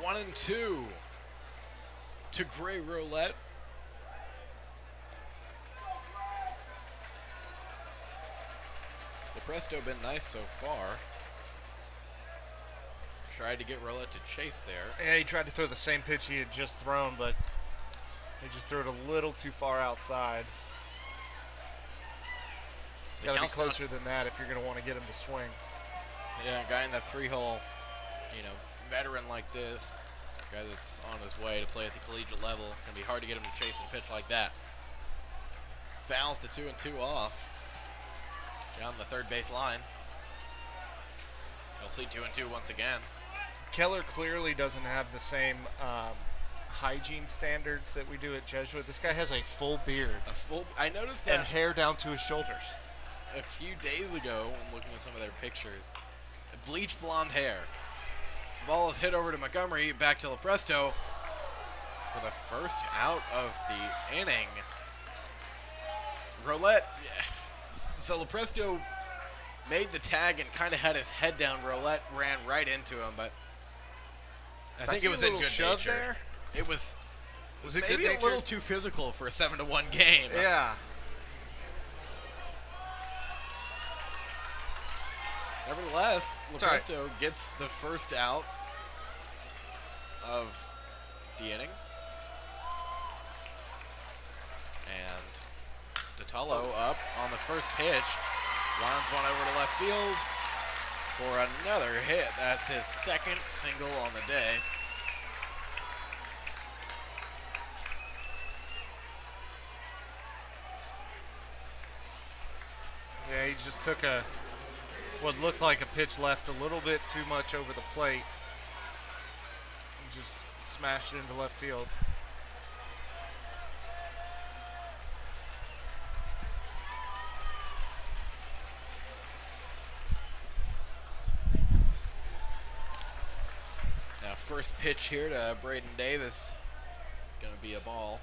S1: 1-2 to Gray Roulette. Lepresto been nice so far. Tried to get Roulette to chase there.
S3: Yeah, he tried to throw the same pitch he had just thrown, but he just threw it a little too far outside. It's got to be closer than that if you're going to want to get him to swing.
S1: Yeah, a guy in that 3-hole, veteran like this, a guy that's on his way to play at the collegiate level, can be hard to get him to chase a pitch like that. Fouls the 2-2 off. Down the third base line. You'll see 2-2 once again.
S3: Keller clearly doesn't have the same hygiene standards that we do at Jesuit. This guy has a full beard.
S1: I noticed that.
S3: And hair down to his shoulders.
S1: A few days ago, when looking at some of their pictures, bleach blonde hair. Ball is hit over to Montgomery, back to Lepresto for the first out of the inning. Roulette, so Lepresto made the tag and kind of had his head down. Roulette ran right into him, but I think it was in good nature.
S3: There?
S1: It was
S3: it
S1: maybe a little too physical for a 7-1 game.
S3: Yeah.
S1: Nevertheless, Lepresto gets the first out of the inning. And Detallo up on the first pitch. Lines one over to left field for another hit. That's his second single on the day.
S3: Yeah, he just took what looked like a pitch left a little bit too much over the plate. And just smashed it into left field.
S1: Now first pitch here to Braden Davis. It's going to be a ball.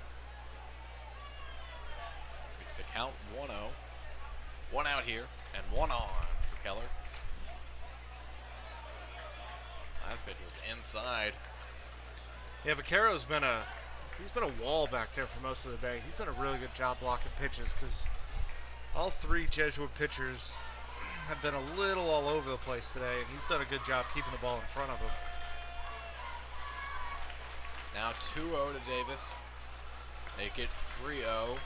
S1: Makes the count 1-0. One out here and one on for Keller. Last pitch was inside.
S3: Yeah, Vaccaro's been a wall back there for most of the day. He's done a really good job blocking pitches because all three Jesuit pitchers have been a little all over the place today, and he's done a good job keeping the ball in front of him.
S1: Now 2-0 to Davis. Make it 3-0.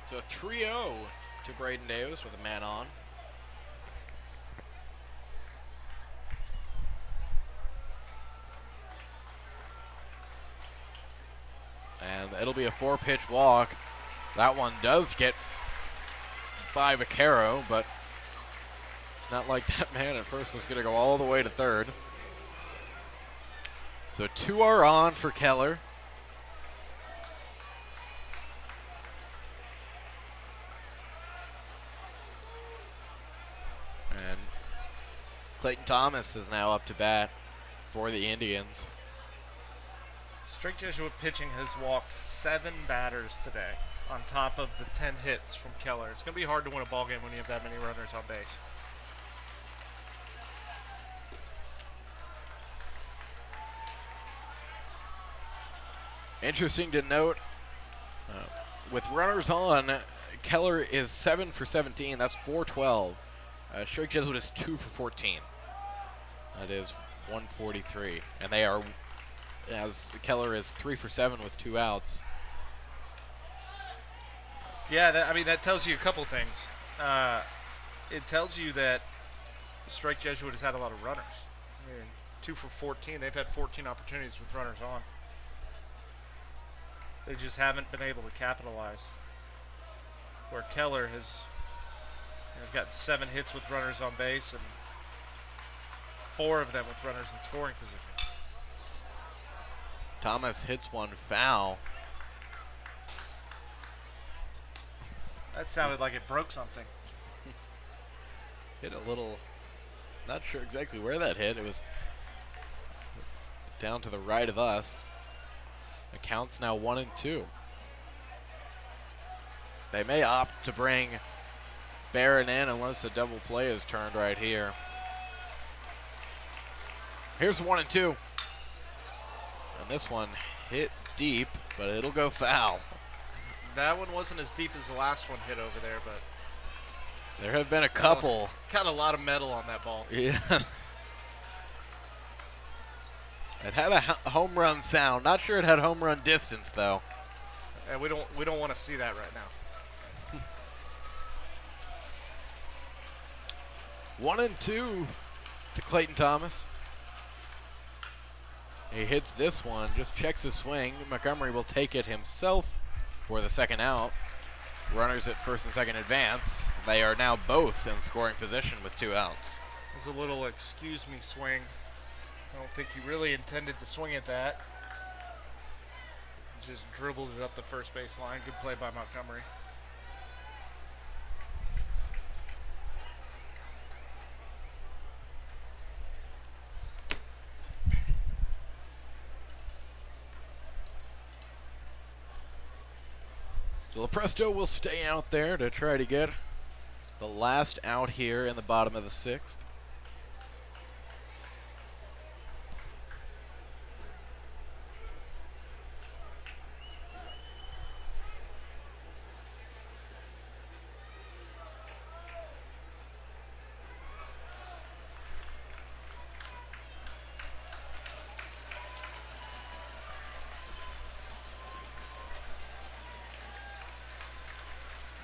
S1: So 3-0 to Braden Davis with a man on. And it'll be a 4-pitch walk. That one does get by Vaccaro, but it's not like that man at first was going to go all the way to third. So 2 are on for Keller. And Clayton Thomas is now up to bat for the Indians.
S3: Straight Jesuit pitching has walked 7 batters today on top of the 10 hits from Keller. It's going to be hard to win a ball game when you have that many runners on base.
S1: Interesting to note, with runners on, Keller is 7 for 17. That's 412. Straight Jesuit is 2 for 14. That is 143. And they are, as Keller is 3 for 7 with 2 outs.
S3: Yeah, that tells you a couple things. It tells you that Strike Jesuit has had a lot of runners. I mean, 2 for 14. They've had 14 opportunities with runners on. They just haven't been able to capitalize. Where Keller has gotten 7 hits with runners on base and 4 of them with runners in scoring position.
S1: Thomas hits one foul.
S3: That sounded like it broke something.
S1: Hit a little, not sure exactly where that hit. It was down to the right of us. The count's now 1-2. They may opt to bring Barron in unless a double play is turned right here. Here's 1-2. And this one hit deep, but it'll go foul.
S3: That one wasn't as deep as the last one hit over there, but
S1: there have been a couple.
S3: Got a lot of metal on that ball.
S1: Yeah. It had a home run sound. Not sure it had home run distance though.
S3: And we don't want to see that right now.
S1: 1-2 to Clayton Thomas. He hits this one, just checks his swing. Montgomery will take it himself for the second out. Runners at first and second advance. They are now both in scoring position with 2 outs.
S3: There's a little excuse me swing. I don't think he really intended to swing at that. He just dribbled it up the first base line. Good play by Montgomery.
S1: So Lepresto will stay out there to try to get the last out here in the bottom of the 6th.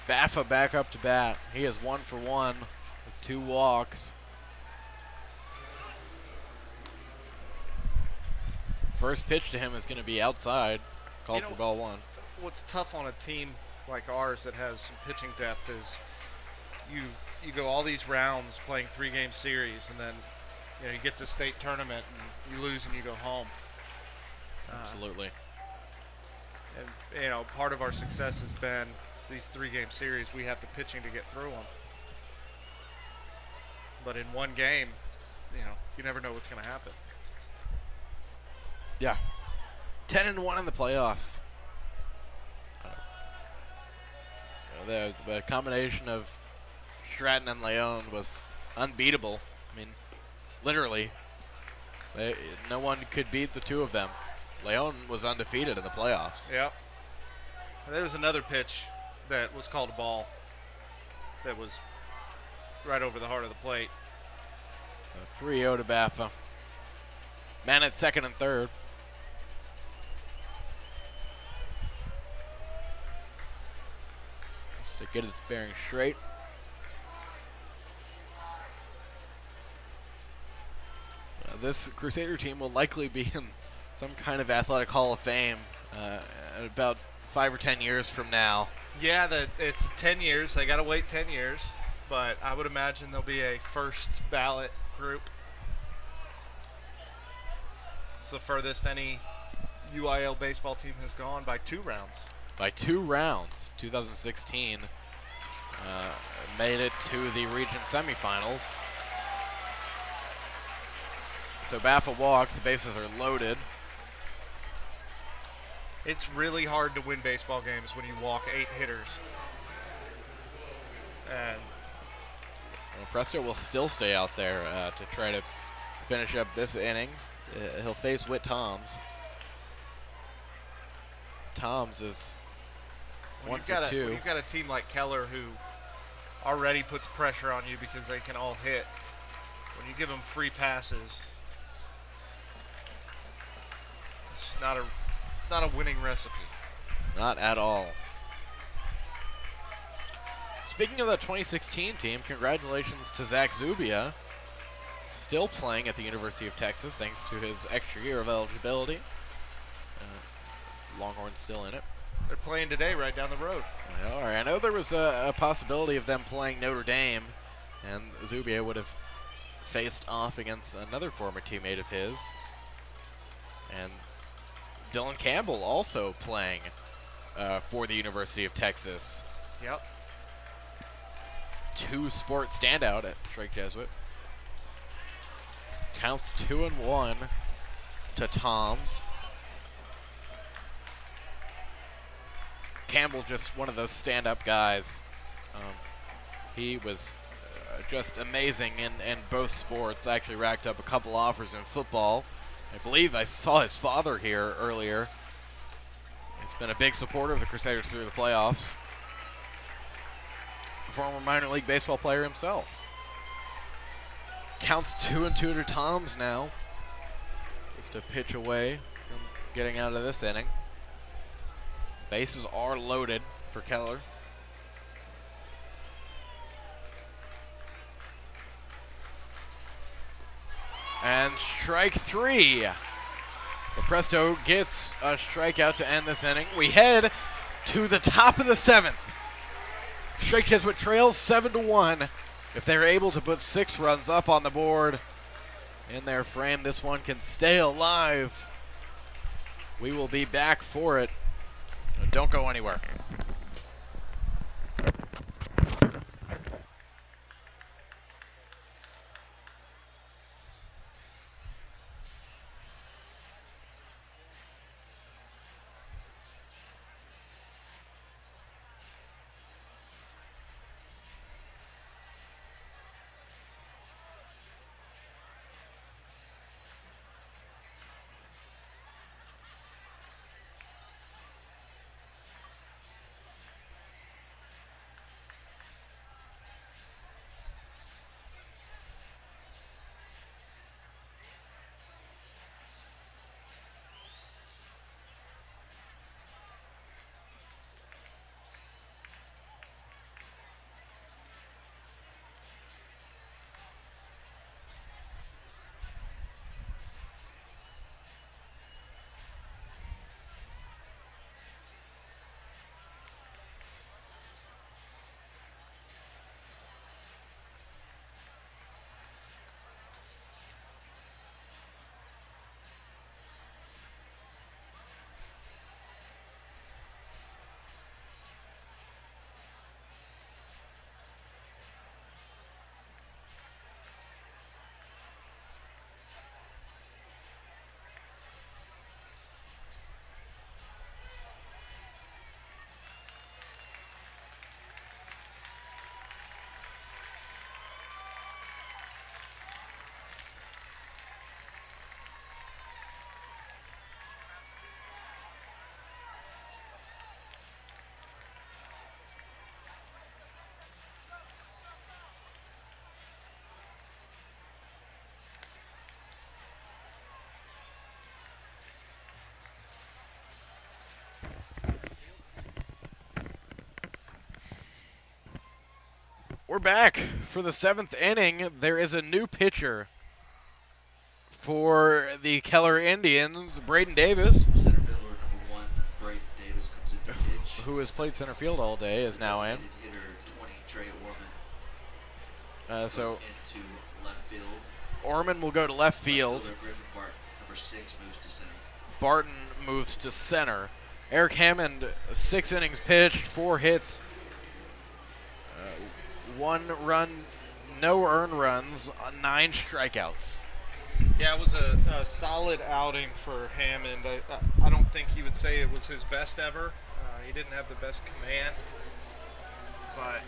S1: Baffa back up to bat. He is 1 for 1 with 2 walks. First pitch to him is going to be outside. Called for ball 1.
S3: What's tough on a team like ours that has some pitching depth is you go all these rounds playing 3-game series, and then you get to state tournament and you lose and you go home.
S1: Absolutely.
S3: And part of our success has been these 3-game series. We have the pitching to get through them. But in one game, you never know what's going to happen.
S1: Yeah. 10-1 in the playoffs. The combination of Stratton and Leon was unbeatable. I mean, literally, no one could beat the two of them. Leon was undefeated in the playoffs.
S3: Yep. There was another pitch that was called a ball that was right over the heart of the plate.
S1: 3-0 to Baffa. Man at second and third. Just to get his bearing straight. This Crusader team will likely be in some kind of athletic Hall of Fame about 5 or 10 years from now.
S3: Yeah, it's 10 years. They got to wait 10 years. But I would imagine there'll be a first ballot group. It's the furthest any UIL baseball team has gone by 2 rounds.
S1: By 2 rounds. 2016 made it to the region semifinals. So Baffa walks. The bases are loaded.
S3: It's really hard to win baseball games when you walk 8 hitters. And
S1: Presto will still stay out there to try to finish up this inning. He'll face Whit Toms. Toms is 1 for 2.
S3: When you've got a team like Keller who already puts pressure on you because they can all hit, when you give them free passes, It's not a winning recipe.
S1: Not at all. Speaking of the 2016 team, congratulations to Zach Zubia, still playing at the University of Texas thanks to his extra year of eligibility. Longhorns still in it.
S3: They're playing today right down the road.
S1: They are. I know there was a possibility of them playing Notre Dame, and Zubia would have faced off against another former teammate of his. And Dylan Campbell also playing for the University of Texas.
S3: Yep.
S1: Two-sport standout at Strike Jesuit. Counts 2-1 to Toms. Campbell just one of those stand-up guys. He was just amazing in both sports. Actually racked up a couple offers in football. I believe I saw his father here earlier. He's been a big supporter of the Crusaders through the playoffs. Former minor league baseball player himself. Counts 2-2 to Toms now. Just a pitch away from getting out of this inning. Bases are loaded for Keller. And strike three. Lepresto gets a strikeout to end this inning. We head to the top of the seventh. Strike Jesuit trails 7-1. If they're able to put 6 runs up on the board in their frame, this one can stay alive. We will be back for it. Don't go anywhere. We're back for the 7th inning. There is a new pitcher for the Keller Indians, Braden Davis,
S7: Center fielder number 1, Braden Davis, comes in to pitch.
S1: who has played center field all day, is now in.
S7: Designated hitter 20, Trey Orman,
S1: So
S7: goes into left field.
S1: Orman will go to left field.
S7: Fielder Griffin Barton, number 6, moves to center.
S1: Barton moves to center. Eric Hammond, 6 innings pitched, 4 hits, 1 run, no earned runs, 9 strikeouts.
S3: Yeah, it was a solid outing for Hammond. I don't think he would say it was his best ever. He didn't have the best command, but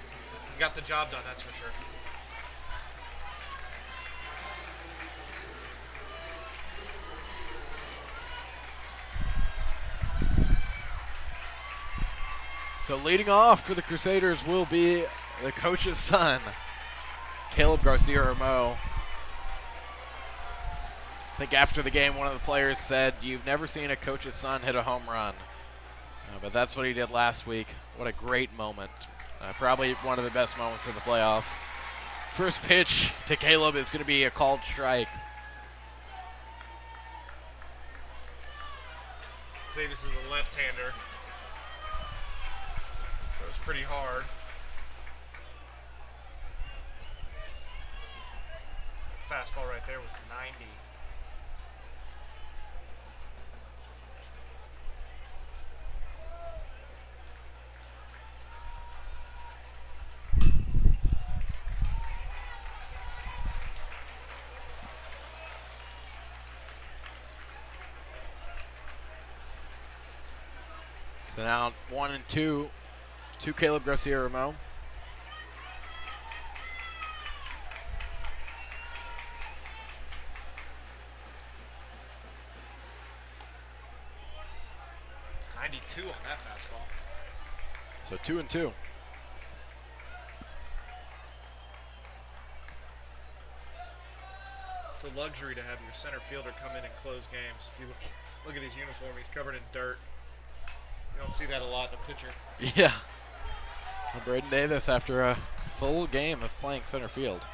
S3: he got the job done, that's for sure.
S1: So leading off for the Crusaders will be the coach's son, Caleb Garcia-Ramo. I think after the game, one of the players said, "You've never seen a coach's son hit a home run." But that's what he did last week. What a great moment. Probably one of the best moments of the playoffs. First pitch to Caleb is going to be a called strike.
S3: Davis is a left-hander. Throws pretty hard. Fastball right there was 90.
S1: So now 1-2 to Caleb Garcia-Ramo.
S3: On that fastball.
S1: So 2-2.
S3: It's a luxury to have your center fielder come in and close games. If you look at his uniform, he's covered in dirt. You don't see that a lot in a pitcher.
S1: Yeah. Well, Braden Davis after a full game of playing center field.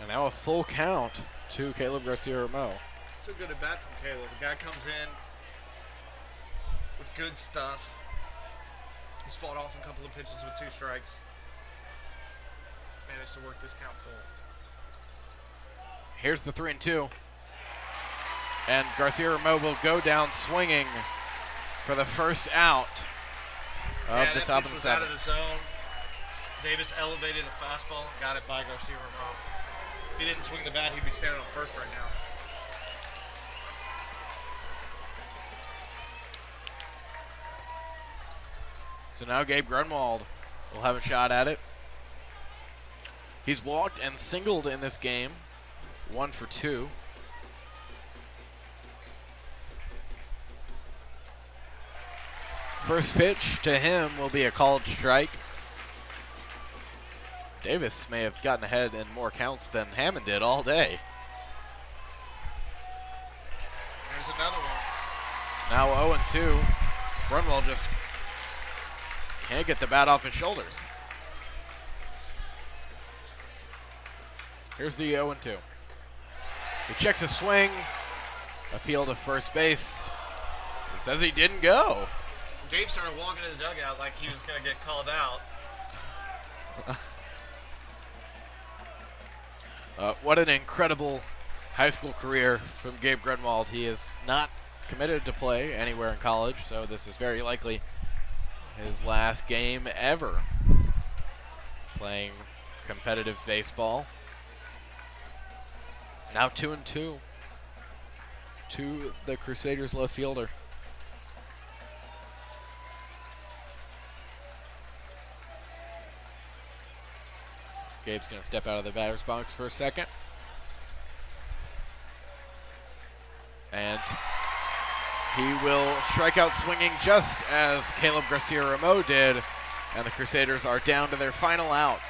S1: And now a full count to Caleb Garcia-Ramo.
S3: So good at bat from Caleb. The guy comes in with good stuff. He's fought off a couple of pitches with 2 strikes. Managed to work this count full.
S1: Here's the 3-2. And Garcia-Ramo will go down swinging for the first out of the top of the 7th.
S3: Out of the zone. Davis elevated a fastball and got it by Garcia-Ramo. If he didn't swing the bat, he'd be standing on first right now.
S1: So now Gabe Grunwald will have a shot at it. He's walked and singled in this game, 1 for 2. First pitch to him will be a called strike. Davis may have gotten ahead in more counts than Hammond did all day.
S3: There's another one.
S1: Now 0-2. Grunwald just can't get the bat off his shoulders. Here's the 0-2. He checks a swing. Appeal to first base. He says he didn't go.
S3: Gabe started walking to the dugout like he was going to get called out.
S1: What an incredible high school career from Gabe Grunwald. He is not committed to play anywhere in college, so this is very likely his last game ever playing competitive baseball. Now 2-2 to the Crusaders left fielder. Gabe's going to step out of the batter's box for a second. And he will strike out swinging just as Caleb Garcia-Ramo did. And the Crusaders are down to their final out.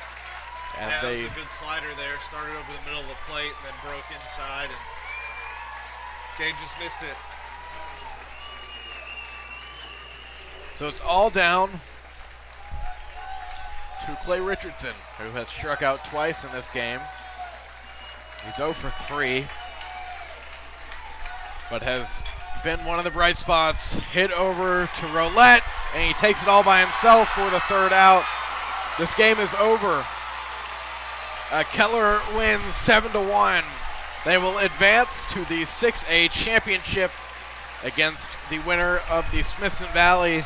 S1: And
S3: that was a good slider there. Started over the middle of the plate and then broke inside. And Gabe just missed it.
S1: So it's all down to Clay Richardson, who has struck out twice in this game. He's 0 for 3, but has been one of the bright spots. Hit over to Roulette, and he takes it all by himself for the 3rd out. This game is over. Keller wins 7-1. They will advance to the 6A championship against the winner of the Smithson Valley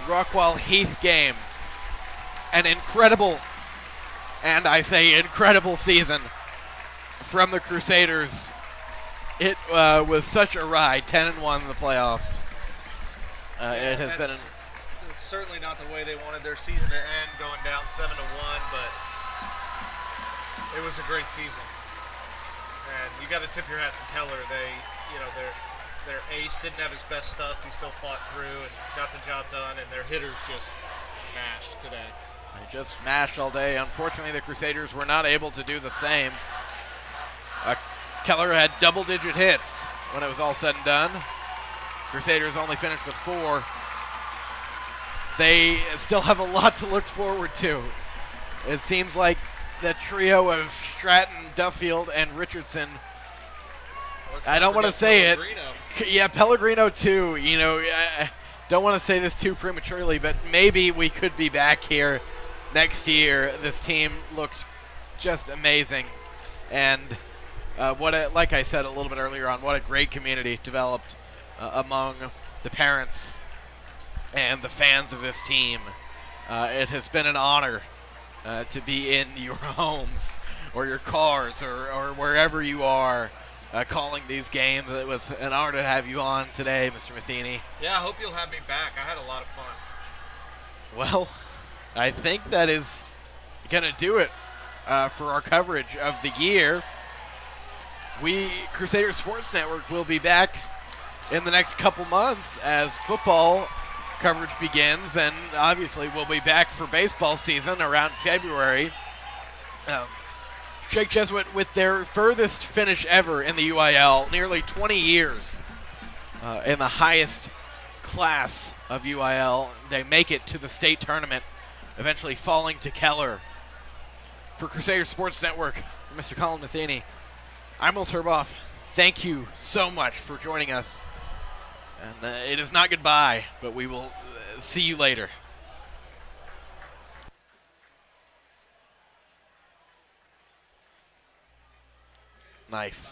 S1: Rockwell Heath game. An incredible, and I say incredible season from the Crusaders. It was such a ride, 10-1 in the playoffs. It has been.
S3: It's certainly not the way they wanted their season to end, going down 7-1, but it was a great season. And you got to tip your hat to Keller. Their ace didn't have his best stuff. He still fought through and got the job done, and their hitters just mashed today.
S1: They just mashed all day. Unfortunately, the Crusaders were not able to do the same. Keller had double-digit hits when it was all said and done. Crusaders only finished with 4. They still have a lot to look forward to. It seems like the trio of Stratton, Duffield, and Richardson. I don't want to say it. Yeah, Pellegrino too. You know, I don't want to say this too prematurely, but maybe we could be back here next year. This team looked just amazing, and like I said a little bit earlier on, what a great community developed among the parents and the fans of this team. It has been an honor to be in your homes or your cars or wherever you are calling these games. It was an honor to have you on today, Mr. Matheny.
S3: Yeah, I hope you'll have me back. I had a lot of fun.
S1: Well, I think that is going to do it for our coverage of the year. Crusader Sports Network, will be back in the next couple months as football coverage begins, and obviously we'll be back for baseball season around February. Shake Jesuit with their furthest finish ever in the UIL, nearly 20 years in the highest class of UIL. They make it to the state tournament, eventually falling to Keller. For Crusader Sports Network, for Mr. Colin Matheny, I'm Will Turboff. Thank you so much for joining us. And it is not goodbye, but we will see you later. Nice.